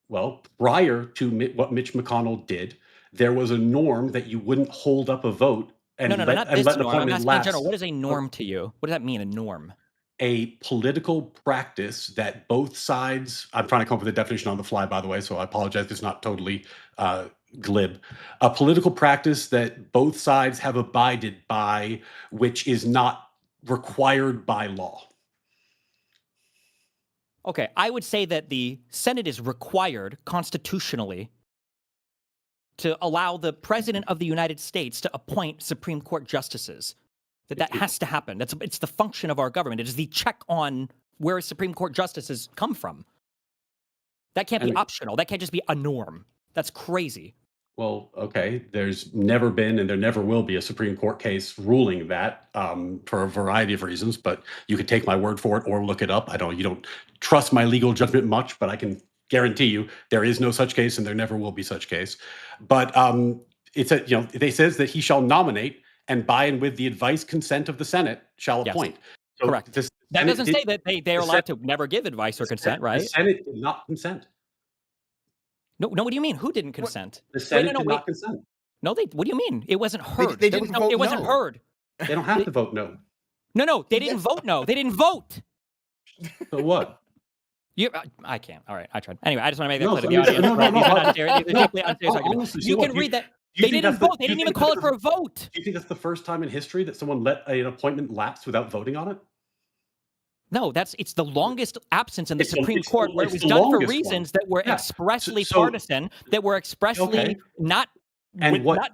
Well, prior to what Mitch McConnell did, there was a norm that you wouldn't hold up a vote No, and no, no, not let this an norm. I'm appointment asking in general. lapse. What is a norm to you? What does that mean, a norm? A political practice that both sides, I'm trying to come up with a definition on the fly, by the way, so I apologize if it's not totally glib. A political practice that both sides have abided by, which is not required by law. Okay, I would say that the Senate is required constitutionally to allow the President of the United States to appoint Supreme Court justices. That has to happen. It's the function of our government. It is the check on where Supreme Court justices come from. That can't be optional. That can't just be a norm. That's crazy. Well, okay, there's never been and there never will be a Supreme Court case ruling that for a variety of reasons, but you could take my word for it or look it up. You don't trust my legal judgment much, but I can guarantee you there is no such case and there never will be such case. But it says that he shall nominate and by and with the advice consent of the Senate shall appoint. So correct. That doesn't say that they are allowed to never give advice or consent, right? The Senate did not consent. No, what do you mean? Who didn't consent? The Senate did not consent. No, what do you mean? It wasn't heard. They didn't vote it wasn't no. heard. They don't have to vote no. No, they didn't vote no. They didn't vote. So what? I can't. All right, I tried. Anyway, I just want to make that clear to the audience. These are deeply unserious arguments. You can read that. They didn't vote. They didn't even call it for a vote. Do you think that's the first time in history that someone let an appointment lapse without voting on it? No, it's the longest absence in the Supreme Court where it was done for reasons that were expressly partisan, that were expressly not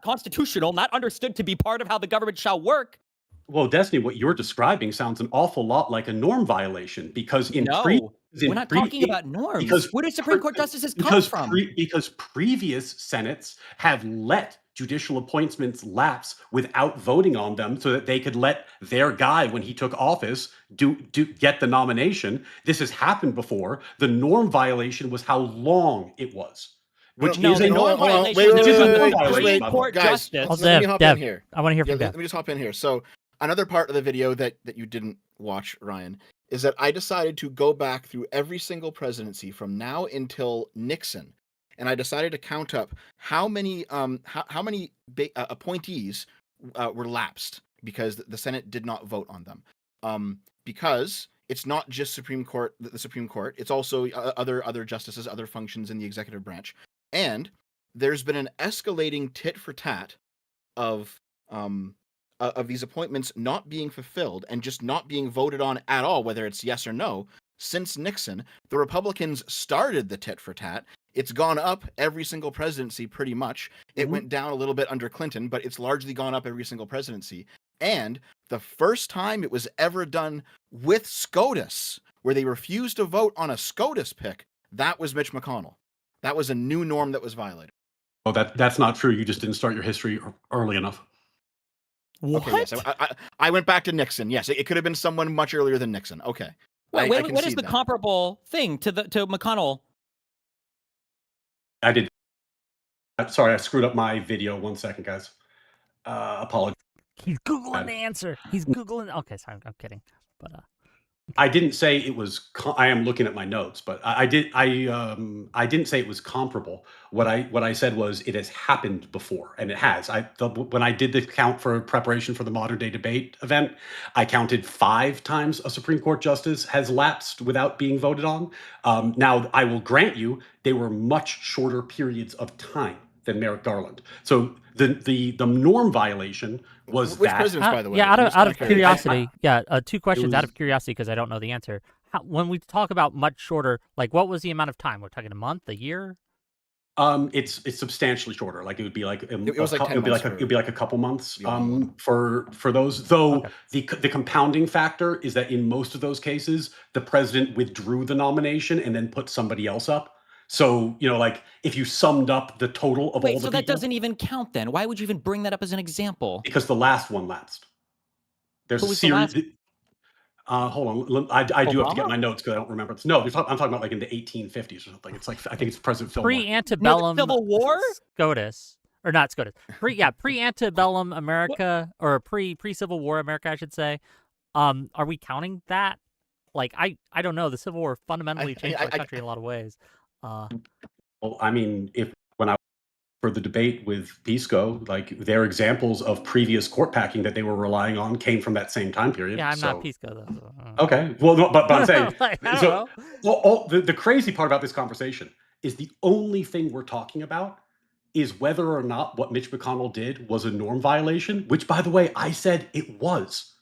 constitutional, not understood to be part of how the government shall work. Well, Destiny, what you're describing sounds an awful lot like a norm violation because we're not talking about norms. Where do Supreme Court justices come from? Because previous Senates have let judicial appointments lapse without voting on them so that they could let their guy, when he took office, get the nomination. This has happened before. The norm violation was how long it was. Which is a norm violation. Wait, guys, let me hop in here. I want to hear from Dev. Let me just hop in here. So another part of the video that you didn't watch, Ryan, is that I decided to go back through every single presidency from now until Nixon, and I decided to count up how many appointees were lapsed because the Senate did not vote on them. Because it's not just the Supreme Court; it's also other justices, other functions in the executive branch, and there's been an escalating tit for tat of these appointments not being fulfilled and just not being voted on at all, whether it's yes or no. Since Nixon, the Republicans started the tit for tat. It's gone up every single presidency pretty much. It went down a little bit under Clinton, but it's largely gone up every single presidency. And the first time it was ever done with SCOTUS, where they refused to vote on a SCOTUS pick, that was Mitch McConnell. That was a new norm that was violated. Oh, that's not true. You just didn't start your history early enough. What? Okay, yes, I went back to Nixon. Yes, it could have been someone much earlier than Nixon. Okay. What is the comparable thing to McConnell? I did. Sorry, I screwed up my video. 1 second, guys. Apologies. He's Googling the answer. He's Googling. Okay, sorry, I'm kidding. But I didn't say it was. I am looking at my notes, but I didn't say it was comparable. What I said was it has happened before, and it has. When I did the count for preparation for the modern day debate event, I counted 5 times a Supreme Court justice has lapsed without being voted on. Now, I will grant you they were much shorter periods of time than Merrick Garland. So the norm violation was Which that. presidents, by the way? Yeah, out of curiosity. Yeah, 2 questions out of curiosity because I don't know the answer. When we talk about much shorter, like what was the amount of time? We're talking a month, a year? It's substantially shorter. Like it would be like it was like 10 months. It'd be like a couple months for those. Though the compounding factor is that in most of those cases, the president withdrew the nomination and then put somebody else up. So, like if you summed up the total of all the people. So that doesn't even count then. Why would you even bring that up as an example? Because the last one lapsed. There's a series. Hold on. I do have to get my notes because I don't remember. No, I'm talking about like in the 1850s or something. It's like, I think it's President Fillmore. Pre-antebellum Civil War? SCOTUS. Or not SCOTUS. Pre-antebellum America, or pre-Civil War America, I should say. Are we counting that? Like, I don't know. The Civil War fundamentally changed our I country in a lot of ways. Well, I mean, if when I for the debate with Pisco, like their examples of previous court packing that they were relying on came from that same time period. yeah, I'm not So Pisco though. So, okay, well, no, but I'm saying like, I don't so. know. The crazy part about this conversation is the only thing we're talking about is whether or not what Mitch McConnell did was a norm violation. Which, by the way, I said it was.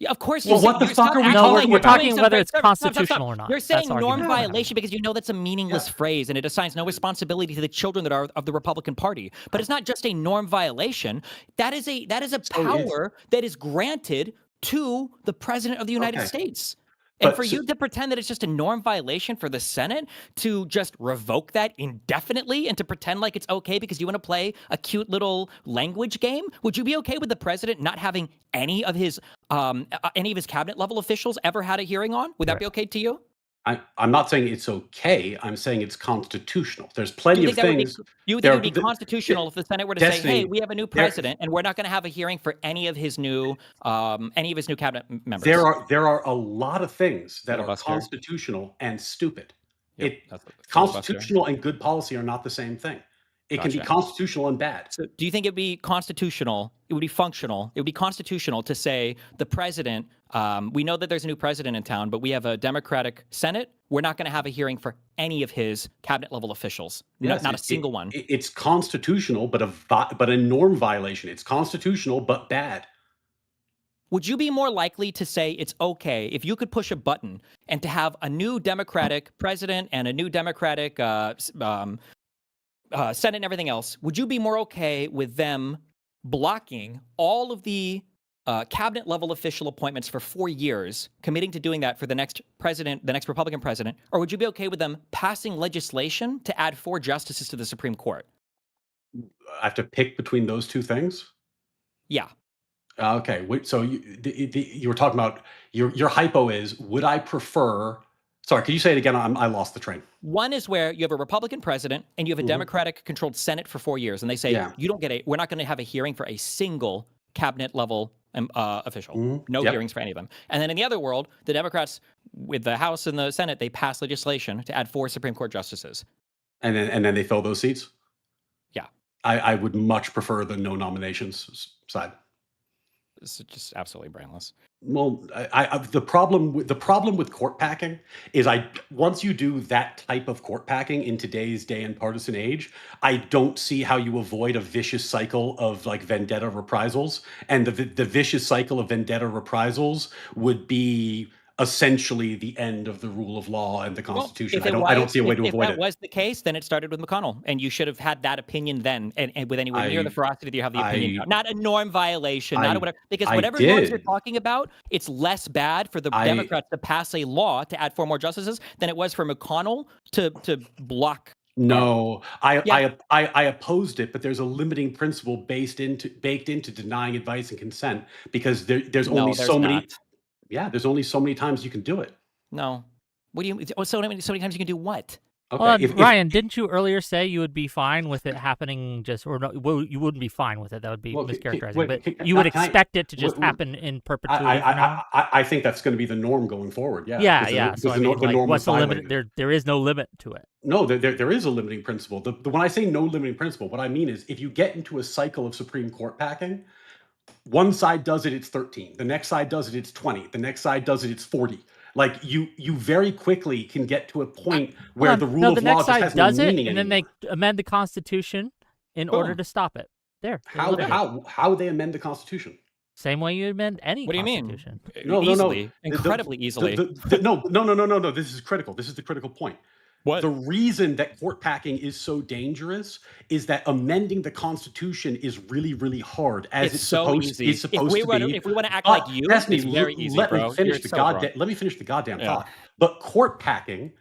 Yeah, of course Well, what the you fuck stop are we acting No, like talking we're you're about? doing talking some whether great it's service. Stop, stop, stop. constitutional or not. You're That's saying the norm argument we're having. violation because you know that's a meaningless Yeah. phrase and it assigns no responsibility to the children that are of the Republican Party. But it's not just a norm violation. That is a So it's power that is granted to the president of the United okay, States. And for but so, you to pretend that it's just a norm violation for the Senate to just revoke that indefinitely and to pretend like it's okay because you want to play a cute little language game, would you be okay with the president not having any of his cabinet level officials ever had a hearing on? Would that be okay to you? I'm not saying it's okay. I'm saying it's constitutional. There's Do you plenty of think that would be things. you would think it There, would be constitutional if the Senate were to say, "Hey, Destiny. we have a new There, president, and we're not going to have a hearing for any of his new cabinet members"? there are a lot of things that are Filibuster. constitutional and stupid. Yep, It that's filibuster. constitutional and good policy are not the same thing. It can be Gotcha. constitutional and bad. So, do you think it would be constitutional? It would be functional. It would be constitutional to say the president. We know that there's a new president in town, but we have a Democratic Senate. We're not going to have a hearing for any of his cabinet level officials. Yes, Not a single one. It's constitutional, but a norm violation. It's constitutional but bad. Would you be more likely to say it's okay if you could push a button and to have a new Democratic president and a new Democratic Senate and everything else? Would you be more okay with them blocking all of the cabinet level official appointments for 4 years, committing to doing that for the next president, the next Republican president? Or would you be okay with them passing legislation to add 4 justices to the Supreme Court? I have to pick between those two things. Yeah. Okay, so you were talking about your hypo is would I prefer? Sorry, could you say it again? I lost the train. One is where you have a Republican president and you have a Mhm. Democratic-controlled Senate for 4 years, and they say Yeah. we're not going to have a hearing for a single cabinet level official. Mhm. No Yep. hearings for any of them. And then in the other world, the Democrats with the House and the Senate, they pass legislation to add 4 Supreme Court justices. And then they fill those seats. Yeah, I would much prefer the no nominations side. it's just absolutely brainless. Well, the problem with court packing is once you do that type of court packing in today's day and partisan age, I don't see how you avoid a vicious cycle of like vendetta reprisals, and the vicious cycle of vendetta reprisals would be essentially the end of the rule of law and the Constitution. Well, I don't see a way to if avoid that it. was the case, then it started with McConnell, and you should have had that opinion then, and with anywhere near the I ferocity that you have the opinion now. I Not a norm violation, not a I whatever, because I whatever norms you're did. talking about, it's less bad for the I Democrats to pass a law to add 4 more justices than it was for McConnell to block Garland. No, Yeah, I opposed it, but there's a limiting principle baked into denying advice and consent because there's only no, there's so not. many. Yeah, there's only so many times you can do it. No. What do you? So many times you can do what? Okay, if Ryan, didn't you earlier say you would be fine with it happening or no, well, you wouldn't be fine with it. That would be well, mischaracterizing. But can you would I expect it to just w- w- happen in perpetuity from now on? I think that's going to be the norm going forward. Yeah, Yeah, because yeah. So I the mean, like, norm was what's the limit? violated. There is no limit to it. No, there is a limiting principle. When I say no limiting principle, what I mean is if you get into a cycle of Supreme Court packing, one side does it, it's 13. The next side does it, it's 20. The next side does it, it's 40. Like you very quickly can get to a point where the rule No, of the law next just side has no does it, meaning and then anymore. they amend the Constitution in order Boom. to stop it. There. they How eliminate it. how they amend the Constitution? Same way you amend any What do you mean? Constitution. No, Easily, The- incredibly easily. No. This is critical. This is the critical point. What? The reason that court packing is so dangerous is that amending the Constitution is really, really hard, as It's so easy. is supposed to be. If we want to act But like you, Destiny, it's very easy, let bro. me finish You're the so goddamn. wrong. Let me finish the goddamn Yeah. thought. But court packing,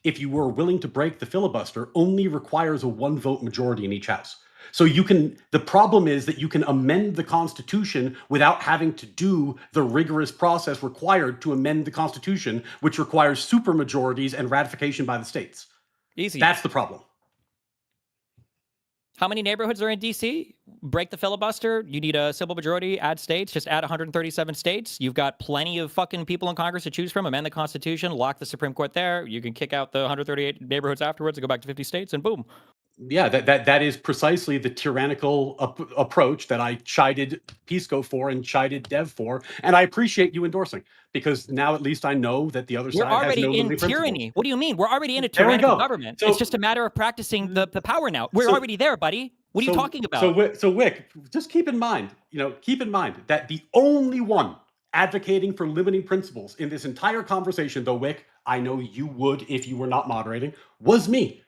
if you were willing to break the filibuster, only requires a 1-vote majority in each house. So the problem is that you can amend the Constitution without having to do the rigorous process required to amend the Constitution, which requires supermajorities and ratification by the states. Easy. That's the problem. How many neighborhoods are in D.C.? Break the filibuster. You need a simple majority, add states, just add 137 states. You've got plenty of fucking people in Congress to choose from. Amend the Constitution, lock the Supreme Court there. You can kick out the 138 neighborhoods afterwards and go back to 50 states, and boom. Yeah, that is precisely the tyrannical approach that I chided Pisco for and chided Dev for, and I appreciate you endorsing, because now at least I know that the other We're side has already no in limiting tyranny. principles. What do you mean? We're already in a There we tyrannical go. government. So- It's just a matter of practicing the power now. We're So- already there, buddy. What are you talking about? So Wick, just keep in mind that the only one advocating for limiting principles in this entire conversation, though, Wick, I know you would if you were not moderating, was me.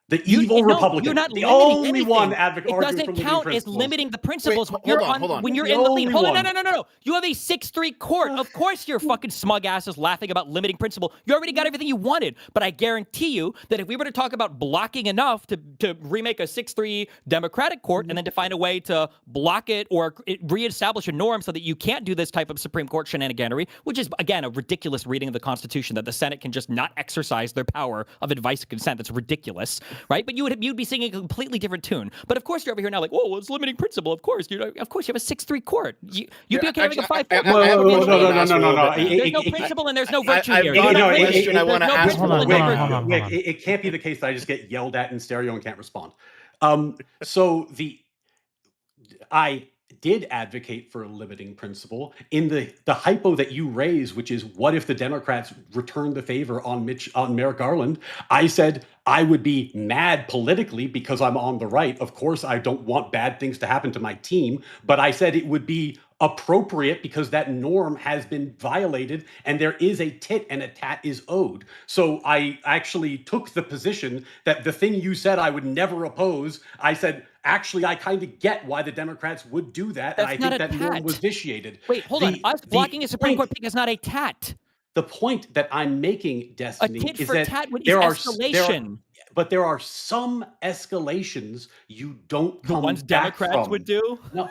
The evil Republican. You're not the limiting only anything. one It arguing for doesn't limiting count as principles. limiting the principles. Wait, when hold on. When you're The in the lead. only Hold on, one. no. You have a 6-3 court. Of course your fucking smug ass is laughing about limiting principle. You already got everything you wanted. But I guarantee you that if we were to talk about blocking enough to remake a 6-3 Democratic court and then to find a way to block it or reestablish a norm so that you can't do this type of Supreme Court shenaniganery, which is, again, a ridiculous reading of the Constitution that the Senate can just not exercise their power of advice and consent. That's ridiculous, right? But you'd be singing a completely different tune. But of course you're over here now like, oh, well, it's limiting principle. Of course, of course you have a 6-3 court. You'd be okay having a 5-4. No. There's no principle and there's no virtue I've here. got There's a no question principle. I wanna There's no ask principle and no Wick. virtue. Wick, it can't be the case that I just get yelled at in stereo and can't respond. I did advocate for a limiting principle in the hypo that you raise, which is what if the Democrats return the favor on Merrick Garland? I said I would be mad politically because I'm on the right. Of course, I don't want bad things to happen to my team, but I said it would be appropriate because that norm has been violated and there is a tit and a tat is owed. So I actually took the position that the thing you said I would never oppose, I said, actually, I kind of get why the Democrats would do that. That's and I not think a that norm tat. was vitiated. Wait, hold on. Us blocking a Supreme Court pick is not a tat. The point that I'm making, Destiny, A tit is for that tat is there are escalation. but there are some escalations you don't The come ones back Democrats from. would do? No,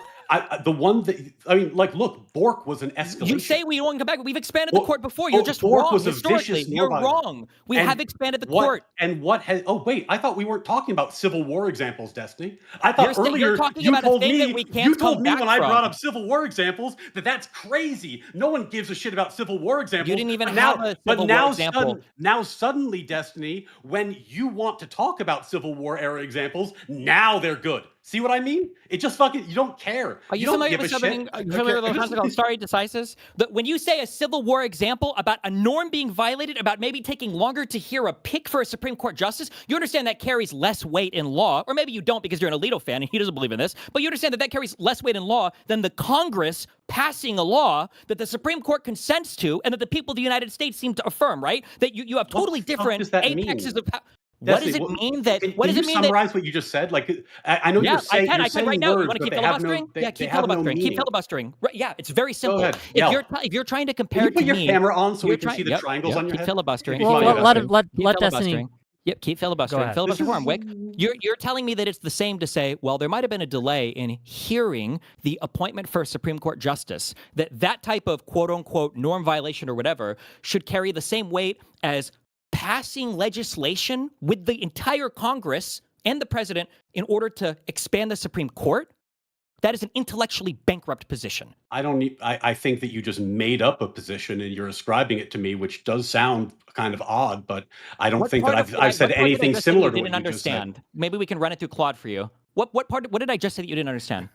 the one that look, Bork was an escalation. You say we don't come back. We've expanded the court before. You're just Bork wrong. was a Historically, vicious you're norm wrong. We have expanded the court. And what has? Oh wait, I thought we weren't talking about Civil War examples, Destiny. I thought You're earlier talking you about a told thing me that we can't you told come me back when I brought from. up Civil War examples that's crazy. No one gives a shit about Civil War examples. You didn't even But have a Civil War example. Now suddenly, Destiny, when you want to talk about Civil War era examples, now they're good. See what I mean? It just fucking, you don't care. Are you don't familiar give with a something? shit. Are you familiar with a concept called stare decisis? When you say a Civil War example about a norm being violated, about maybe taking longer to hear a pick for a Supreme Court justice, you understand that carries less weight in law, or maybe you don't because you're an Alito fan and he doesn't believe in this, but you understand that carries less weight in law than the Congress passing a law that the Supreme Court consents to and that the people of the United States seem to affirm, right? That you have totally different apexes of power. What does it mean that? What does it mean that? Summarize what you just said? Like, I know you're saying, I can right now. You want to keep filibustering? Keep filibustering. Keep filibustering. Right, yeah, it's very simple. Go ahead. If you're trying to compare Can you put to your camera on so we can see the Yep, triangles on your keep head? filibustering. Well, let Destiny. filibustering. Yep, keep filibustering. Filibuster form, Wick. You're telling me that it's the same to say, well, there might have been a delay in hearing the appointment for a Supreme Court justice, that type of quote-unquote norm violation or whatever should carry the same weight as passing legislation with the entire Congress and the president in order to expand the Supreme Court? That is an intellectually bankrupt position. I think that you just made up a position and you're ascribing it to me, which does sound kind of odd, but I don't think that I've said anything similar to what you just said. Maybe we can run it through Claude for you. What did I just say that you didn't understand?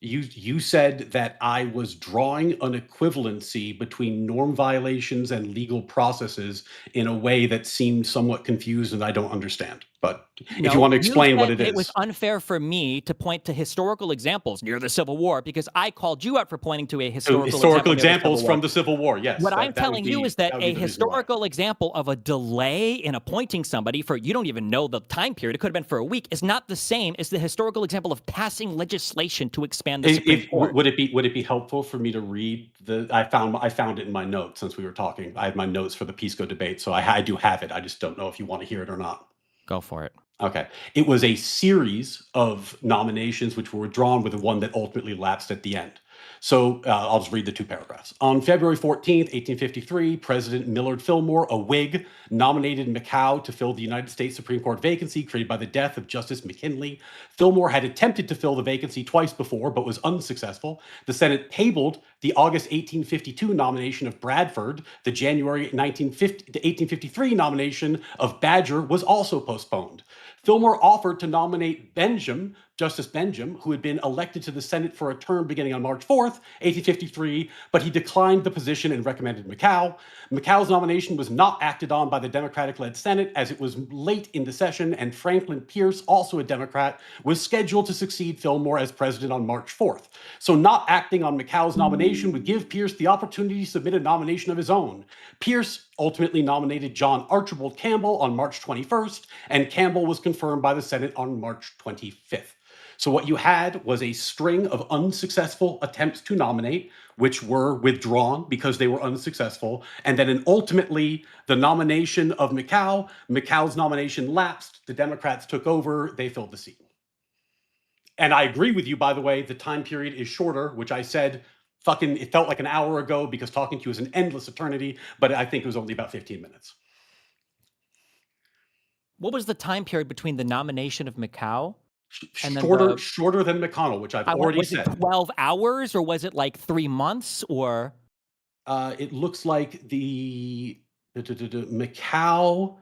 You said that I was drawing an equivalency between norm violations and legal processes in a way that seemed somewhat confused and I don't understand. But if you want to explain what it is. It was unfair for me to point to historical examples near the Civil War because I called you out for pointing to a historical examples from the Civil War, yes. What I'm telling you is that a historical example of a delay in appointing somebody for, you don't even know the time period, it could have been for a week, is not the same as the historical example of passing legislation to expand the Supreme Court. Would it be helpful for me to read I found it in my notes since we were talking. I had my notes for the Pisco debate, so I do have it. I just don't know if you want to hear it or not. Go for it. Okay. It was a series of nominations which were withdrawn with the one that ultimately lapsed at the end. So I'll just read the two paragraphs. On February 14th, 1853, President Millard Fillmore, a Whig, nominated McCow to fill the United States Supreme Court vacancy created by the death of Justice McKinley. Fillmore had attempted to fill the vacancy twice before, but was unsuccessful. The Senate tabled the August 1852 nomination of Bradford. The January 1853 nomination of Badger was also postponed. Fillmore offered to nominate Justice Benjamin, who had been elected to the Senate for a term beginning on March 4th, 1853, but he declined the position and recommended McCow. McCow's nomination was not acted on by the Democratic-led Senate as it was late in the session, and Franklin Pierce, also a Democrat, was scheduled to succeed Fillmore as president on March 4th. So not acting on McCow's nomination would give Pierce the opportunity to submit a nomination of his own. Pierce ultimately nominated John Archibald Campbell on March 21st, and Campbell was confirmed by the Senate on March 25th. So what you had was a string of unsuccessful attempts to nominate, which were withdrawn because they were unsuccessful. And then ultimately, the nomination of McCow's nomination lapsed. The Democrats took over. They filled the seat. And I agree with you, by the way, the time period is shorter, which I said it felt like an hour ago because talking to you is an endless eternity, but I think it was only about 15 minutes. What was the time period between the nomination of McCow and shorter than McConnell, which I've already said. Was it 12 hours or was it like 3 months or? It looks like the McCow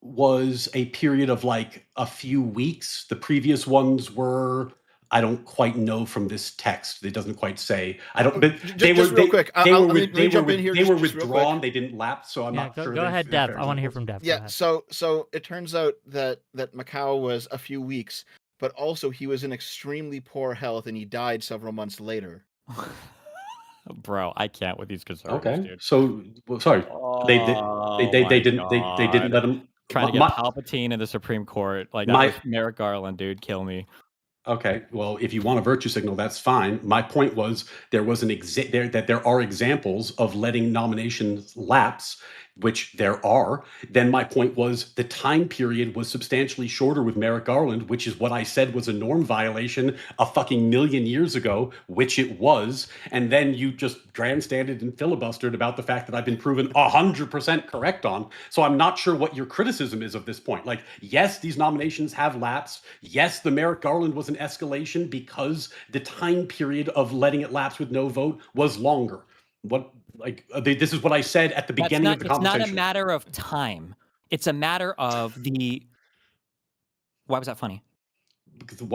was a period of like a few weeks. The previous ones were, I don't quite know from this text. It doesn't quite say. I don't. But they were real quick. They were They withdrawn. They didn't lapse. So I'm not sure. Go ahead, Dev. I want to hear from Dev. Yeah. So it turns out that McCow was a few weeks, but also he was in extremely poor health and he died several months later. Bro, I can't with these conservatives. Okay. Dude. So sorry. They didn't let him. Trying to get Palpatine in the Supreme Court. Like, that was Merrick Garland, dude. Kill me. Okay, well, if you want a virtue signal, that's fine. My point was there are examples of letting nominations lapse, which there are. Then my point was the time period was substantially shorter with Merrick Garland, which is what I said was a norm violation a fucking million years ago, which it was. And then you just grandstanded and filibustered about the fact that I've been proven 100% correct on. So I'm not sure what your criticism is of this point. Like, yes, these nominations have lapsed. Yes, the Merrick Garland was an escalation because the time period of letting it lapse with no vote was longer. This is what I said at the beginning of the conversation. It's not a matter of time. It's a matter of the. Why was that funny? Because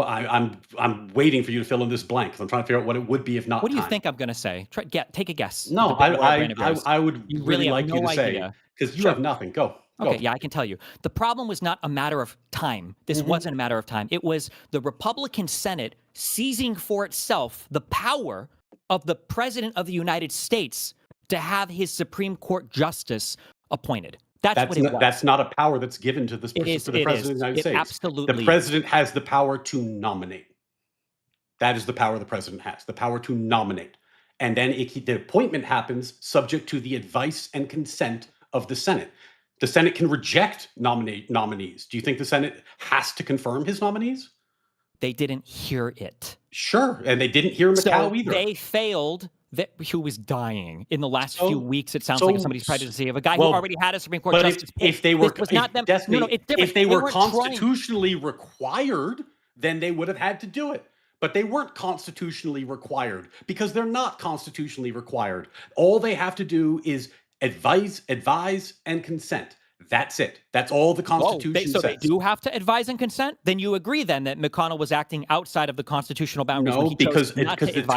I'm waiting for you to fill in this blank because I'm trying to figure out what it would be if not. What do you think I'm going to say? Take a guess. No, I would really like you to say, because you have nothing. Go. Okay, yeah, I can tell you. The problem was not a matter of time. This wasn't a matter of time. It was the Republican Senate seizing for itself the power of the President of the United States to have his Supreme Court justice appointed. That's what it was. That's not a power that's given to the President of the United States. Absolutely. The President has the power to nominate. That is the power the President has, the power to nominate. And then the appointment happens subject to the advice and consent of the Senate. The Senate can reject nominees. Do you think the Senate has to confirm his nominees? They didn't hear it. Sure, and they didn't hear McCow either. They failed. Who was dying in the last few weeks? It sounds like somebody's presidency of a guy who already had a Supreme Court justice. If they were, if they were constitutionally required, then they would have had to do it. But they weren't constitutionally required because they're not constitutionally required. All they have to do is advise, and consent. That's it. That's all the Constitution says. So they do have to advise and consent? Then you agree then that McConnell was acting outside of the constitutional boundaries? No, because the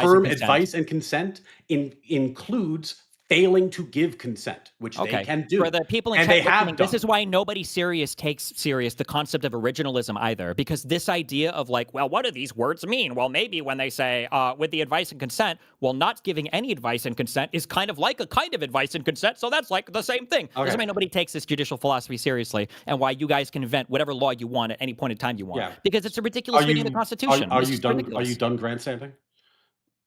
term advice and consent includes failing to give consent, which they can do. For the people in chat listening, this is why nobody takes serious the concept of originalism either, because this idea of like, well, what do these words mean? Well, maybe when they say with the advice and consent, well, not giving any advice and consent is kind of like a kind of advice and consent, so that's like the same thing. Okay. This is why nobody takes this judicial philosophy seriously, and why you guys can invent whatever law you want at any point in time you want, because it's a ridiculous reading of the Constitution. Are you done grandstanding?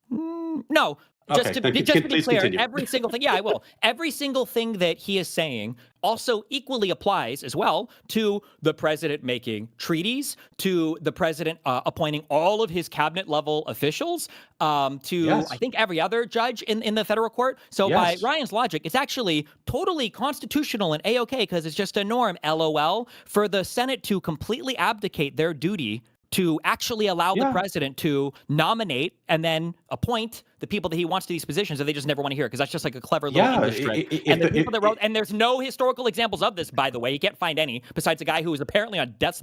No, just Okay, to then be, just to be please clear, continue. every single thing. Yeah, I will. Every single thing that he is saying also equally applies as well to the president making treaties, to the president appointing all of his cabinet level officials, to I Yes. think every other judge in the federal court. So by Yes. Ryan's logic, it's actually totally constitutional and a-okay because it's just a norm, LOL, for the Senate to completely abdicate their duty to actually allow the Yeah. president to nominate and then appoint the people that he wants to these positions that they just never want to hear because that's just like a clever little Yeah. English trick. And the people that wrote, and there's no historical examples of this, by the way. You can't find any besides a guy who was apparently on death's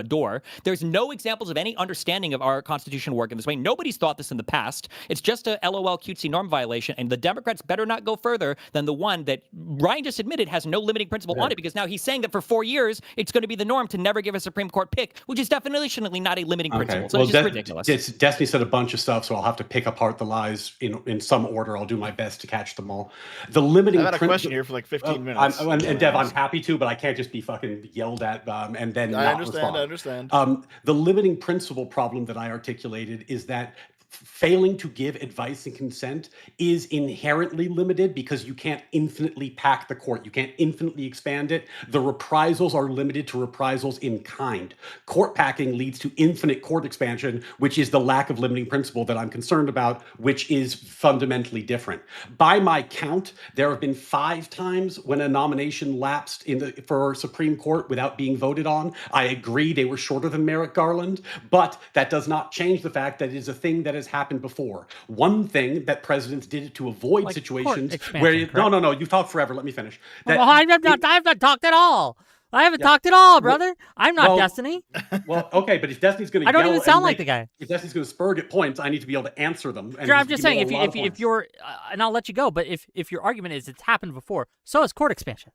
door. There's no examples of any understanding of our Constitution working this way. Nobody's thought this in the past. It's just a LOL cutesy norm violation, and the Democrats better not go further than the one that Ryan just admitted has no limiting principle on it because now he's saying that for 4 years it's going to be the norm to never give a Supreme Court pick, which is definitionally not a limiting principle. So Well, it's just ridiculous. Destiny said a bunch of stuff, so I'll have to pick apart the lies in some order. I'll do my best to catch them all. The limiting. I've had a question here for like 15 minutes. And Dev, I'm happy to, but I can't just be fucking yelled at and then I not understand. respond. I understand. The limiting principle problem that I articulated is that failing to give advice and consent is inherently limited because you can't infinitely pack the court. You can't infinitely expand it. The reprisals are limited to reprisals in kind. Court packing leads to infinite court expansion, which is the lack of limiting principle that I'm concerned about, which is fundamentally different. By my count, there have been 5 times when a nomination lapsed for Supreme Court without being voted on. I agree they were shorter than Merrick Garland, but that does not change the fact that it is a thing that has happened before. One thing that presidents did to avoid Like situations expansion, where correct? no, you talk forever. Let me finish. Well, I have not talked at all. I haven't talked at all, brother. I'm not Destiny. Well, okay, but if Destiny's going to I don't even sound like the guy. If Destiny's going to spur get points, I need to be able to answer them. And Sure, I'm just saying, give me a lot of if points. you're, and I'll let you go, but if your argument is it's happened before, so is court expansion.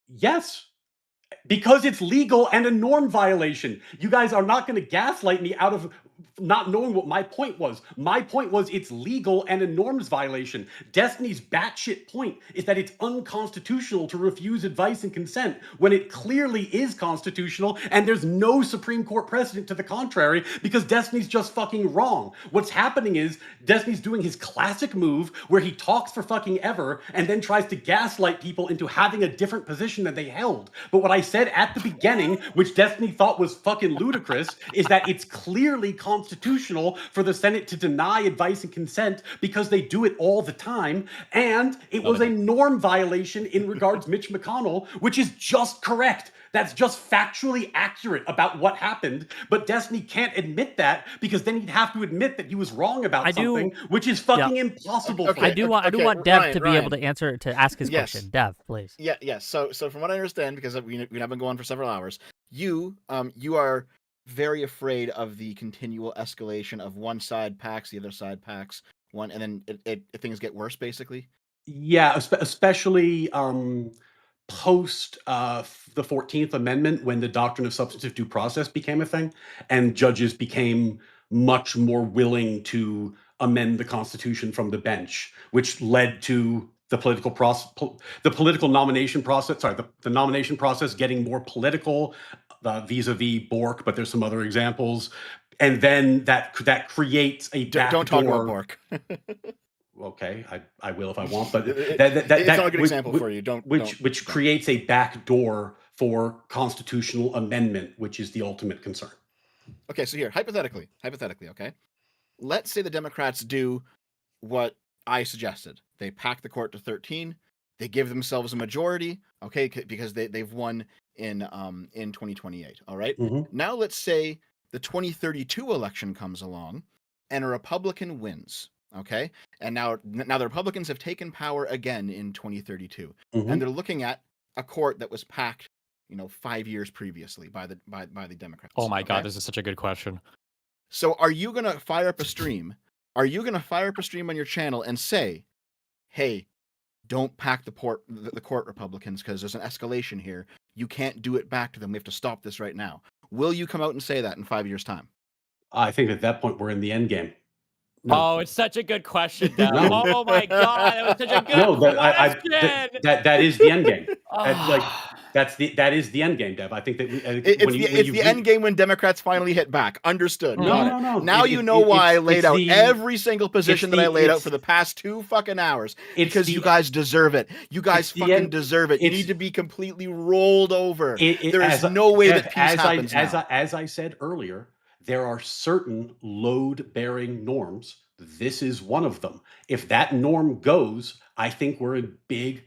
Yes. Because it's legal and a norm violation. You guys are not going to gaslight me out of not knowing what my point was. My point was it's legal and a norms violation. Destiny's batshit point is that it's unconstitutional to refuse advice and consent when it clearly is constitutional and there's no Supreme Court precedent to the contrary because Destiny's just fucking wrong. What's happening is Destiny's doing his classic move where he talks for fucking ever and then tries to gaslight people into having a different position than they held. But what I said at the beginning, which Destiny thought was fucking ludicrous, is that it's clearly constitutional for the Senate to deny advice and consent because they do it all the time. And it was a norm violation in regards to Mitch McConnell, which is just correct. That's just factually accurate about what happened. But Destiny can't admit that because then he'd have to admit that he was wrong about something, which is fucking impossible. I do want Dev to be able to answer, to ask his question. Dev, please. Yes. So from what I understand, because we have been going for several hours, you are very afraid of the continual escalation of one side packs, the other side packs one, and then things get worse, basically. Yeah, especially post the 14th Amendment, when the doctrine of substantive due process became a thing, and judges became much more willing to amend the Constitution from the bench, which led to the political nomination process. Sorry, the nomination process getting more political vis-a-vis Bork, but there's some other examples, and then that creates a backdoor. Don't talk about Bork. Okay, I will if I want, but it's not a good example for you. Which creates a backdoor for constitutional amendment, which is the ultimate concern. Okay, so here, hypothetically, okay, let's say the Democrats do what I suggested. They pack the court to 13. They give themselves a majority, okay, because they've won in 2028. All right. Mm-hmm. Now let's say the 2032 election comes along, and a Republican wins. Okay, and now the Republicans have taken power again in 2032, and they're looking at a court that was packed, 5 years previously by the Democrats. Oh my God, this is such a good question. So, are you gonna fire up a stream? Are you gonna fire up a stream on your channel and say, "Hey, don't pack the court, Republicans, because there's an escalation here. You can't do it back to them. We have to stop this right now." Will you come out and say that in 5 years' time? I think at that point we're in the end game. No. Oh, it's such a good question, Dev. No. Oh my God, that was such a good question. That is the end game. that is the end game, Dev. I think that It's the end game when Democrats finally hit back. Understood. No, Got no, it. no. Now you know why I laid out every single position that I laid out it's- for the past 2 fucking hours. it's Because the- you guys deserve it. You guys it's the fucking end- deserve it. You it's- need to be completely rolled over. There is as- no way Dev, that peace happens now. as I said earlier, there are certain load-bearing norms. This is one of them. If that norm goes, I think we're in big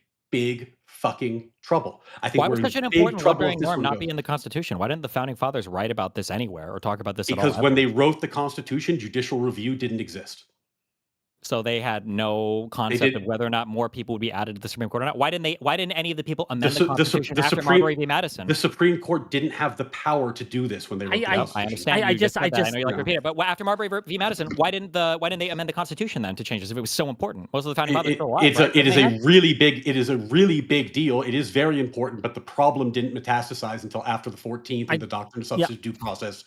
fucking trouble. I think Why we're would in such an big important trouble if load-bearing this norm one not goes. be in the Constitution? Why didn't the founding fathers write about this anywhere or talk about this at all? Because when they wrote the Constitution, judicial review didn't exist. So they had no concept of whether or not more people would be added to the Supreme Court or not. Why didn't any of the people amend the Constitution after Marbury v. Madison? The Supreme Court didn't have the power to do this when they wrote the Constitution. I understand. I just I know you like to repeat it, but after Marbury v. Madison, why didn't they amend the Constitution then to change this if it was so important? Most of the founding fathers still alive. It is a really big deal. It is very important, but the problem didn't metastasize until after the 14th, and the doctrine of substantive due process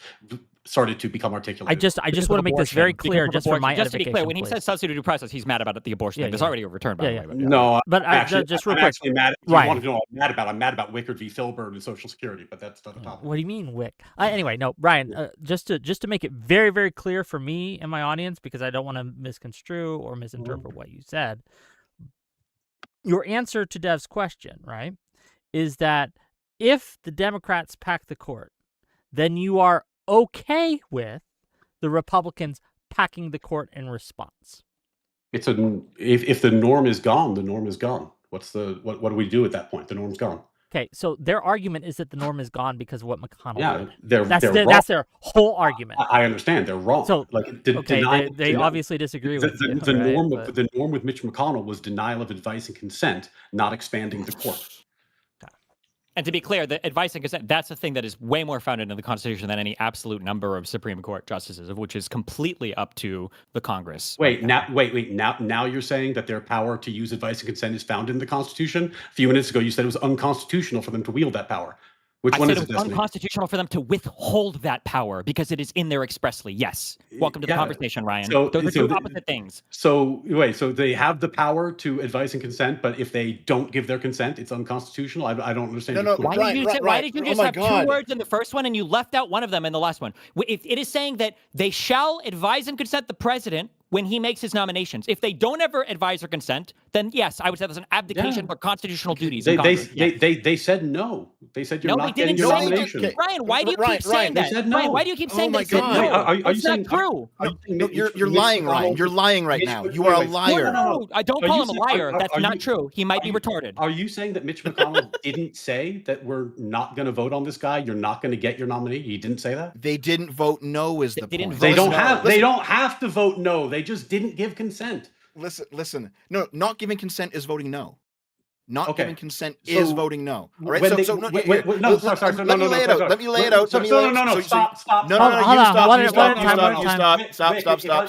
started to become articulated. I just want to make this very clear, just for my edification. Just to be clear, when he says substantive due process, he's mad about the abortion thing. That's already overturned, by the way. No, but just real quick. Actually mad. If you Right. want to know what I'm mad about? I'm mad about Wickard v. Filburn and Social Security, but that's not a topic. What do you mean, Wick? Anyway, no, Brian. Just to make it very, very clear for me and my audience, because I don't want to misconstrue or misinterpret what you said. Your answer to Dev's question, right, is that if the Democrats pack the court, then you are okay with the Republicans packing the court in response. If the norm is gone, the norm is gone. What do we do at that point? The norm's gone. Okay, so their argument is that the norm is gone because of what McConnell did. They're wrong. That's their whole argument. I understand they're wrong. So they obviously disagree with you. The norm with Mitch McConnell was denial of advice and consent, not expanding the court. And to be clear, the advice and consent, that's the thing that is way more founded in the Constitution than any absolute number of Supreme Court justices, of which is completely up to the Congress. Now you're saying that their power to use advice and consent is found in the Constitution? A few minutes ago, you said it was unconstitutional for them to wield that power. Which one is it? It was unconstitutional for them to withhold that power because it is in there expressly. Yes. Welcome to the conversation, Ryan. Those are two opposite things. So they have the power to advice and consent, but if they don't give their consent, it's unconstitutional. I don't understand. No, why did you just have 2 words in the first one and you left out one of them in the last one? It is saying that they shall advise and consent the president when he makes his nominations. If they don't ever advise or consent, then yes, I would say that's an abdication for constitutional duties. They said no. They said you're not getting your nomination. Ryan, why do you keep saying that? Said no. Ryan, why do you keep saying that? Are you it's saying not true? You're lying, Ryan. You're lying right now. You are a liar. No, I don't call him a liar. That's not true. He might be retarded. Are you saying that Mitch McConnell didn't say that we're not going to vote on this guy? You're not going to get your nominee? He didn't say that? They didn't vote no is the point. They don't have to vote no. They just didn't give consent. Listen. No, not giving consent is voting no. Not giving consent is voting no. All right. Let me lay it out. Let me lay it out. Stop. If I'm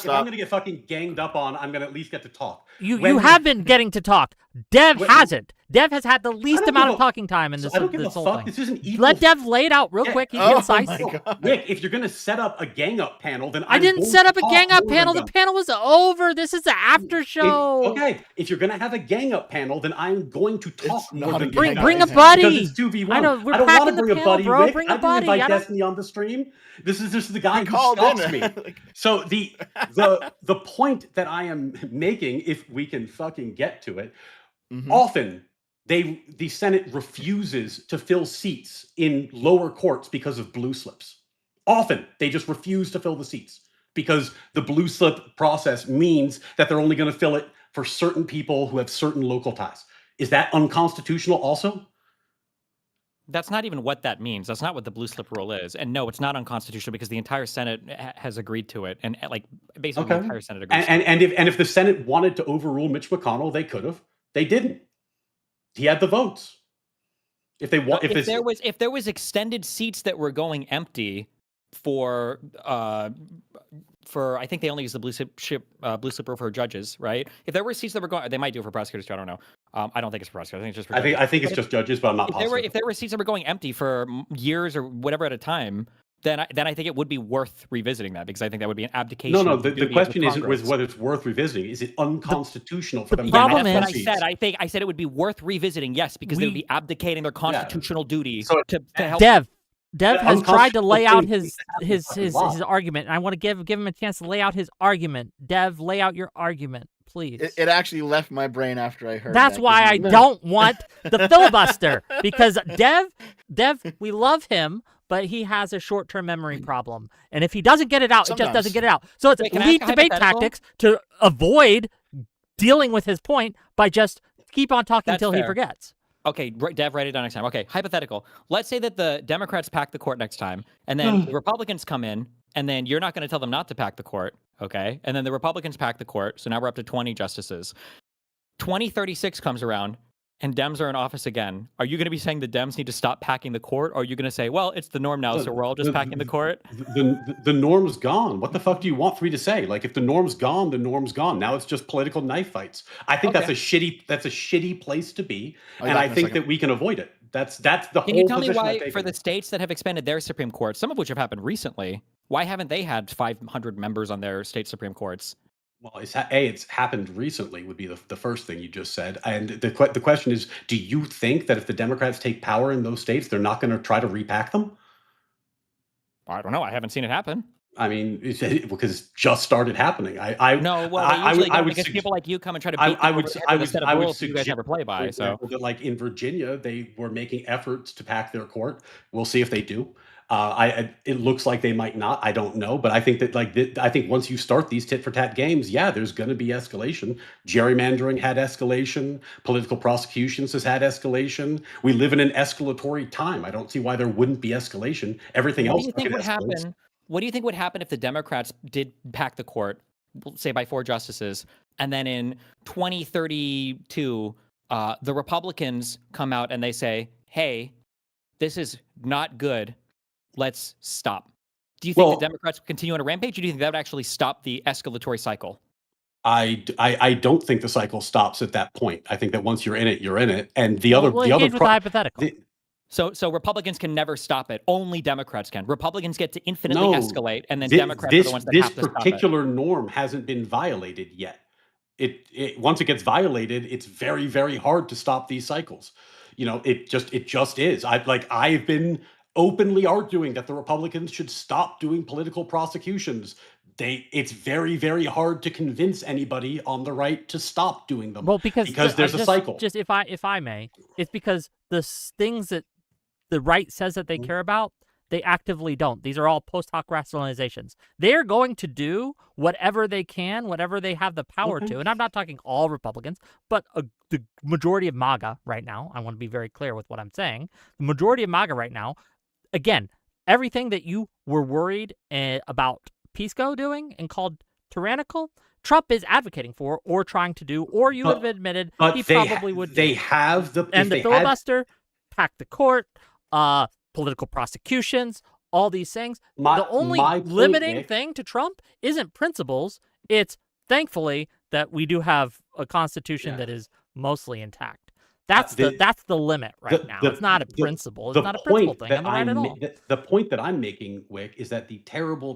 going to get fucking ganged up on, I'm going to at least get to talk. You have been getting to talk. Dev hasn't. Dev has had the least amount of talking time in this whole thing. This isn't equal. Let Dev lay it out real quick. He's concise. Rick, if you're going to set up a gang up panel, then I didn't set up a gang up panel. The panel was over. This is the after show. Okay, if you're going to have a gang up panel, then I'm going to talk more than bring a buddy. Because it's 2v1. I don't want want to bring a buddy, bro. Rick. Bring a I buddy. didn't invite Destiny on the stream. This is just the guy who stalks me. So the point that I am making, if we can fucking get to it, often the Senate refuses to fill seats in lower courts because of blue slips. Often they just refuse to fill the seats because the blue slip process means that they're only going to fill it for certain people who have certain local ties. Is that unconstitutional also? That's not even what that means. That's not what the blue slip rule is. And no, it's not unconstitutional because the entire Senate has agreed to it. And basically the entire Senate agrees. And if the Senate wanted to overrule Mitch McConnell, they could have. They didn't. He had the votes. If there was extended seats that were going empty for I think they only use the blue slip rule for judges, right? If there were seats that were going, they might do it for prosecutors too. I don't know. I don't think it's for prosecutors. I think it's just for judges. I think it's just judges, but I'm not positive. If there were seats that were going empty for years or whatever at a time, then I think it would be worth revisiting that, because I think that would be an abdication No, no. of the The duty of the question isn't Congress. whether it's worth revisiting. Is it unconstitutional for them to problem have That's what I is- said. proceeds? I said it would be worth revisiting, yes, because they would We- be abdicating their constitutional duty So- to help. Dev Yeah, has tried to lay out unconstitutional his things happen a lot. argument, and I want to give him a chance to lay out his argument. Dev, lay out your argument, please. It actually left my brain after I heard That's that, why 'cause I you- don't want the filibuster, because Dev, we love him, but he has a short-term memory problem, and if he doesn't get it out, it just Sometimes. doesn't get it out. So it's Wait, can I elite ask a debate hypothetical? tactics to avoid dealing with his point by just keep on talking That's until he fair. forgets. Okay, Dev, write it down next time. Okay, hypothetical. Let's say that the Democrats pack the court next time, and then the Republicans come in, and then you're not going to tell them not to pack the court, okay? And then the Republicans pack the court, so now we're up to 20 justices. 2036 comes around, and Dems are in office again. Are you going to be saying the Dems need to stop packing the court, or are you going to say, well, it's the norm now, so we're all just packing the court? The norm's gone. What the fuck do you want for me to say? Like, if the norm's gone, the norm's gone. Now it's just political knife fights. I think that's a shitty place to be, I'll be and back I in a think second. that we can avoid it. That's the Can whole you tell me position I've why, taken. for the states that have expanded their Supreme Courts, some of which have happened recently, why haven't they had 500 members on their state Supreme Courts? Well, it's happened recently would be the first thing you just said. And the question is, do you think that if the Democrats take power in those states, they're not going to try to repack them? I don't know. I haven't seen it happen. I mean, because it's just started happening. No, well, I they would- usually I don't, would because sug- people like you come and try to I- beat I them would- over the head I with a would- set of I would rules that you guys suggest, never play for by. So example, that like in Virginia, they were making efforts to pack their court. We'll see if they do. It looks like they might not. I don't know, but I think that I think once you start these tit for tat games, yeah, there's going to be escalation. Gerrymandering had escalation. Political prosecutions has had escalation. We live in an escalatory time. I don't see why there wouldn't be escalation. Everything what else do you think fucking would escalates. happen? What do you think would happen if the Democrats did pack the court, say by 4 justices, and then in 2032, the Republicans come out and they say, "Hey, this is not good. Let's stop." Do you think Well- the Democrats would continue on a rampage, or do you think that would actually stop the escalatory cycle? I don't think the cycle stops at that point. I think that once you're in it, you're in it. And the other Well, engage with the pro- hypothetical. the- So Republicans can never stop it. Only Democrats can. Republicans get to infinitely No, escalate, and then thi- Democrats are the ones that this have to stop it. particular norm hasn't been violated yet. It once it gets violated, it's very, very hard to stop these cycles. You know, it just is. I've been openly arguing that the Republicans should stop doing political prosecutions. It's very, very hard to convince anybody on the right to stop doing them. Well, because there's a cycle. Just if I may, it's because things that the right says that they Mhm. care about, they actively don't. These are all post hoc rationalizations. They're going to do whatever they can, whatever they have the power Okay. to. And I'm not talking all Republicans, but the majority of MAGA right now. I want to be very clear with what I'm saying. The majority of MAGA right now, again, everything that you were worried about Pisco doing and called tyrannical, Trump is advocating for or trying to do, or you would have admitted But he they probably would. They have the And if the they had- filibuster, pack the court, political prosecutions, all these things. The only my point, limiting Nick, thing to Trump isn't principles. It's thankfully that we do have a constitution Yeah. that is mostly intact. That's the- that's the limit right now. It's not a principle. It's not a principle thing on the right at all. The point that I'm making, Wick, is that the terrible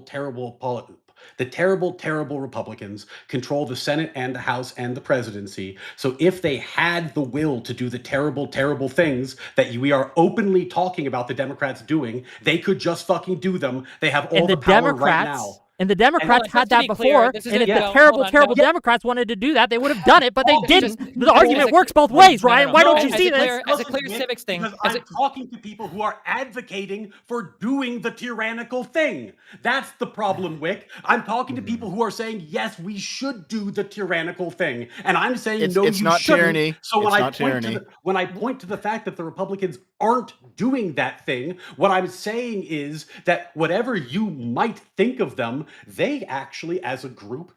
Republicans control the Senate and the House and the presidency. So if they had the will to do the terrible things that we are openly talking about the Democrats doing, they could just fucking do them. They have all And the power right now. Democrats and the Democrats just had to that be clear, before. this And isn't- if yeah, the hold terrible on, no. Democrats wanted to do that, they would have done it, but they Oh, didn't. just- The argument works both ways, Ryan. Why don't you as see a clear- this? as a clear civics thing, Because as I'm talking to people who are advocating for doing the tyrannical thing. That's the problem, Wick. I'm talking to people who are saying, yes, we should do the tyrannical thing. And I'm saying, It's- no, it's you not shouldn't. tyranny. So when It's I not point tyranny. when I point to the fact that the Republicans aren't doing that thing, what I'm saying is that whatever you might think of them, they actually, as a group,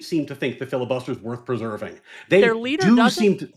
seem to think the filibuster is worth preserving. They Their leader do doesn't? seem to.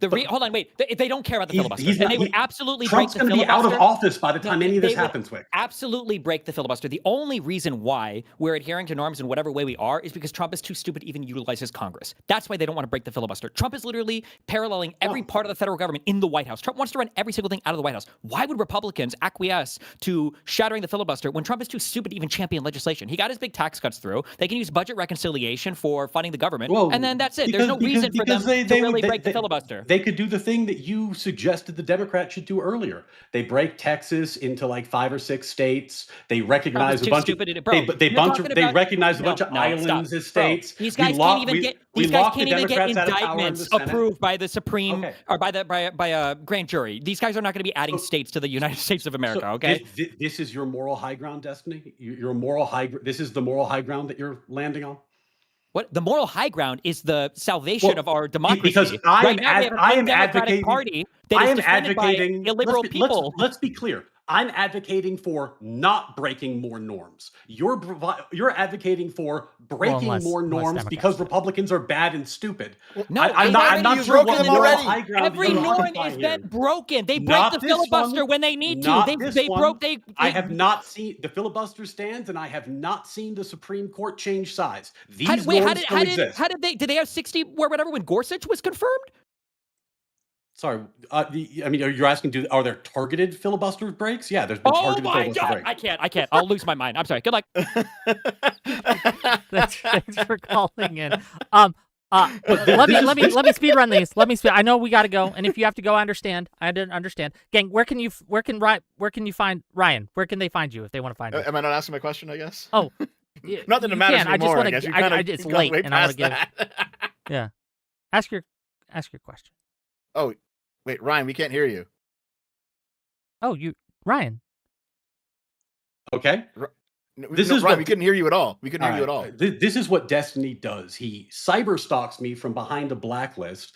Hold on, wait. They don't care about the He's filibuster, not. and they would absolutely Trump's break the going to be out of filibuster. office by the time any of this they would happens, Wick. absolutely break the filibuster. The only reason why we're adhering to norms in whatever way we are is because Trump is too stupid to even utilize his Congress. That's why they don't want to break the filibuster. Trump is literally paralleling every part of the federal government in the White House. Trump wants to run every single thing out of the White House. Why would Republicans acquiesce to shattering the filibuster when Trump is too stupid to even champion legislation? He got his big tax cuts through. They can use budget reconciliation for funding the government, and then that's it. There's no reason for them to really break the filibuster. They could do the thing that you suggested the Democrats should do earlier. They break Texas into like 5 or 6 states. They recognize a bunch of they recognize a bunch of islands as states. These guys can't even get indictments approved by the Supreme or by a grand jury. These guys are not going to be adding states to the United States of America. Okay, this is your moral high ground, Destiny. Your moral high. This is the moral high ground that you're landing on. What the moral high ground is the salvation of our democracy. Because I am advocating party that is defended by illiberal people. Let's be clear. I'm advocating for not breaking more norms. You're advocating for breaking more norms because Republicans are bad and stupid. No, I'm not sure what moral high ground. Every norm has been broken. They break the filibuster when they need to. I have not seen the filibuster stands, and I have not seen the Supreme Court change sides. These norms still exist. Did they have 60 or whatever when Gorsuch was confirmed? Sorry, I mean, you're asking, are there targeted filibuster breaks? Yeah, there's been targeted filibuster breaks. I can't. I'll lose my mind. I'm sorry. Good luck. Thanks for calling in. Let me speed run these. I know we got to go, and if you have to go, I understand. I didn't understand. Gang, where can you find Ryan? Where can they find you if they want to find you? Am I not asking my question? I guess. Oh, not that it matters anymore. I guess it's late, and I want to give. Yeah, ask your question. Oh, wait, Ryan, we can't hear you. Oh, Ryan. Okay. Ryan, we couldn't hear you at all. We couldn't hear you at all. This is what Destiny does. He cyberstalks me from behind a blacklist,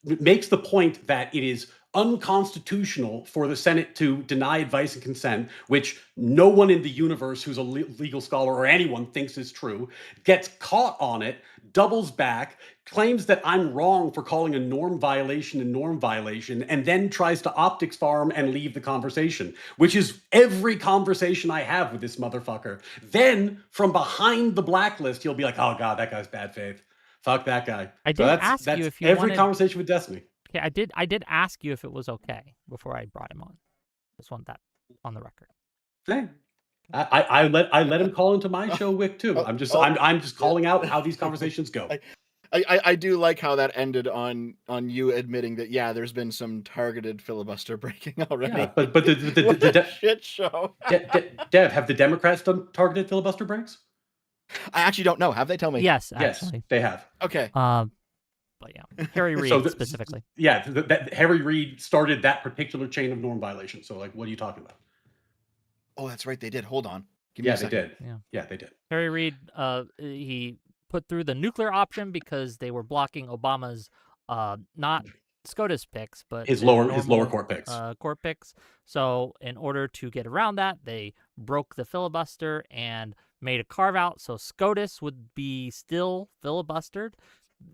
makes the point that it is unconstitutional for the Senate to deny advice and consent, which no one in the universe who's a legal scholar or anyone thinks is true, gets caught on it, doubles back, claims that I'm wrong for calling a norm violation, and then tries to optics farm and leave the conversation, which is every conversation I have with this motherfucker. Then from behind the blacklist, he'll be like, oh God, that guy's bad faith. Fuck that guy. I did ask you if you every conversation with Destiny. Okay, I did ask you if it was okay before I brought him on. Just want that on the record. Hey, I let him call into my show, Wick, too. I'm just calling out how these conversations go. I do like how that ended on you admitting that there's been some targeted filibuster breaking already. Yeah, but the shit show. Dev, have the Democrats done targeted filibuster breaks? I actually don't know. Have they? Tell me. Yes, actually. Yes, they have. Okay. But yeah, Harry Reid specifically. Yeah, that Harry Reid started that particular chain of norm violations. So, like, what are you talking about? Oh, that's right. They did. Hold on. Give me a second. They did. Yeah, they did. Harry Reid, he put through the nuclear option because they were blocking Obama's not SCOTUS picks, but his lower court picks. Court picks. So, in order to get around that, they broke the filibuster and made a carve out so SCOTUS would be still filibustered.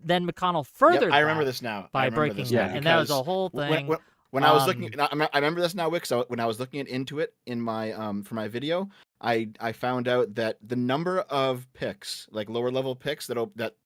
Then McConnell furthered. I remember this now. By breaking that, and that was a whole thing. When I was looking, I remember this now, Wick. So when I was looking into it in my for my video, I found out that the number of picks, like lower level picks that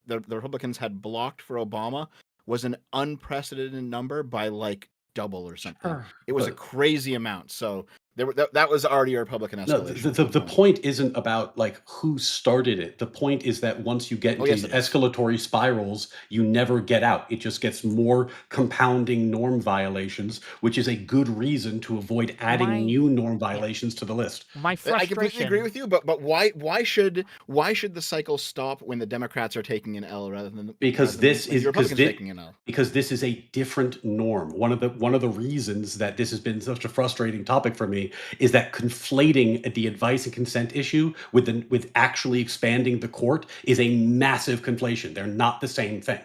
the Republicans had blocked for Obama, was an unprecedented number by like double or something. It was a crazy amount. So that was already a Republican escalation. No, the point isn't about like who started it. The point is that once you get into these escalatory spirals, you never get out. It just gets more compounding norm violations, which is a good reason to avoid adding new norm violations to the list. My frustration. I completely agree with you, but why should the cycle stop when the Democrats are taking an L rather than the Republicans taking an L? Because this is a different norm. One of the reasons that this has been such a frustrating topic for me is that conflating the advice and consent issue with actually expanding the court is a massive conflation. They're not the same thing.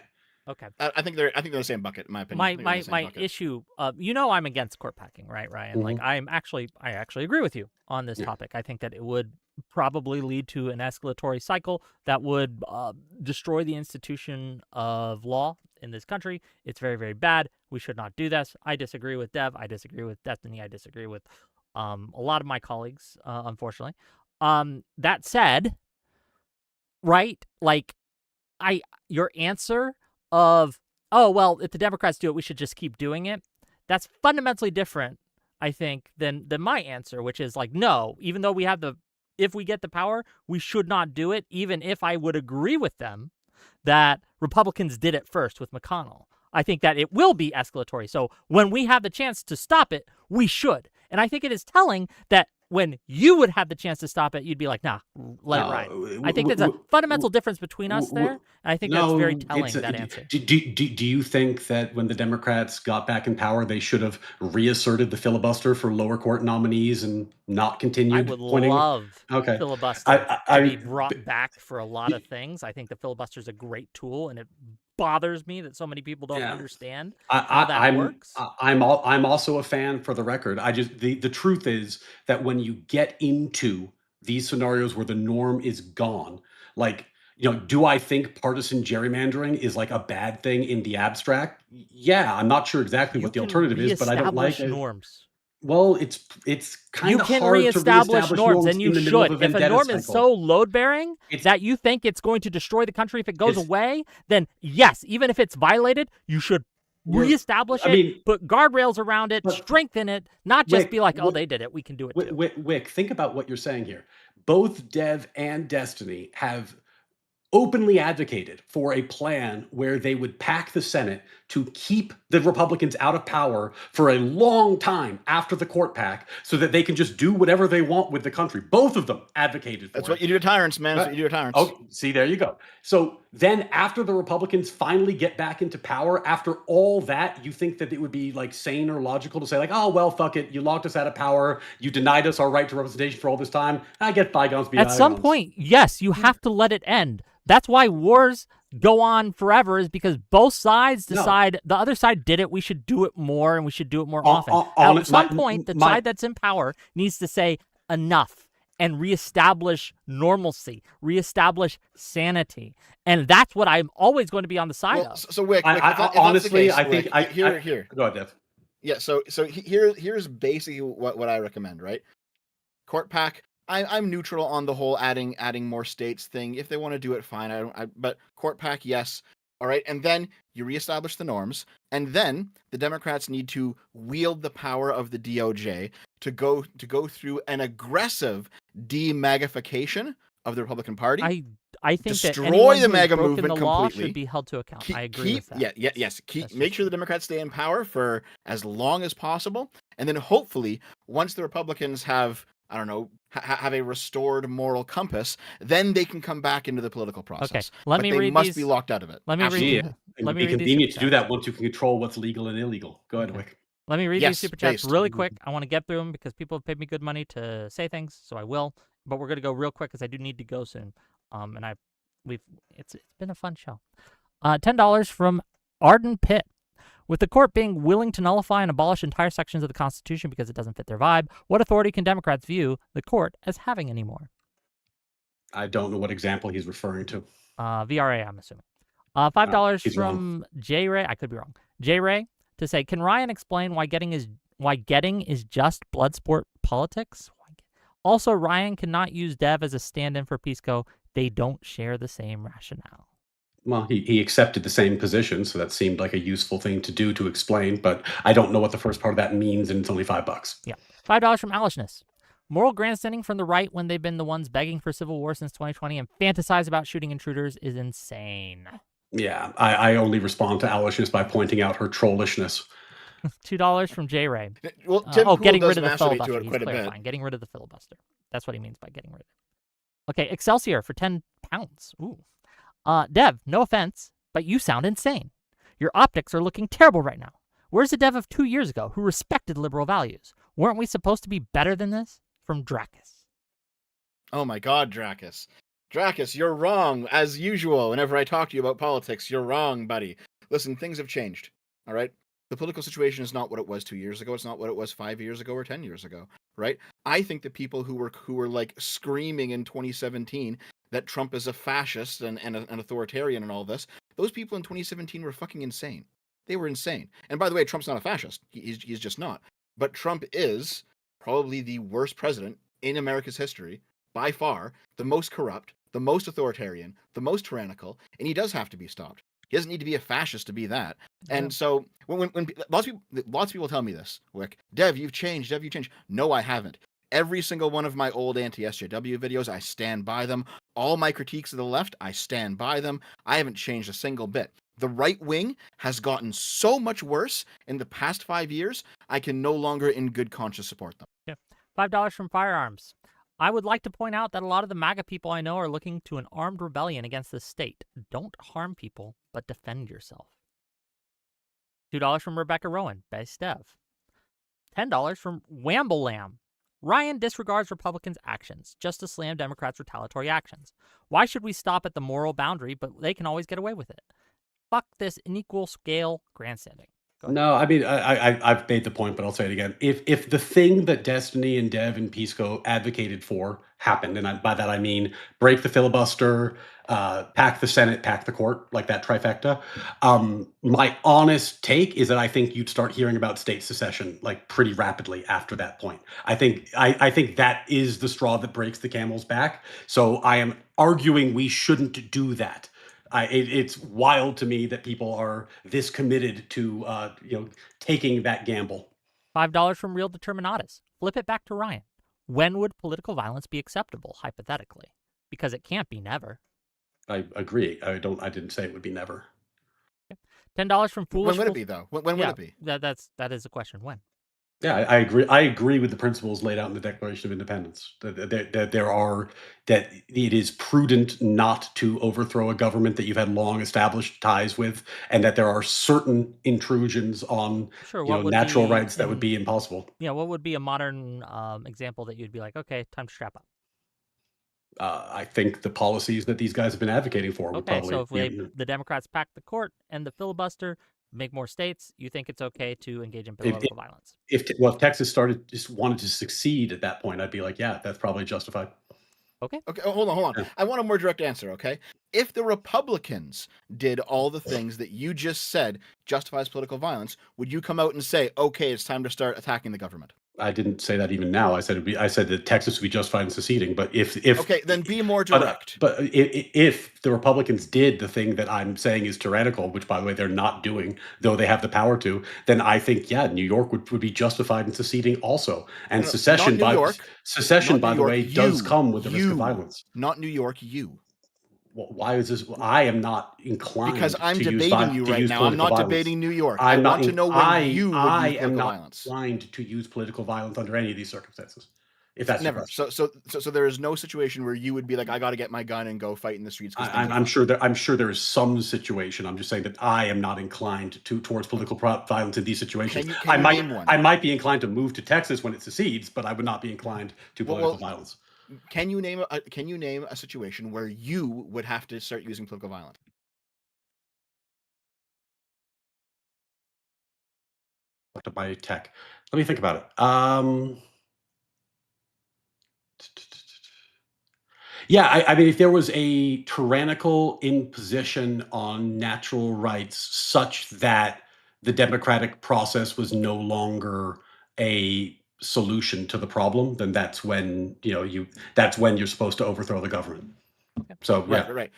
Okay. I think they're the same bucket, in my opinion. My issue, I'm against court packing, right, Ryan? Mm-hmm. Like I actually agree with you on this topic. I think that it would probably lead to an escalatory cycle that would destroy the institution of law in this country. It's very, very bad. We should not do this. I disagree with Dev. I disagree with Destiny. I disagree with a lot of my colleagues, unfortunately. That said, right? Like, your answer of, oh, well, if the Democrats do it, we should just keep doing it. That's fundamentally different, I think, than my answer, which is like, no, even though if we get the power, we should not do it, even if I would agree with them that Republicans did it first with McConnell. I think that it will be escalatory. So when we have the chance to stop it, we should. And I think it is telling that when you would have the chance to stop it, you'd be like, nah, let it ride. I think there's a fundamental difference between us there. And I think that's very telling, that answer. Do you think that when the Democrats got back in power, they should have reasserted the filibuster for lower court nominees and not continued I would pointing? love Okay. filibuster I to be brought back for a lot of things. I think the filibuster is a great tool, and it bothers me that so many people don't understand how that works. I'm also a fan, for the record. The truth is that when you get into these scenarios where the norm is gone, like, do I think partisan gerrymandering is like a bad thing in the abstract? Yeah, I'm not sure exactly what the alternative is, but I don't like it. Norms. Well, it's kind You of can hard to reestablish norms, and you in the middle of should. a If a vendetta norm is cycle. so load-bearing that you think it's going to destroy the country if it goes away, then yes, even if it's violated, you should reestablish it, put guardrails around it, strengthen it, not just be like, oh, they did it, we can do it too. Wick, think about what you're saying here. Both Dev and Destiny have openly advocated for a plan where they would pack the Senate to keep the Republicans out of power for a long time after the court pack so that they can just do whatever they want with the country. Both of them advocated for That's what you do to tyrants, man. That's what you do to tyrants. Oh, see, there you go. So then after the Republicans finally get back into power, after all that, you think that it would be like sane or logical to say like, oh, well, fuck it. You locked us out of power. You denied us our right to representation for all this time. I get bygones be bygones. At some point, yes, you have to let it end. That's why wars go on forever, is because both sides decide the other side did it, we should do it more, and we should do it more often. At some point, the side that's in power needs to say enough and reestablish normalcy, reestablish sanity. And that's what I'm always going to be on the side of. So Wick, honestly, I think here. Go ahead, Dev. Yeah, so here's basically what I recommend, right? Court pack. I'm neutral on the whole adding more states thing. If they want to do it, fine. But court pack, yes. All right, and then you reestablish the norms, and then the Democrats need to wield the power of the DOJ to go through an aggressive demagnification of the Republican Party. I think destroy that the MAGA broken movement the law completely. Should be held to account. I agree with that. Yes. Make sure the Democrats stay in power for as long as possible, and then hopefully, once the Republicans have, I don't know, have a restored moral compass, then they can come back into the political process. Okay, they must be locked out of it. Let me read. It'd be convenient to do that once you can control what's legal and illegal. Go ahead, Wick. Let me read these super chats really quick. I want to get through them because people have paid me good money to say things, so I will. But we're gonna go real quick because I do need to go soon. It's been a fun show. $10 from Arden Pitt. With the court being willing to nullify and abolish entire sections of the Constitution because it doesn't fit their vibe, what authority can Democrats view the court as having anymore? I don't know what example he's referring to. VRA, I'm assuming. $5 from J Ray. I could be wrong. J Ray to say, can Ryan explain why getting is just blood sport politics? Also, Ryan cannot use Dev as a stand-in for Pisco. They don't share the same rationale. Well, he accepted the same position, so that seemed like a useful thing to do to explain, but I don't know what the first part of that means, and it's only $5. Yeah. $5 from Alishness. Moral grandstanding from the right when they've been the ones begging for civil war since 2020 and fantasize about shooting intruders is insane. Yeah, I only respond to Alishness by pointing out her trollishness. $2 from J Ray. Well, getting rid of the filibuster. He's clarifying. Getting rid of the filibuster. That's what he means by getting rid of it. Okay, Excelsior for £10. Ooh. Dev, no offense, but you sound insane. Your optics are looking terrible right now. Where's the Dev of 2 years ago who respected liberal values? Weren't we supposed to be better than this? From Dracus. Oh my God, Dracus. Dracus, you're wrong, as usual. Whenever I talk to you about politics, you're wrong, buddy. Listen, things have changed, all right? The political situation is not what it was 2 years ago. It's not what it was 5 years ago or 10 years ago, right? I think the people who were like screaming in 2017 that Trump is a fascist and an authoritarian and all this, Those people in 2017 were fucking insane. They were insane. And by the way, Trump's not a fascist. He's just not. But Trump is probably the worst president in America's history, by far, the most corrupt, the most authoritarian, the most tyrannical, and he does have to be stopped. He doesn't need to be a fascist to be that. And so when lots of people tell me this, Wick, Dev, you've changed. Dev, you've changed. No, I haven't. Every single one of my old anti-SJW videos, I stand by them. All my critiques of the left, I stand by them. I haven't changed a single bit. The right wing has gotten so much worse in the past 5 years, I can no longer in good conscience support them. Yeah. $5 from Firearms. I would like to point out that a lot of the MAGA people I know are looking to an armed rebellion against the state. Don't harm people, but defend yourself. $2 from Rebecca Rowan, best Dev. $10 from Wamble Lamb. Ryan disregards Republicans' actions just to slam Democrats' retaliatory actions. Why should we stop at the moral boundary, but they can always get away with it? Fuck this unequal scale grandstanding. No, I mean, I've made the point, but I'll say it again. If the thing that Destiny and Dev and Pisco advocated for happened, and by that I mean break the filibuster, pack the Senate, pack the court, like that trifecta, my honest take is that I think you'd start hearing about state secession like pretty rapidly after that point. I think that is the straw that breaks the camel's back. So I am arguing we shouldn't do that. It's wild to me that people are this committed to taking that gamble. $5 from Real Determinatus. Flip it back to Ryan. When would political violence be acceptable, hypothetically? Because it can't be never. I agree. I didn't say it would be never. $10 from Foolish. When would it be though? When would it be? That is a question. When? Yeah, I agree. I agree with the principles laid out in the Declaration of Independence. That it is prudent not to overthrow a government that you've had long established ties with, and that there are certain intrusions on natural rights that would be impossible. Yeah, what would be a modern example that you'd be like, okay, time to strap up? I think the policies that these guys have been advocating for would probably. So if the Democrats pack the court and the filibuster, make more states, you think it's okay to engage in political violence? If Texas wanted to succeed at that point, I'd be like, yeah, that's probably justified. Okay. Oh, hold on. Yeah. I want a more direct answer, okay? If the Republicans did all the things that you just said justifies political violence, would you come out and say, okay, it's time to start attacking the government? I didn't say that even now. I said that Texas would be justified in seceding. But if okay, then be more direct. But if the Republicans did the thing that I'm saying is tyrannical, which by the way they're not doing, though they have the power to, then I think New York would be justified in seceding also. And secession, by the way, does come with the risk of violence. Not New York, you. Why is this? I am not inclined because I'm debating you right now. I'm not debating New York. I want to know when you would use political violence. I am not inclined to use political violence under any of these circumstances. If that's never. So there is no situation where you would be like, I got to get my gun and go fight in the streets. I'm sure there is some situation. I'm just saying that I am not inclined towards political violence in these situations. Can you name one? I might be inclined to move to Texas when it secedes, but I would not be inclined to political violence. Can you name a situation where you would have to start using political violence? To buy tech. Let me think about it. Yeah, I mean, if there was a tyrannical imposition on natural rights such that the democratic process was no longer a solution to the problem, then that's when you're supposed to overthrow the government. Okay. So right.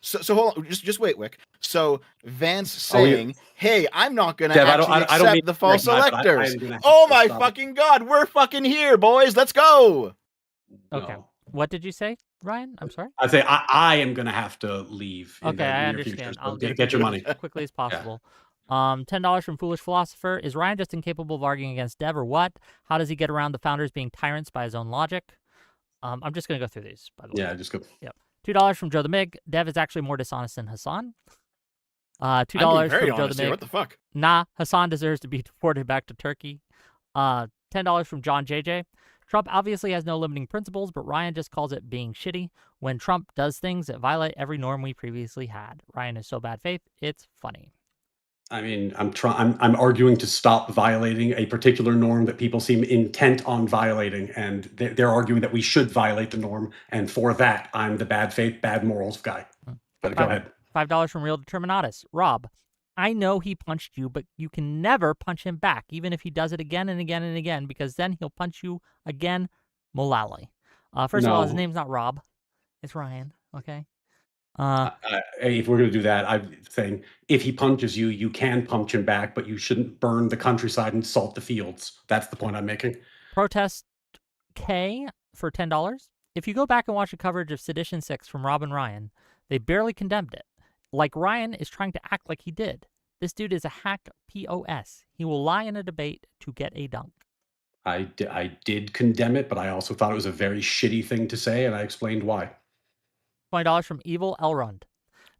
So hold on, just wait, Wick. So Vance saying, "Hey, I'm not going to actually accept the false electors." Oh my fucking god, we're fucking here, boys. Let's go. Okay. No. What did you say, Ryan? I'm sorry. I'd say I am going to have to leave. Okay, I understand. Future, so I'll get your money as quickly as possible. Yeah. $10 from Foolish Philosopher. Is Ryan just incapable of arguing against Dev or what? How does he get around the founders being tyrants by his own logic? I'm just going to go through these, by the way. Yeah, just go. Yep. $2 from Joe the Mig. Dev is actually more dishonest than Hassan. $2 from Joe the Mig. What the fuck? Nah, Hassan deserves to be deported back to Turkey. $10 from John JJ. Trump obviously has no limiting principles, but Ryan just calls it being shitty when Trump does things that violate every norm we previously had. Ryan is so bad faith, it's funny. I mean, I'm arguing to stop violating a particular norm that people seem intent on violating, and they're arguing that we should violate the norm, and for that, I'm the bad faith, bad morals guy. But go ahead. $5 from Real Determinatus. Rob, I know he punched you, but you can never punch him back, even if he does it again and again and again, because then he'll punch you again. Mullally. First of all, his No, name's not Rob. It's Ryan, okay? if we're going to do that, I'm saying if he punches you, you can punch him back, but you shouldn't burn the countryside and salt the fields. That's the point I'm making. Protest K for $10. If you go back and watch the coverage of Sedition 6 from Rob and Ryan, they barely condemned it. Like Ryan is trying to act like he did. This dude is a hack POS. He will lie in a debate to get a dunk. I did condemn it, but I also thought it was a very shitty thing to say, and I explained why. $20 from Evil Elrond.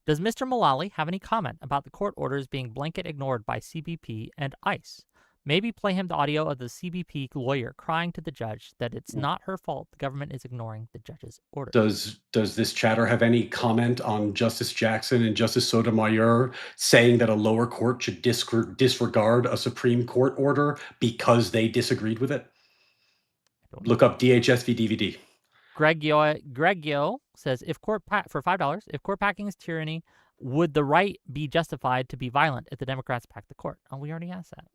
Does Mr. Mullally have any comment about the court orders being blanket ignored by CBP and ICE? Maybe play him the audio of the CBP lawyer crying to the judge that it's not her fault the government is ignoring the judge's orders. Does this chatter have any comment on Justice Jackson and Justice Sotomayor saying that a lower court should disregard a Supreme Court order because they disagreed with it? Look up DHS v. DVD. Greg Yo says, for $5, if court packing is tyranny, would the right be justified to be violent if the Democrats pack the court? Oh, we already asked that.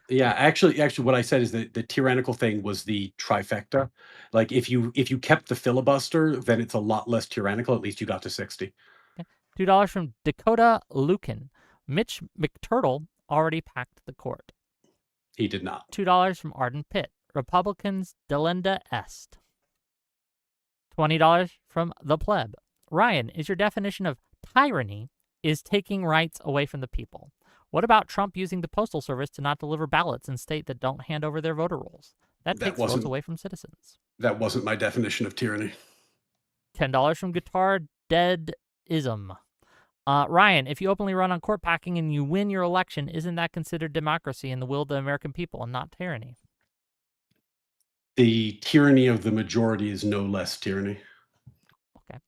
Yeah, actually, what I said is that the tyrannical thing was the trifecta. Like if you kept the filibuster, then it's a lot less tyrannical. At least you got to 60. Okay. $2 from Dakota Lucan. Mitch McTurtle already packed the court. He did not. $2 from Arden Pitt. Republicans delenda est. $20 from The Pleb. Ryan, is your definition of tyranny is taking rights away from the people? What about Trump using the Postal Service to not deliver ballots in states that don't hand over their voter rolls? That takes votes away from citizens. That wasn't my definition of tyranny. $10 from Guitar Deadism. Ryan, if you openly run on court packing and you win your election, isn't that considered democracy and the will of the American people and not tyranny? The tyranny of the majority is no less tyranny. Okay.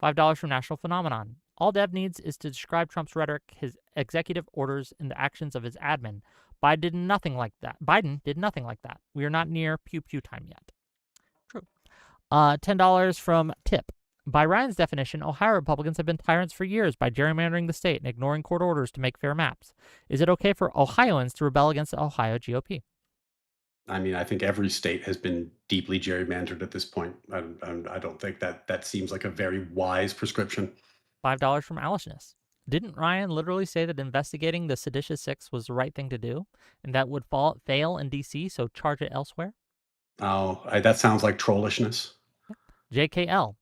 $5 from National Phenomenon. All Dev needs is to describe Trump's rhetoric, his executive orders, and the actions of his admin. Biden did nothing like that. We are not near pew pew time yet. True. $10 from Tip. By Ryan's definition, Ohio Republicans have been tyrants for years by gerrymandering the state and ignoring court orders to make fair maps. Is it okay for Ohioans to rebel against the Ohio GOP? I mean, I think every state has been deeply gerrymandered at this point. I don't think that seems like a very wise prescription. $5 from Alishness. Didn't Ryan literally say that investigating the Seditious Six was the right thing to do, and that would fail in D.C., so charge it elsewhere? Oh, that sounds like trollishness. JKL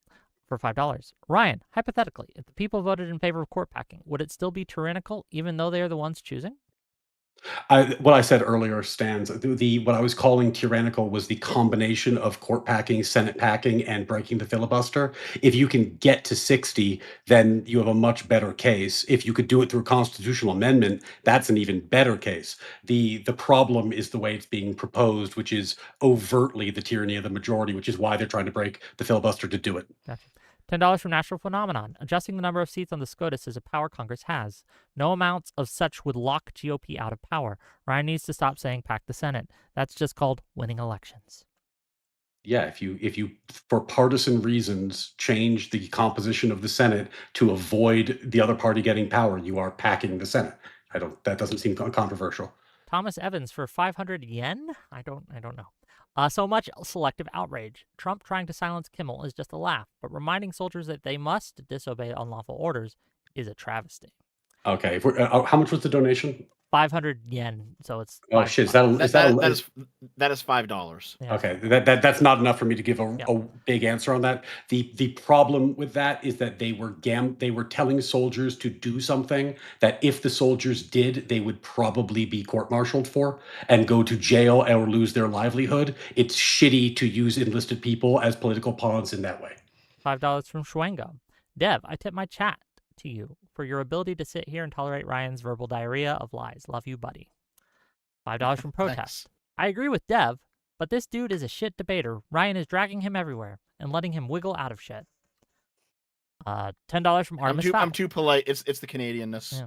for $5. Ryan, hypothetically, if the people voted in favor of court packing, would it still be tyrannical even though they are the ones choosing? What I said earlier stands. What I was calling tyrannical was the combination of court packing, Senate packing, and breaking the filibuster. If you can get to 60, then you have a much better case. If you could do it through a constitutional amendment, that's an even better case. The problem is the way it's being proposed, which is overtly the tyranny of the majority, which is why they're trying to break the filibuster to do it. Gotcha. $10 from Natural Phenomenon. Adjusting the number of seats on the SCOTUS is a power Congress has. No amounts of such would lock GOP out of power. Ryan needs to stop saying pack the Senate. That's just called winning elections. Yeah, if you for partisan reasons change the composition of the Senate to avoid the other party getting power, you are packing the Senate. That doesn't seem controversial. Thomas Evans for 500 yen? I don't know. So much selective outrage. Trump trying to silence Kimmel is just a laugh, but reminding soldiers that they must disobey unlawful orders is a travesty. Okay, how much was the donation? 500 yen. So it's oh shit! That is $5. Yeah. Okay, that's not enough for me to give a big answer on that. The problem with that is that they were telling soldiers to do something that if the soldiers did, they would probably be court-martialed for and go to jail or lose their livelihood. It's shitty to use enlisted people as political pawns in that way. $5 from Schwengo. Dev, I tip my chat to you for your ability to sit here and tolerate Ryan's verbal diarrhea of lies. Love you, buddy. $5 from Protest. I agree with Dev, but this dude is a shit debater. Ryan is dragging him everywhere and letting him wiggle out of shit. $10 from Artemis I'm too polite. It's the Canadianness.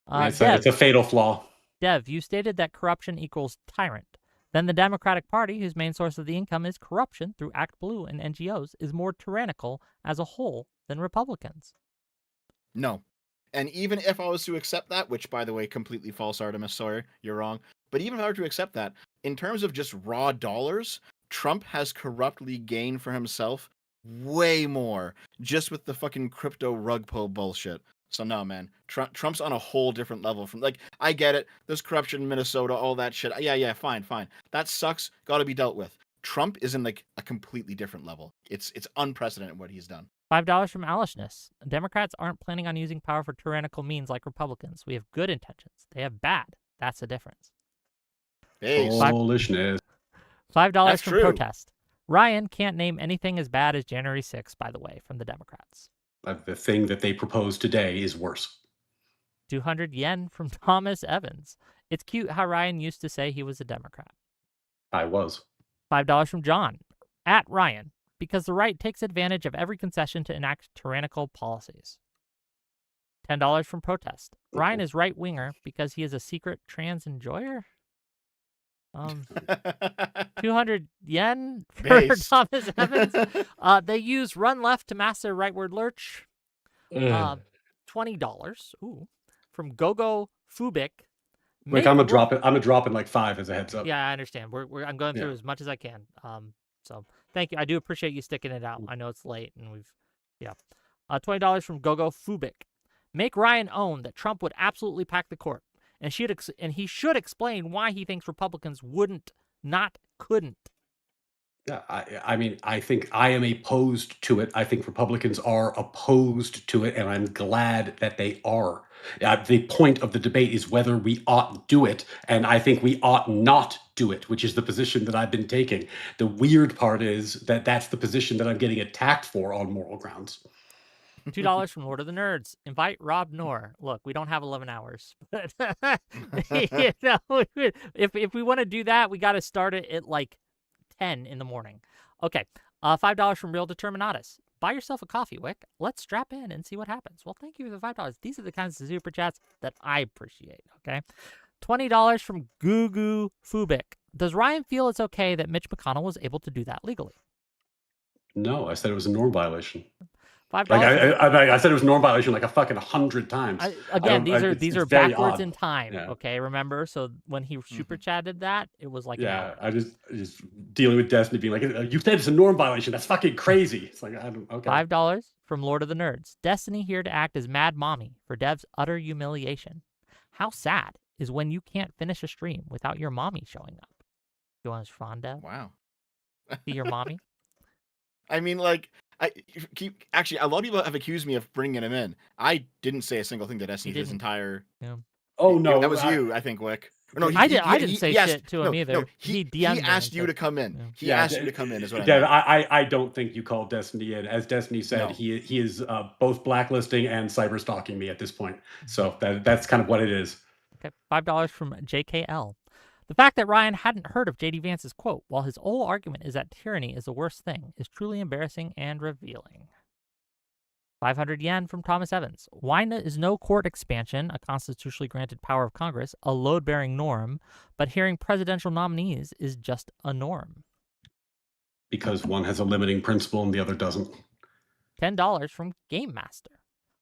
Yeah. It's a fatal flaw. Dev, you stated that corruption equals tyrant. Then the Democratic Party, whose main source of the income is corruption through Act Blue and NGOs, is more tyrannical as a whole than Republicans. No. And even if I was to accept that, which by the way, completely false, Artemis Sawyer, you're wrong. But even if I were to accept that, in terms of just raw dollars, Trump has corruptly gained for himself way more just with the fucking crypto rug pull bullshit. So no, man, Trump's on a whole different level. From like, I get it. There's corruption in Minnesota, all that shit. Yeah, fine. That sucks. Got to be dealt with. Trump is in like a completely different level. It's unprecedented what he's done. $5 from Alishness. Democrats aren't planning on using power for tyrannical means like Republicans. We have good intentions. They have bad. That's the difference. Hey, Foolishness. $5 That's from true. Protest. Ryan can't name anything as bad as January 6th, by the way, from the Democrats. The thing that they proposed today is worse. 200 yen from Thomas Evans. It's cute how Ryan used to say he was a Democrat. I was. $5 from John. At Ryan. Because the right takes advantage of every concession to enact tyrannical policies. $10 from Protest. Ryan is right-winger because he is a secret trans enjoyer? 200 yen for Base. Thomas Evans. They use run left to mask their rightward lurch. $20. Ooh. From Gogo Fubik. Like I'm a drop in like 5 as a heads up. Yeah, I understand. I'm going through as much as I can. So thank you. I do appreciate you sticking it out. I know it's late and $20 from Gogo Fubik. Make Ryan own that Trump would absolutely pack the court, and he should explain why he thinks Republicans couldn't. Yeah, I mean, I think I am opposed to it. I think Republicans are opposed to it, and I'm glad that they are. The point of the debate is whether we ought do it, and I think we ought not do it, which is the position that I've been taking. The weird part is that that's the position that I'm getting attacked for on moral grounds. $2 from Lord of the Nerds. Invite Rob Knorr. Look, we don't have 11 hours, but if we want to do that, we got to start it at like 10 in the morning. Okay, $5 from Real Determinatus. Buy yourself a coffee, Wick. Let's strap in and see what happens. Well, thank you for the $5. These are the kinds of super chats that I appreciate. Okay, $20 from Gugu Fubik. Does Ryan feel it's okay that Mitch McConnell was able to do that legally? No, I said it was a norm violation. $5. I said it was a norm violation like a fucking 100 times. These are backwards in time. Yeah. Okay, remember? So when he super chatted that, it was like I just dealing with Destiny being like, you said it's a norm violation. That's fucking crazy. It's like, okay. $5 from Lord of the Nerds. Destiny here to act as Mad Mommy for Dev's utter humiliation. How sad is when you can't finish a stream without your mommy showing up? You want to respond, Dev? Wow. See your mommy? I mean, like, actually, a lot of people have accused me of bringing him in. I didn't say a single thing to Destiny his entire. Yeah. Oh no, that was you, I think, Wick. No, I didn't say shit to him either. No, he DM'd he asked you to come in. Yeah. He asked you to come in. Is what Dev, I mean. I don't think you called Destiny in. As Destiny said, he is both blacklisting and cyber stalking me at this point. So that's kind of what it is. Okay, $5 from JKL. The fact that Ryan hadn't heard of J.D. Vance's quote, while his whole argument is that tyranny is the worst thing, is truly embarrassing and revealing. 500 yen from Thomas Evans. Why is no court expansion, a constitutionally granted power of Congress, a load-bearing norm, but hearing presidential nominees is just a norm? Because one has a limiting principle and the other doesn't. $10 from Game Master.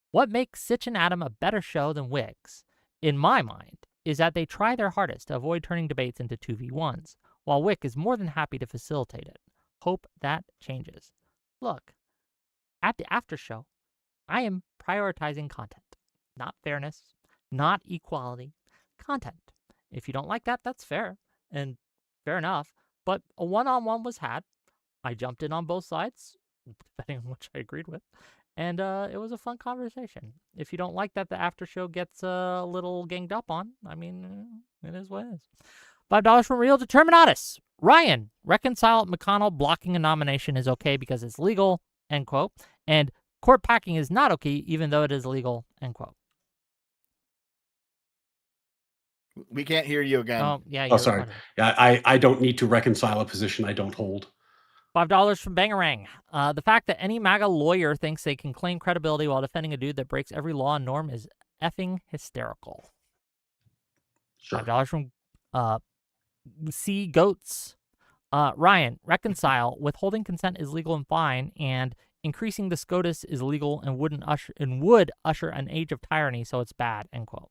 What makes Sitch and Adam a better show than Wiggs, in my mind, is that they try their hardest to avoid turning debates into 2v1s, while Wick is more than happy to facilitate it. Hope that changes. Look, at the after show, I am prioritizing content, not fairness, not equality, content. If you don't like that, that's fair, and fair enough, but a one-on-one was had. I jumped in on both sides, depending on which I agreed with, and it was a fun conversation. If you don't like that the after show gets a little ganged up on, I mean, it is what it is. $5 from Real Determinatus. Ryan, reconcile McConnell blocking a nomination is okay because it's legal, end quote. And court packing is not okay even though it is legal, end quote. We can't hear you again. Oh, yeah. Oh, sorry. Yeah, I don't need to reconcile a position I don't hold. $5 from Bangarang. The fact that any MAGA lawyer thinks they can claim credibility while defending a dude that breaks every law and norm is effing hysterical. Sure. $5 from C Goats. Ryan, reconcile. Withholding consent is legal and fine, and increasing the SCOTUS is illegal and would usher an age of tyranny, so it's bad, end quote.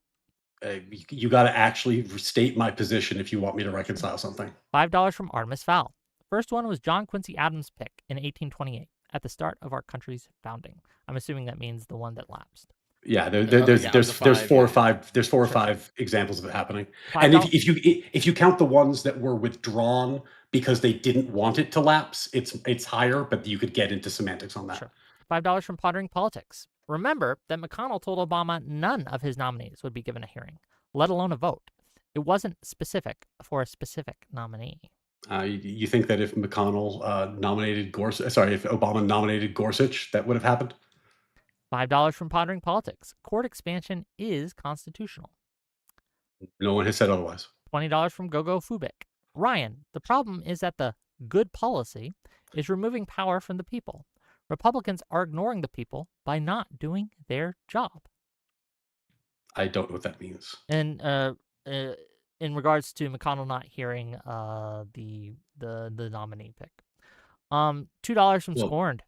You got to actually state my position if you want me to reconcile something. $5 from Artemis Fowl. The first one was John Quincy Adams' pick in 1828 at the start of our country's founding. I'm assuming that means the one that lapsed. Yeah, Yeah, it was a there's five, four or yeah. five Sure. examples of it happening. $5 And if you count the ones that were withdrawn because they didn't want it to lapse, it's higher, but you could get into semantics on that. Sure. $5 from Pondering Politics. Remember that McConnell told Obama none of his nominees would be given a hearing, let alone a vote. It wasn't specific for a specific nominee. You think that if McConnell nominated Gorsuch, sorry, if Obama nominated Gorsuch, that would have happened? $5 from Pondering Politics. Court expansion is constitutional. No one has said otherwise. $20 from Gogo Fubik. Ryan, the problem is that the good policy is removing power from the people. Republicans are ignoring the people by not doing their job. I don't know what that means. And in regards to McConnell not hearing the nominee pick. $2 from Scorned.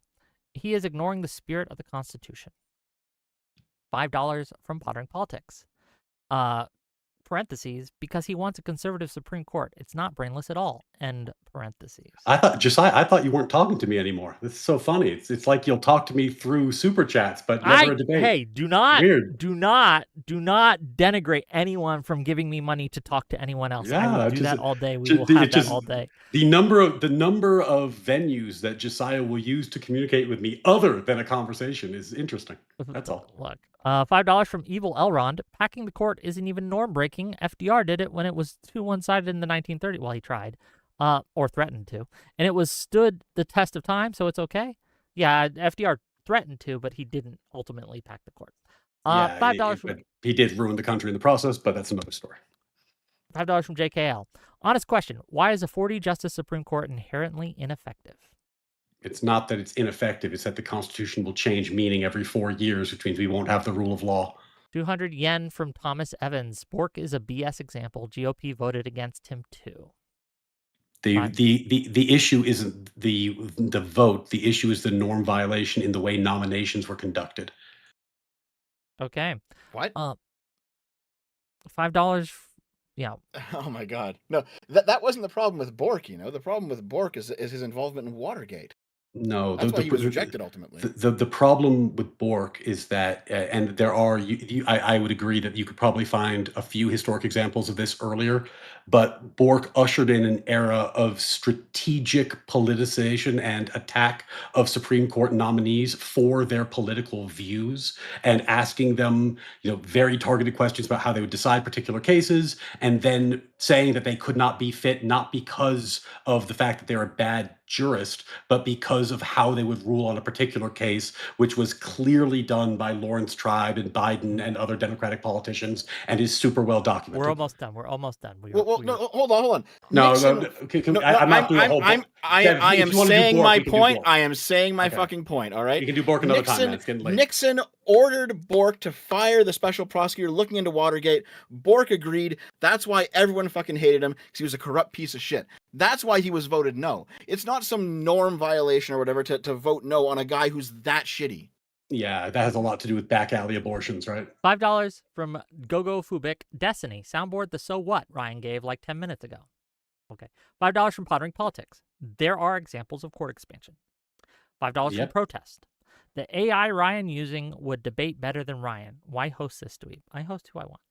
He is ignoring the spirit of the Constitution. $5 from Pondering Politics. Parentheses, because he wants a conservative Supreme Court. It's not brainless at all. End parentheses. I thought you weren't talking to me anymore. This is so funny. It's like you'll talk to me through super chats, but never a debate. Hey, do not Weird. do not denigrate anyone from giving me money to talk to anyone else. I will do that all day. We will have that all day. The number of venues that Josiah will use to communicate with me other than a conversation is interesting. That's all. Look, $5 from Evil Elrond. Packing the court isn't even norm breaking. FDR did it when it was too one-sided in the 1930s. Well, he tried, or threatened to, and it was stood the test of time, so it's okay. Yeah, FDR threatened to, but he didn't ultimately pack the court. $5 from he did ruin the country in the process, but that's another story. $5 from JKL. Honest question: why is a 40-justice Supreme Court inherently ineffective? It's not that it's ineffective. It's that the Constitution will change meaning every 4 years, which means we won't have the rule of law. 200 yen from Thomas Evans. Bork is a BS example. GOP voted against him too. The issue isn't the vote. The issue is the norm violation in the way nominations were conducted. Okay. What? $5. Yeah. Oh my God. No, that wasn't the problem with Bork. The problem with Bork is his involvement in Watergate. No, That's why he was rejected ultimately. The problem with Bork is that, and there are, I would agree that you could probably find a few historic examples of this earlier, but Bork ushered in an era of strategic politicization and attack of Supreme Court nominees for their political views and asking them, very targeted questions about how they would decide particular cases, and then saying that they could not be fit, not because of the fact that they're a bad jurist, but because of how they would rule on a particular case, which was clearly done by Lawrence Tribe and Biden and other Democratic politicians, and is super well documented. We're almost done. No, hold on. No, Nixon, I'm not doing a whole. I am saying my point. I am saying my Okay. fucking point. All right. You can do Bork another time, man. It's getting late. Nixon ordered Bork to fire the special prosecutor looking into Watergate. Bork agreed. That's why everyone fucking hated him, because he was a corrupt piece of shit. That's why he was voted no. It's not some norm violation or whatever to vote no on a guy who's that shitty. Yeah, that has a lot to do with back alley abortions, right? $5 from Gogo Fubik. Destiny. Soundboard the so what Ryan gave like 10 minutes ago. Okay. $5 from Pondering Politics. There are examples of court expansion. $5 from Protest. The AI Ryan using would debate better than Ryan. Why host this dweeb? I host who I want.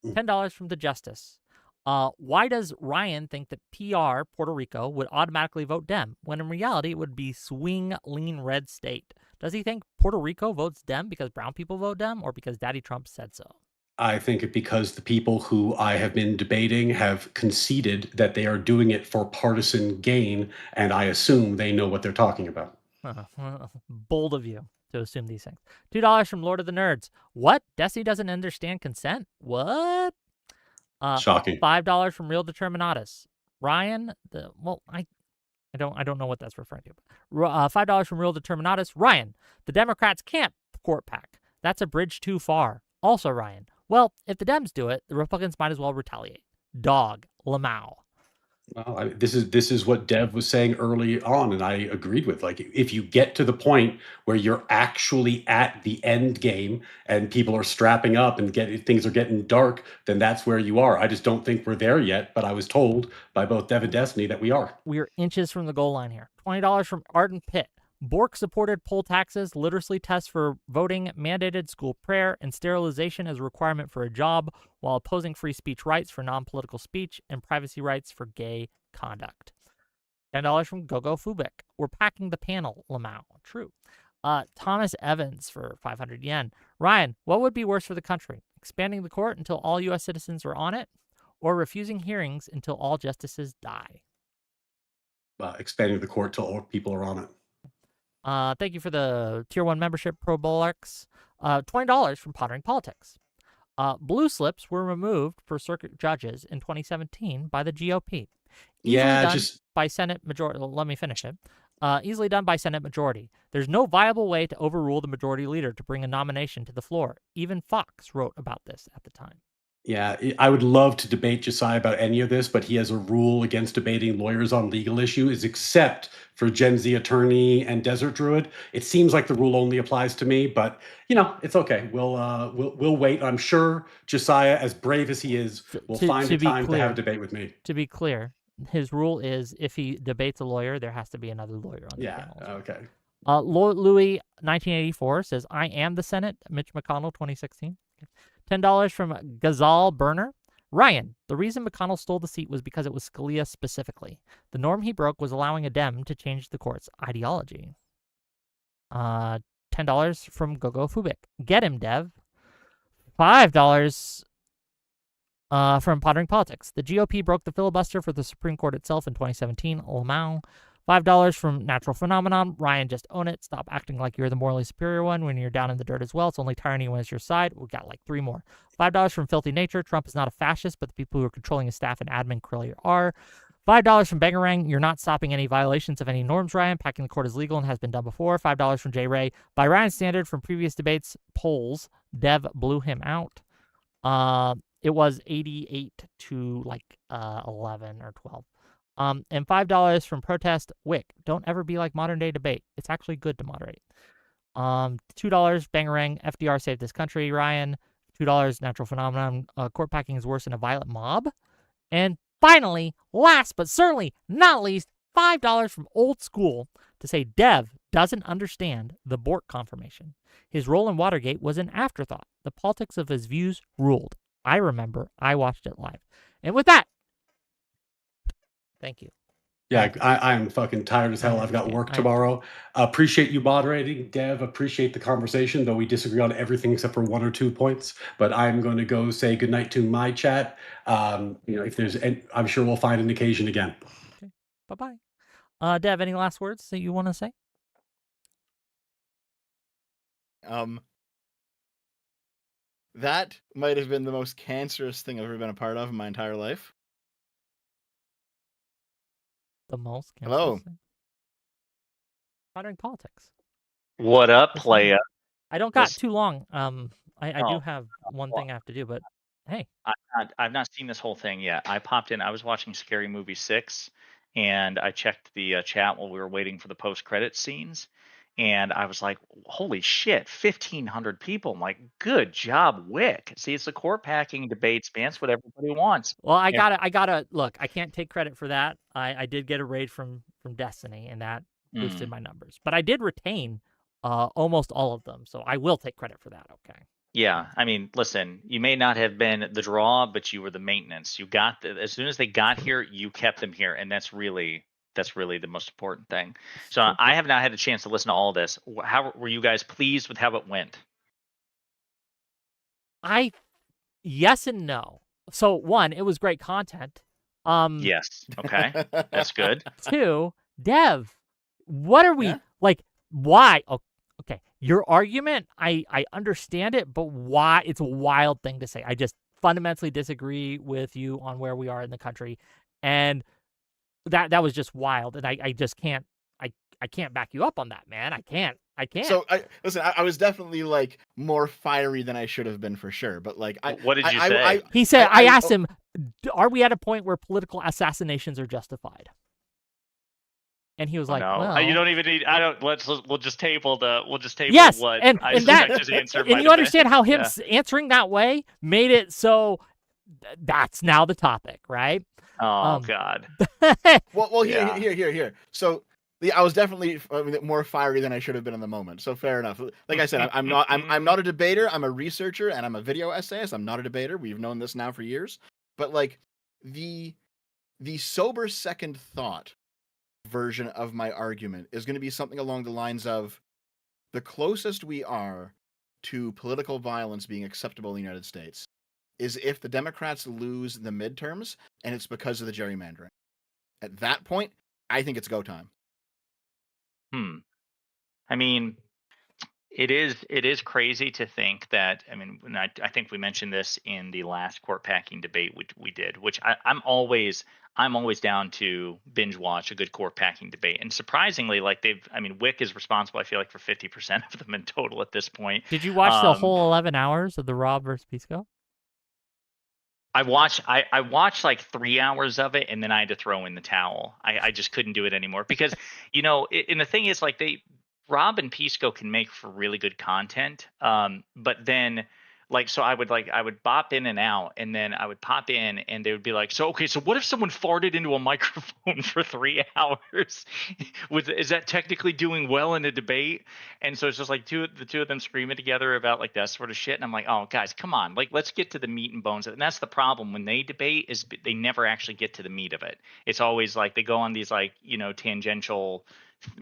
$10 from The Justice. Why does Ryan think that PR Puerto Rico would automatically vote Dem when in reality it would be swing lean red state? Does he think Puerto Rico votes Dem because brown people vote Dem or because Daddy Trump said so? I think it because the people who I have been debating have conceded that they are doing it for partisan gain, and I assume they know what they're talking about. Bold of you to assume these things. $2 from Lord of the Nerds. What? Desi doesn't understand consent? What? Shocking. $5 from Real Determinatus. Ryan, I don't know what that's referring to. $5 from Real Determinatus. Ryan, the Democrats can't court pack. That's a bridge too far. Also, Ryan, well, if the Dems do it, the Republicans might as well retaliate. Dog, Lamau. Well, this is what Dev was saying early on, and I agreed with. Like, if you get to the point where you're actually at the end game and people are strapping up and things are getting dark, then that's where you are. I just don't think we're there yet. But I was told by both Dev and Destiny that we are. We are inches from the goal line here. $20 from Arden Pitt. Bork supported poll taxes, literacy tests for voting, mandated school prayer, and sterilization as a requirement for a job, while opposing free speech rights for non-political speech and privacy rights for gay conduct. $10 from Gogo Fubik. We're packing the panel, Lamau. True. Thomas Evans for 500 yen. Ryan, what would be worse for the country? Expanding the court until all U.S. citizens are on it, or refusing hearings until all justices die? Expanding the court till all people are on it. Thank you for the Tier 1 membership, Pro Bolex. $20 from Pottering Politics. Blue slips were removed for circuit judges in 2017 by the GOP. Easily done by Senate majority. Let me finish it. Easily done by Senate majority. There's no viable way to overrule the majority leader to bring a nomination to the floor. Even Fox wrote about this at the time. Yeah, I would love to debate Josiah about any of this, but he has a rule against debating lawyers on legal issues, except for Gen Z attorney and Desert Druid. It seems like the rule only applies to me, but it's okay. We'll wait. I'm sure Josiah, as brave as he is, will find a time to have a debate with me. To be clear, his rule is if he debates a lawyer, there has to be another lawyer on the panel. Yeah. Okay. Louis 1984 says, "I am the Senate." Mitch McConnell 2016. $10 from Ghazal Burner. Ryan, the reason McConnell stole the seat was because it was Scalia specifically. The norm he broke was allowing a Dem to change the court's ideology. $10 from Gogo Fubik. Get him, Dev. $5 from Pottering Politics. The GOP broke the filibuster for the Supreme Court itself in 2017. Lamau. $5 from Natural Phenomenon. Ryan, just own it. Stop acting like you're the morally superior one when you're down in the dirt as well. It's only tyranny when it's your side. We got like 3 more. $5 from Filthy Nature. Trump is not a fascist, but the people who are controlling his staff and admin clearly are. $5 from Bangarang. You're not stopping any violations of any norms, Ryan. Packing the court is legal and has been done before. $5 from J. Ray. By Ryan's standard from previous debates, polls, Dev blew him out. It was 88 to 11 or 12. And $5 from Protest Wick. Don't ever be like modern day debate. It's actually good to moderate. $2 Bangarang. FDR saved this country, Ryan. $2 Natural Phenomenon. Court packing is worse than a violent mob. And finally, last but certainly not least, $5 from Old School to say Dev doesn't understand the Bork confirmation. His role in Watergate was an afterthought. The politics of his views ruled. I remember. I watched it live. And with that, thank you. Yeah, I'm fucking tired as hell. I've got work tomorrow. Appreciate you moderating, Dev. Appreciate the conversation, though we disagree on everything except for 1 or 2 points. But I'm going to go say goodnight to my chat. If there's, I'm sure we'll find an occasion again. Okay. Bye-bye. Dev, any last words that you want to say? That might have been the most cancerous thing I've ever been a part of in my entire life. The most cancerous Hello. thing? Pottering Politics. What up, playa? I don't got too long. I do have one thing I have to do, but hey. I've not seen this whole thing yet. I popped in. I was watching Scary Movie 6, and I checked the chat while we were waiting for the post-credit scenes, and I was like, holy shit, 1,500 people. I'm like, good job, Wick. See, it's the court packing debates, man. It's what everybody wants. Well, I gotta look, I can't take credit for that. I did get a raid from Destiny, and that boosted my numbers. But I did retain almost all of them, so I will take credit for that, okay? Yeah, I mean, listen, you may not have been the draw, but you were the maintenance. You got as soon as they got here, you kept them here, and that's really the most important thing. So I have not had a chance to listen to all this. How were you guys pleased with how it went? Yes and no. So 1, it was great content. Yes. Okay. That's good. 2, Dev, what are we like? Why? Oh, okay, your argument, I understand it, but why? It's a wild thing to say. I just fundamentally disagree with you on where we are in the country, and that was just wild, and I just can't. I can't back you up on that, man. I can't. So I was definitely more fiery than I should have been for sure. But what did you say? He said I asked him, are we at a point where political assassinations are justified? And he was Oh like, no, you well, don't even need. I don't. We'll just table yes, what and I and that, suspect his answer and might you have been. understand how him Yeah. answering that way made it so that's now the topic, right? Oh God. Well, Yeah. here. So I was definitely more fiery than I should have been in the moment. So fair enough. Like I said, I'm not a debater. I'm a researcher and I'm a video essayist. I'm not a debater. We've known this now for years. But like the sober second thought version of my argument is going to be something along the lines of the closest we are to political violence being acceptable in the United States is if the Democrats lose the midterms and it's because of the gerrymandering. At that point, I think it's go time. I mean, it is crazy to think that. I mean, I think we mentioned this in the last court packing debate we did, which I'm always down to binge watch a good court packing debate. And surprisingly, like Wick is responsible, I feel like, for 50% of them in total at this point. Did you watch the whole 11 hours of the Rob versus Pisco? I watched like 3 hours of it, and then I had to throw in the towel. I just couldn't do it anymore because, and the thing is, like, Rob and Pisco can make for really good content. But then, like, so I would bop in and out, and then I would pop in, and they would be like, so okay, so what if someone farted into a microphone for 3 hours? Is that technically doing well in a debate? And so it's just like the two of them screaming together about like that sort of shit. And I'm like, oh guys, come on, like let's get to the meat and bones. And that's the problem when they debate, is they never actually get to the meat of it. It's always like they go on these like, tangential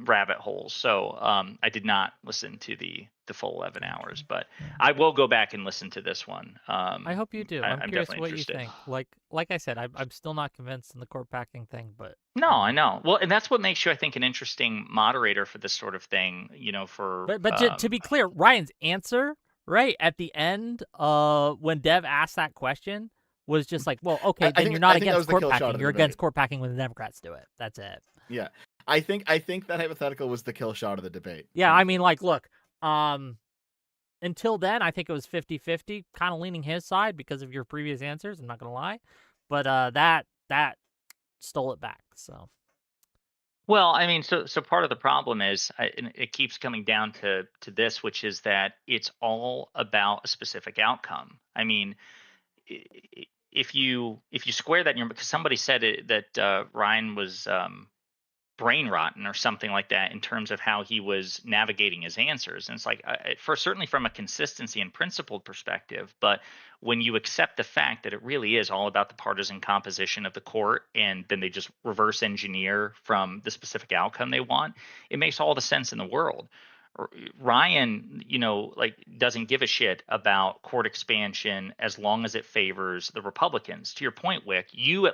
rabbit holes. So I did not listen to the full 11 hours, but I will go back and listen to this one. I hope you do. I'm curious definitely what interested. you think. Like I said, I'm still not convinced in the court packing thing, but no, I know. Well, and that's what makes you, I think, an interesting moderator for this sort of thing. But to be clear, Ryan's answer right at the end, when Dev asked that question, was just like, well, okay, then you're not against court packing. You're against court packing when the Democrats do it. That's it. Yeah, I think that hypothetical was the kill shot of the debate. Yeah, I mean, like, look, until then, I think it was 50-50, kind of leaning his side because of your previous answers. I'm not gonna lie, but that stole it back. So. Well, I mean, so part of the problem is, and it keeps coming down to this, which is that it's all about a specific outcome. I mean, if you square that in your, because somebody said that Ryan was brain rotten or something like that in terms of how he was navigating his answers. And it's like, certainly from a consistency and principled perspective, but when you accept the fact that it really is all about the partisan composition of the court, and then they just reverse engineer from the specific outcome they want, it makes all the sense in the world. Ryan, like, doesn't give a shit about court expansion as long as it favors the Republicans. To your point, Wick, you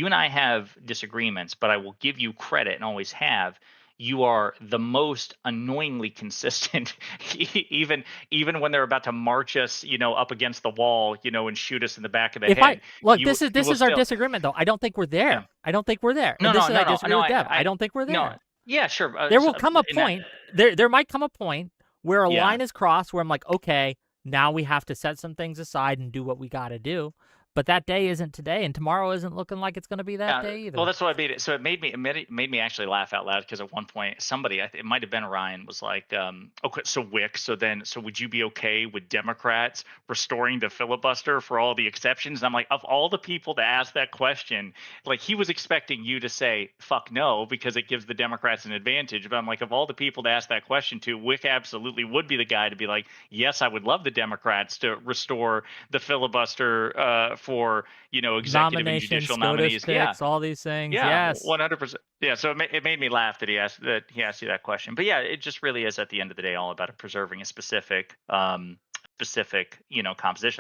and I have disagreements, but I will give you credit, and always have. You are the most annoyingly consistent, even when they're about to march us, up against the wall, and shoot us in the back of the head. This is our disagreement, though. I don't think we're there. Yeah. I don't think we're there. No, and this no, is, no, I no, disagree no. with Deb. I don't think we're there. No. Yeah, sure. There will come a point. There might come a point where a line is crossed where I'm like, okay, now we have to set some things aside and do what we got to do. But that day isn't today, and tomorrow isn't looking like it's going to be that day either. Well, that's what I made it. So it made me actually laugh out loud, because at one point somebody, it might have been Ryan, was like, "Okay, so Wick, so would you be okay with Democrats restoring the filibuster for all the exceptions?" And I'm like, of all the people to ask that question, like, he was expecting you to say "fuck no" because it gives the Democrats an advantage. But I'm like, of all the people to ask that question to, Wick absolutely would be the guy to be like, "Yes, I would love the Democrats to restore the filibuster for executive and judicial nominees." Picks, all these things. Yeah, yes, 100%. Yeah, so it made me laugh that he asked you that question. But yeah, it just really is, at the end of the day, all about preserving a specific composition.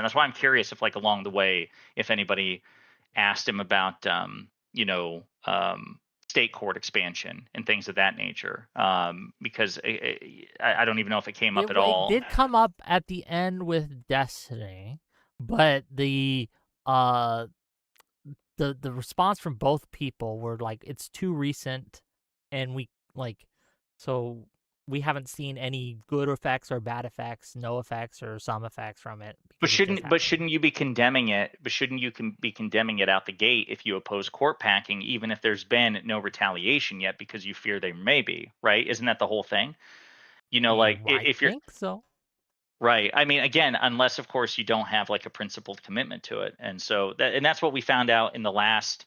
That's why I'm curious if, like, along the way, if anybody asked him about state court expansion and things of that nature, because I don't even know if it came up at all. It did come up at the end with Destiny, but the response from both people were like, it's too recent, and we, like, so we haven't seen any good effects or bad effects, no effects or some effects from it But because it just shouldn't happened. but shouldn't you be condemning it? But shouldn't you be condemning it out the gate if you oppose court packing, even if there's been no retaliation yet because you fear there may be, right? Isn't that the whole thing? Like I if you're think so. right. I mean, again, unless of course you don't have like a principled commitment to it, and so that's what we found out in the last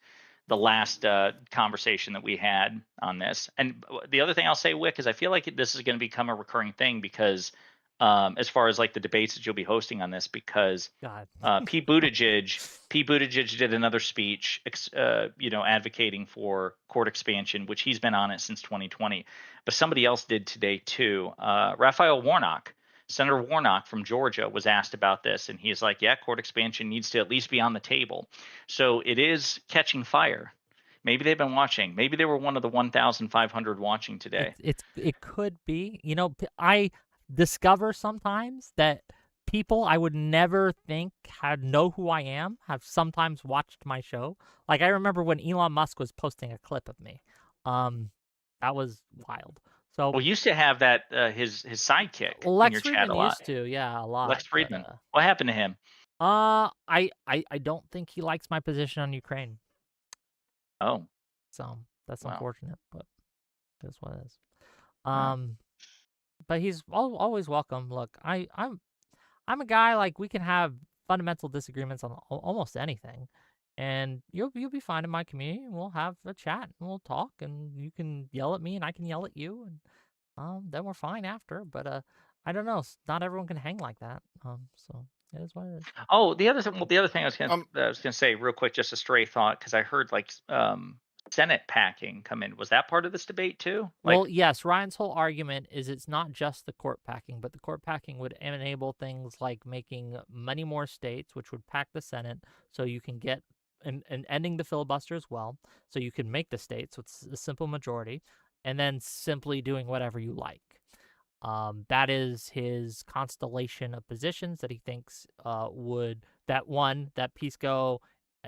conversation that we had on this. And the other thing I'll say, Wick, is I feel like this is going to become a recurring thing because, as far as like the debates that you'll be hosting on this, because God. Pete Buttigieg did another speech, advocating for court expansion, which he's been on it since 2020. But somebody else did today too. Raphael Warnock. Senator Warnock from Georgia was asked about this, and he's like, yeah, court expansion needs to at least be on the table. So it is catching fire. Maybe they've been watching. Maybe they were one of the 1,500 watching today. It could be. I discover sometimes that people I would never think know who I am have sometimes watched my show. Like I remember when Elon Musk was posting a clip of me. That was wild. So Well, used to have that his sidekick in your Lex chat a Friedman lot. used to, yeah, a lot. Lex Friedman. What happened to him? I don't think he likes my position on Ukraine. Oh, So that's wow. unfortunate, but that's what it is. Right. But he's always welcome. Look, I'm a guy like we can have fundamental disagreements on almost anything, and you'll be fine in my community. And we'll have a chat and we'll talk, and you can yell at me and I can yell at you, and then we're fine after. But I don't know. Not everyone can hang like that. So it is what it is. Oh, the other thing. Well, the other thing Um, I was gonna say real quick, just a stray thought, because I heard like Senate packing come in. Was that part of this debate too? Well, Like, yes, Ryan's whole argument is it's not just the court packing, but the court packing would enable things like making many more states, which would pack the Senate, so you can get and ending the filibuster as well, so you can make the states with a simple majority, and then simply doing whatever you like. That is his constellation of positions that he thinks that Pisco,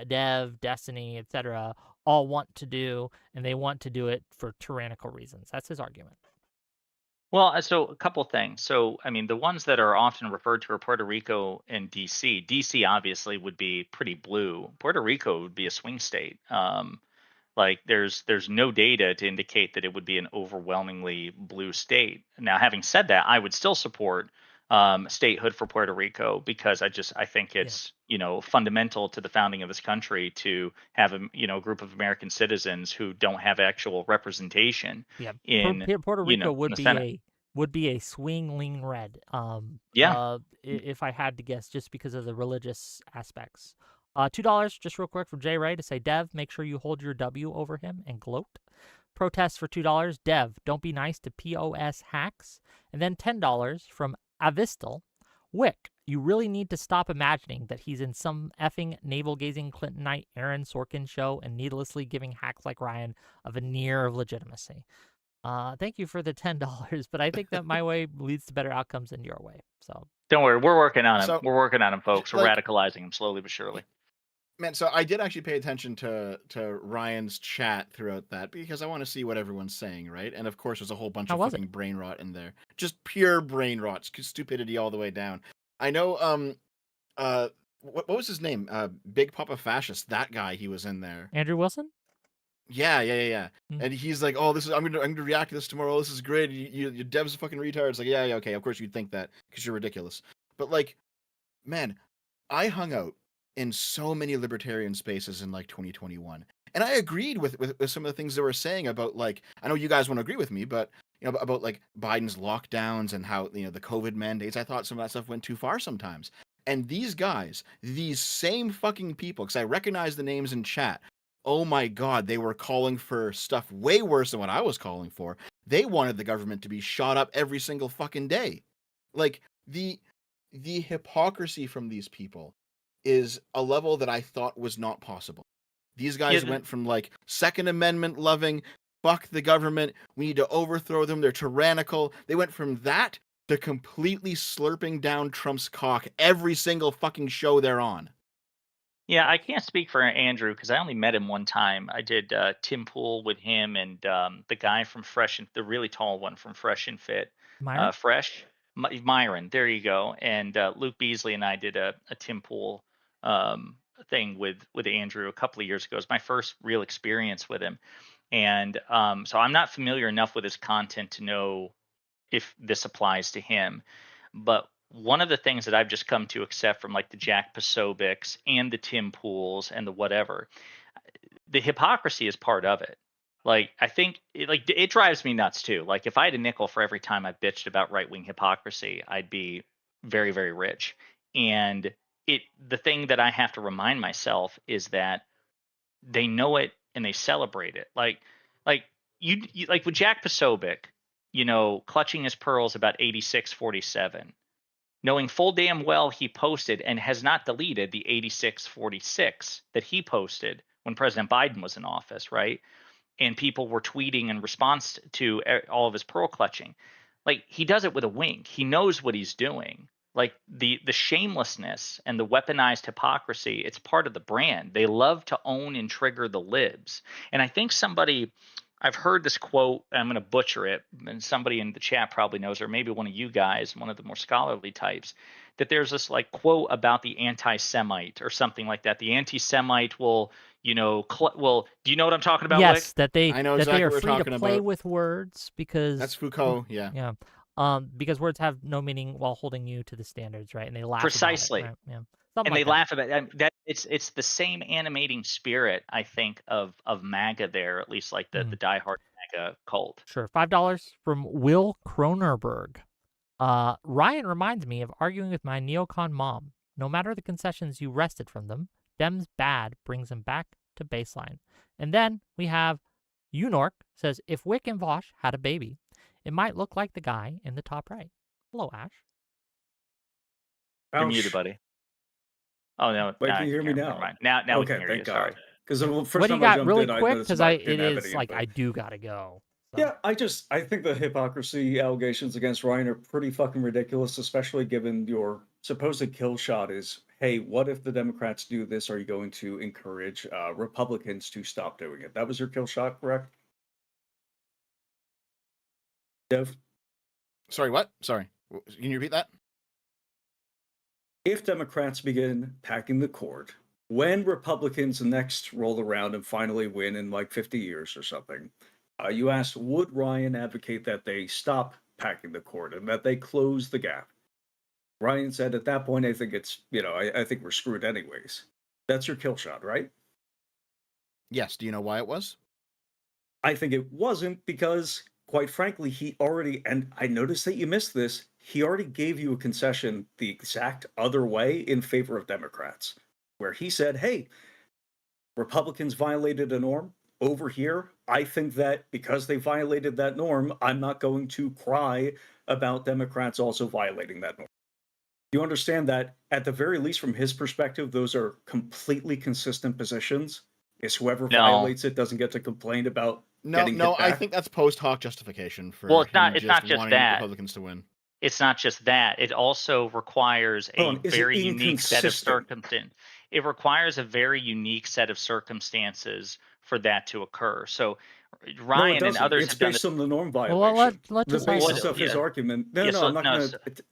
Dev, Destiny, etc., all want to do, and they want to do it for tyrannical reasons. That's his argument. well, so a couple things. So, I mean, the ones that are often referred to are Puerto Rico and DC. DC obviously would be pretty blue. Puerto Rico would be a swing state. Like there's no data to indicate that it would be an overwhelmingly blue state. Now, having said that, I would still support statehood for Puerto Rico because I think Yeah. it's fundamental to the founding of this country to have a group of American citizens who don't have actual representation Yeah, in Puerto Rico in the Senate. would be a swing lean red. Yeah. If I had to guess, just because of the religious aspects. $2, just real quick from Jay Ray to say, Dev, make sure you hold your W over him and gloat. Protest for $2, Dev, don't be nice to POS hacks. And then $10 from Avistal, Wick, you really need to stop imagining that he's in some effing navel-gazing Clintonite Aaron Sorkin show and needlessly giving hacks like Ryan a veneer of legitimacy. Thank you for the $10, but I think that my way leads to better outcomes than your way. So Don't worry, we're working on him. So, We're working on him, folks. We're like, radicalizing him slowly but surely. man, so I did actually pay attention to Ryan's chat throughout that because I want to see what everyone's saying, right? And of course, there's a whole bunch How of was it? fucking brain rot in there, just pure brain rot, stupidity all the way down. I know, what was his name? Big Papa Fascist. That guy, he was in there. Andrew Wilson? Yeah. Hmm. And he's like, "Oh, I'm gonna react to this tomorrow. This is great. Your dev's a fucking retard." It's like, yeah, okay. Of course you'd think that because you're ridiculous. But like, man, I hung out in so many libertarian spaces in like 2021, and I agreed with some of the things they were saying about like, I know you guys won't agree with me, but about like Biden's lockdowns and how the COVID mandates. I thought some of that stuff went too far sometimes. And these guys, these same fucking people, because I recognize the names in chat. Oh my God, they were calling for stuff way worse than what I was calling for. They wanted the government to be shot up every single fucking day. Like the hypocrisy from these people is a level that I thought was not possible. These guys Yeah, went from like Second Amendment loving, fuck the government, we need to overthrow them, they're tyrannical. They went from that to completely slurping down Trump's cock every single fucking show they're on. Yeah, I can't speak for Andrew because I only met him one time. I did Tim Pool with him and the guy from Fresh and the really tall one from Fresh and Fit, Myron? Fresh Myron. There you go. And Luke Beasley and I did a Tim Pool thing with Andrew a couple of years ago. It was my first real experience with him, and so I'm not familiar enough with his content to know if this applies to him. But one of the things that I've just come to accept from like the Jack Posobics and the Tim Pools and the whatever, the hypocrisy is part of it. Like I think it drives me nuts too. Like if I had a nickel for every time I bitched about right wing hypocrisy, I'd be very, very rich. And the thing that I have to remind myself is that they know it and they celebrate it. Like you like with Jack Posobiec, clutching his pearls about 86-47, knowing full damn well he posted and has not deleted the 86-46 that he posted when President Biden was in office, right? And people were tweeting in response to all of his pearl clutching. Like he does it with a wink. He knows what he's doing. Like the shamelessness and the weaponized hypocrisy, it's part of the brand. They love to own and trigger the libs. And I think I've heard this quote, I'm going to butcher it, and somebody in the chat probably knows, or maybe one of you guys, one of the more scholarly types, that there's this like quote about the anti-Semite or something like that. The anti-Semite will, do you know what I'm talking about, Wick? Yes, that they I know that they exactly are what we're free to talking play about. with words because That's Foucault, yeah. yeah, because words have no meaning while holding you to the standards, right? And they laugh Precisely. about it, right? Yeah, something And like they that. laugh about that. It's the same animating spirit, I think, of MAGA there, at least like the diehard MAGA cult. Sure, $5 from Will Kronerberg. Ryan reminds me of arguing with my neocon mom. No matter the concessions you wrested from them, Dems bad brings them back to baseline. And then we have Unork says, if Wick and Vosh had a baby, it might look like the guy in the top right. Hello, Ash. You're muted, buddy. Oh no! Wait, Nah, can you hear me never now? mind. Now we Okay, can hear thank you. God. Sorry. Because the first What do you time I got jumped really in, I quick? noticed Because I it didn't have is any like input. I do gotta go. So. Yeah, I think the hypocrisy allegations against Ryan are pretty fucking ridiculous, especially given your supposed kill shot is, hey, what if the Democrats do this? Are you going to encourage Republicans to stop doing it? That was your kill shot, correct? Dev? Sorry, what? Sorry. Can you repeat that? If Democrats begin packing the cord, when Republicans next roll around and finally win in like 50 years or something, you asked, would Ryan advocate that they stop packing the cord and that they close the gap? Ryan said, at that point, I think it's, I think we're screwed anyways. That's your kill shot, right? Yes. Do you know why it was? I think it wasn't because, quite frankly, he already, and I noticed that you missed this, he already gave you a concession the exact other way in favor of Democrats, where he said, hey, Republicans violated a norm. Over here, I think that because they violated that norm, I'm not going to cry about Democrats also violating that norm. You understand that, at the very least, from his perspective, those are completely consistent positions. Is whoever violates it doesn't get to complain about getting hit back? I think that's post hoc justification for Well, it's him not just wanting that. Republicans to win. It's not just that. It also requires a very unique set of circumstances. It requires a very unique set of circumstances for that to occur. So Ryan and others it's have done based this. on the norm violation. Well, let's the just basis of his argument. No, I'm not going to.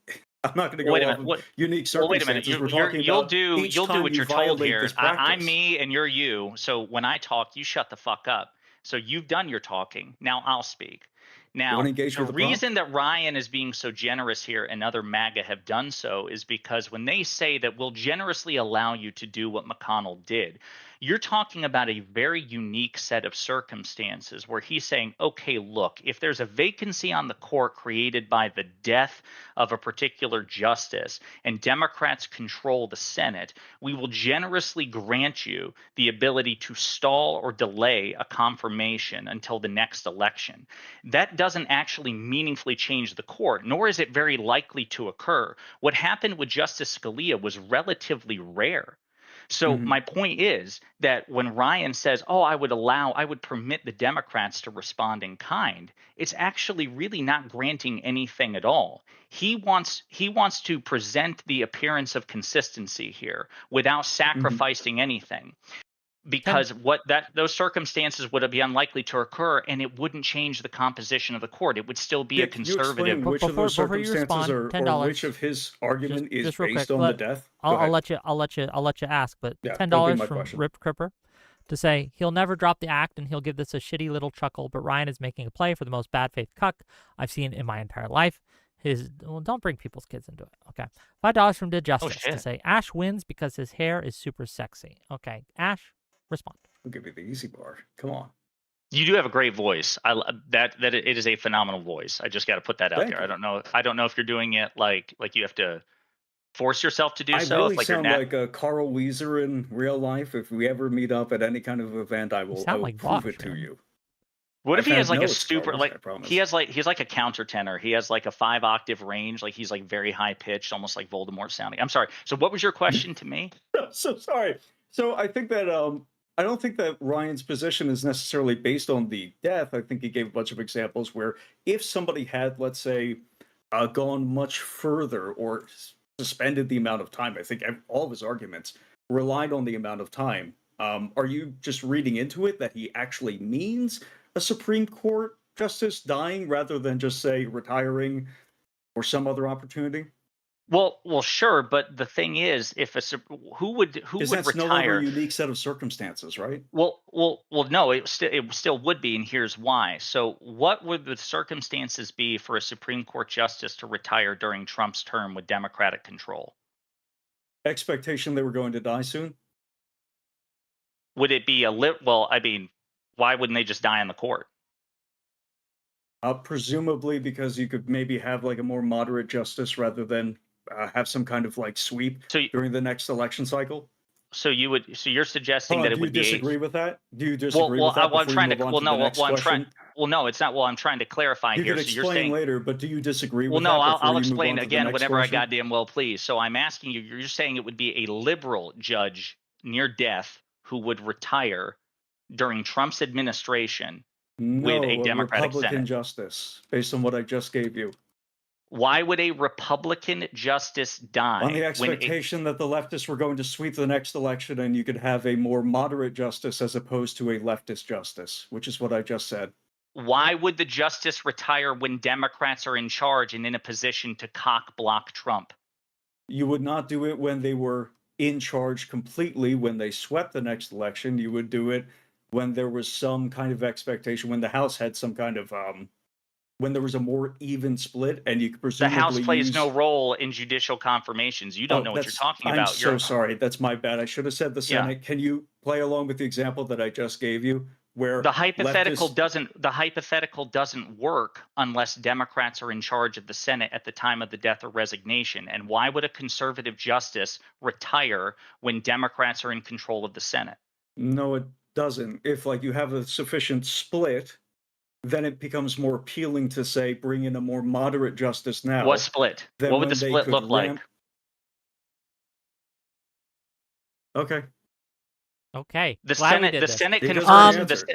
I'm not going to go off of unique circumstances. Wait a minute. We're talking You'll about do each time what you you're told violate here. this practice. I'm me and you're you. So when I talk, you shut the fuck up. So you've done your talking. Now I'll speak. Now, the reason that Ryan is being so generous here and other MAGA have done so is because when they say that we'll generously allow you to do what McConnell did, you're talking about a very unique set of circumstances where he's saying, okay, look, if there's a vacancy on the court created by the death of a particular justice and Democrats control the Senate, we will generously grant you the ability to stall or delay a confirmation until the next election. That doesn't actually meaningfully change the court, nor is it very likely to occur. What happened with Justice Scalia was relatively rare. So Mhm. my point is that when Ryan says, "Oh, I would permit the Democrats to respond in kind," it's actually really not granting anything at all. He wants to present the appearance of consistency here without sacrificing anything. Because those circumstances would be unlikely to occur, and it wouldn't change the composition of the court. It would still be a Yeah, can you conservative. explain which of those Before you circumstances respond, or which $10. of his argument is Just real quick. based on the death? Go ahead. I'll let you ask, but Yeah, that'll be $10 my from question. Rip Cripper to say he'll never drop the act and he'll give this a shitty little chuckle, but Ryan is making a play for the most bad faith cuck I've seen in my entire life. Don't bring people's kids into it. Okay. $5 from Did Justice to shit. say Ash wins because his hair is super sexy. Okay. Ash, respond. I'll give you the easy bar. Come on. You do have a great voice. It is a phenomenal voice. I just got to put that out Thank there. you. I don't know if you're doing it like you have to force yourself to do I so. really If like you're sound like a Carl Weezer in real life. If we ever meet up at any kind of event, I will sound like prove Vosh, it to man. you. What if I've he has had like a notes, super Carlos, I like promise. he's like a countertenor. He has like a 5-octave range. Like he's like very high pitched, almost like Voldemort sounding. I'm sorry. So what was your question to me? So sorry. So I think that I don't think that Ryan's position is necessarily based on the death. I think he gave a bunch of examples where if somebody had, let's say, gone much further or suspended the amount of time, I think all of his arguments relied on the amount of time. Are you just reading into it that he actually means a Supreme Court justice dying rather than just say retiring or some other opportunity? Well, sure, but the thing is, if who would Because that's no longer a retire? unique set of circumstances, right? Well, no, it still would be, and here's why. So, what would the circumstances be for a Supreme Court justice to retire during Trump's term with Democratic control? Expectation they were going to die soon. Would it be well, I mean, why wouldn't they just die in the court? Presumably because you could maybe have like a more moderate justice rather than have some kind of like sweep So, during the next election cycle. so you're suggesting Hold that on, it do you would be disagree with that? Do you well, disagree with that well, I'm before trying you to move on well, to no, the next well, I'm trying question? well, no, it's not. Well, I'm trying to clarify You here. could So you're explain saying later, but do you disagree well, with no, that before I'll you move explain on to the again next whenever I question? goddamn well please. So I'm asking you, you're saying it would be a liberal judge near death who would retire during Trump's administration with a No, a Democratic Republican Senate. justice, based on what I just gave you. Why would a Republican justice die On the when expectation that the leftists were going to sweep the next election and you could have a more moderate justice as opposed to a leftist justice, which is what I just said. why would the justice retire when Democrats are in charge and in a position to cock block Trump? You would not do it when they were in charge completely, when they swept the next election. You would do it when there was some kind of expectation, when the House had some kind of when there was a more even split, and you could The House presumably plays use. no role in judicial confirmations. You don't know what you're talking I'm about. so sorry. That's my bad. I should have said the Yeah. Senate. Can you play along with the example that I just gave you, where The hypothetical leftists. doesn't work unless Democrats are in charge of the Senate at the time of the death or resignation. And why would a conservative justice retire when Democrats are in control of the Senate? No, it doesn't. If like you have a sufficient split, then it becomes more appealing to say bring in a more moderate justice now. What split? Than What would when the they split could look like? ramp. Okay. Okay. The Glad we Senate did the this. Senate He doesn't confers answer.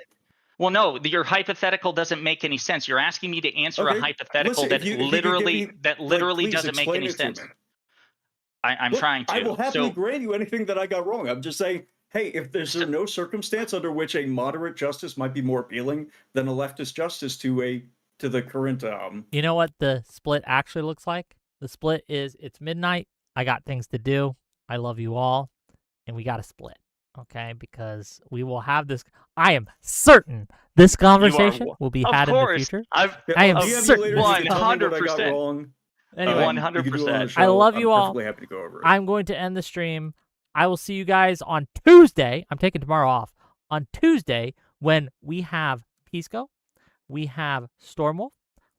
well, no, your hypothetical doesn't make any sense. You're asking me to answer a Okay, hypothetical listen, that if you could give me, literally please doesn't make explain any it to sense. me. I'm Look, trying to. I will happily So grant you anything that I got wrong. I'm just saying, hey, if there's no circumstance under which a moderate justice might be more appealing than a leftist justice to the current You know what the split actually looks like? The split is it's midnight. I got things to do. I love you all. And we got to split. Okay? Because we will have this. I am certain this conversation will be of had in the course. future. I've I am I'll DM you certain later this if you tell me what I got 100%. wrong. Anyway, You can do it on the 100%. show. I love you I'm all. perfectly happy to go over it. I'm going to end the stream. I will see you guys on Tuesday. I'm taking tomorrow off. On Tuesday, when we have Pisco, we have Stormwolf,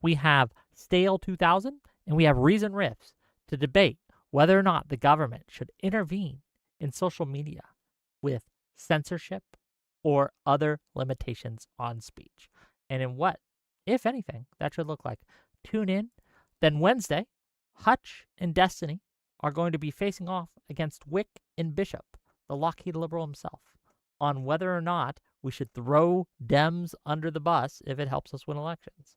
we have Stale 2000, and we have Reason Riffs to debate whether or not the government should intervene in social media with censorship or other limitations on speech. And in what, if anything, that should look like. Tune in. Then Wednesday, Hutch and Destiny are going to be facing off against Wick and Bishop the Lockheed liberal himself, on whether or not we should throw Dems under the bus if it helps us win elections.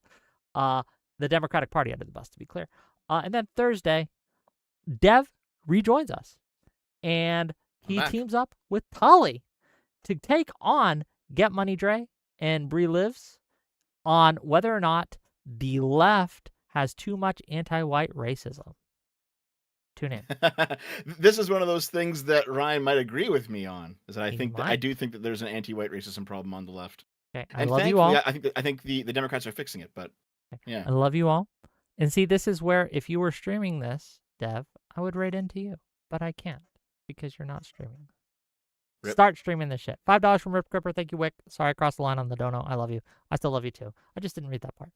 The Democratic Party under the bus, to be clear. And then Thursday, Dev rejoins us, and he teams up with Tully to take on Get Money Dre and Bree Lives on whether or not the left has too much anti-white racism. Tune in. This is one of those things that Ryan might agree with me on. Is that I do think that there's an anti-white racism problem on the left. Okay, I love you all. I think the Democrats are fixing it, but yeah. I love you all. And see, this is where if you were streaming this, Dev, I would write into you, but I can't because you're not streaming. Rip. Start streaming this shit. $5 from Rip Gripper. Thank you, Wick. Sorry I crossed the line on the dono. I love you. I still love you too. I just didn't read that part.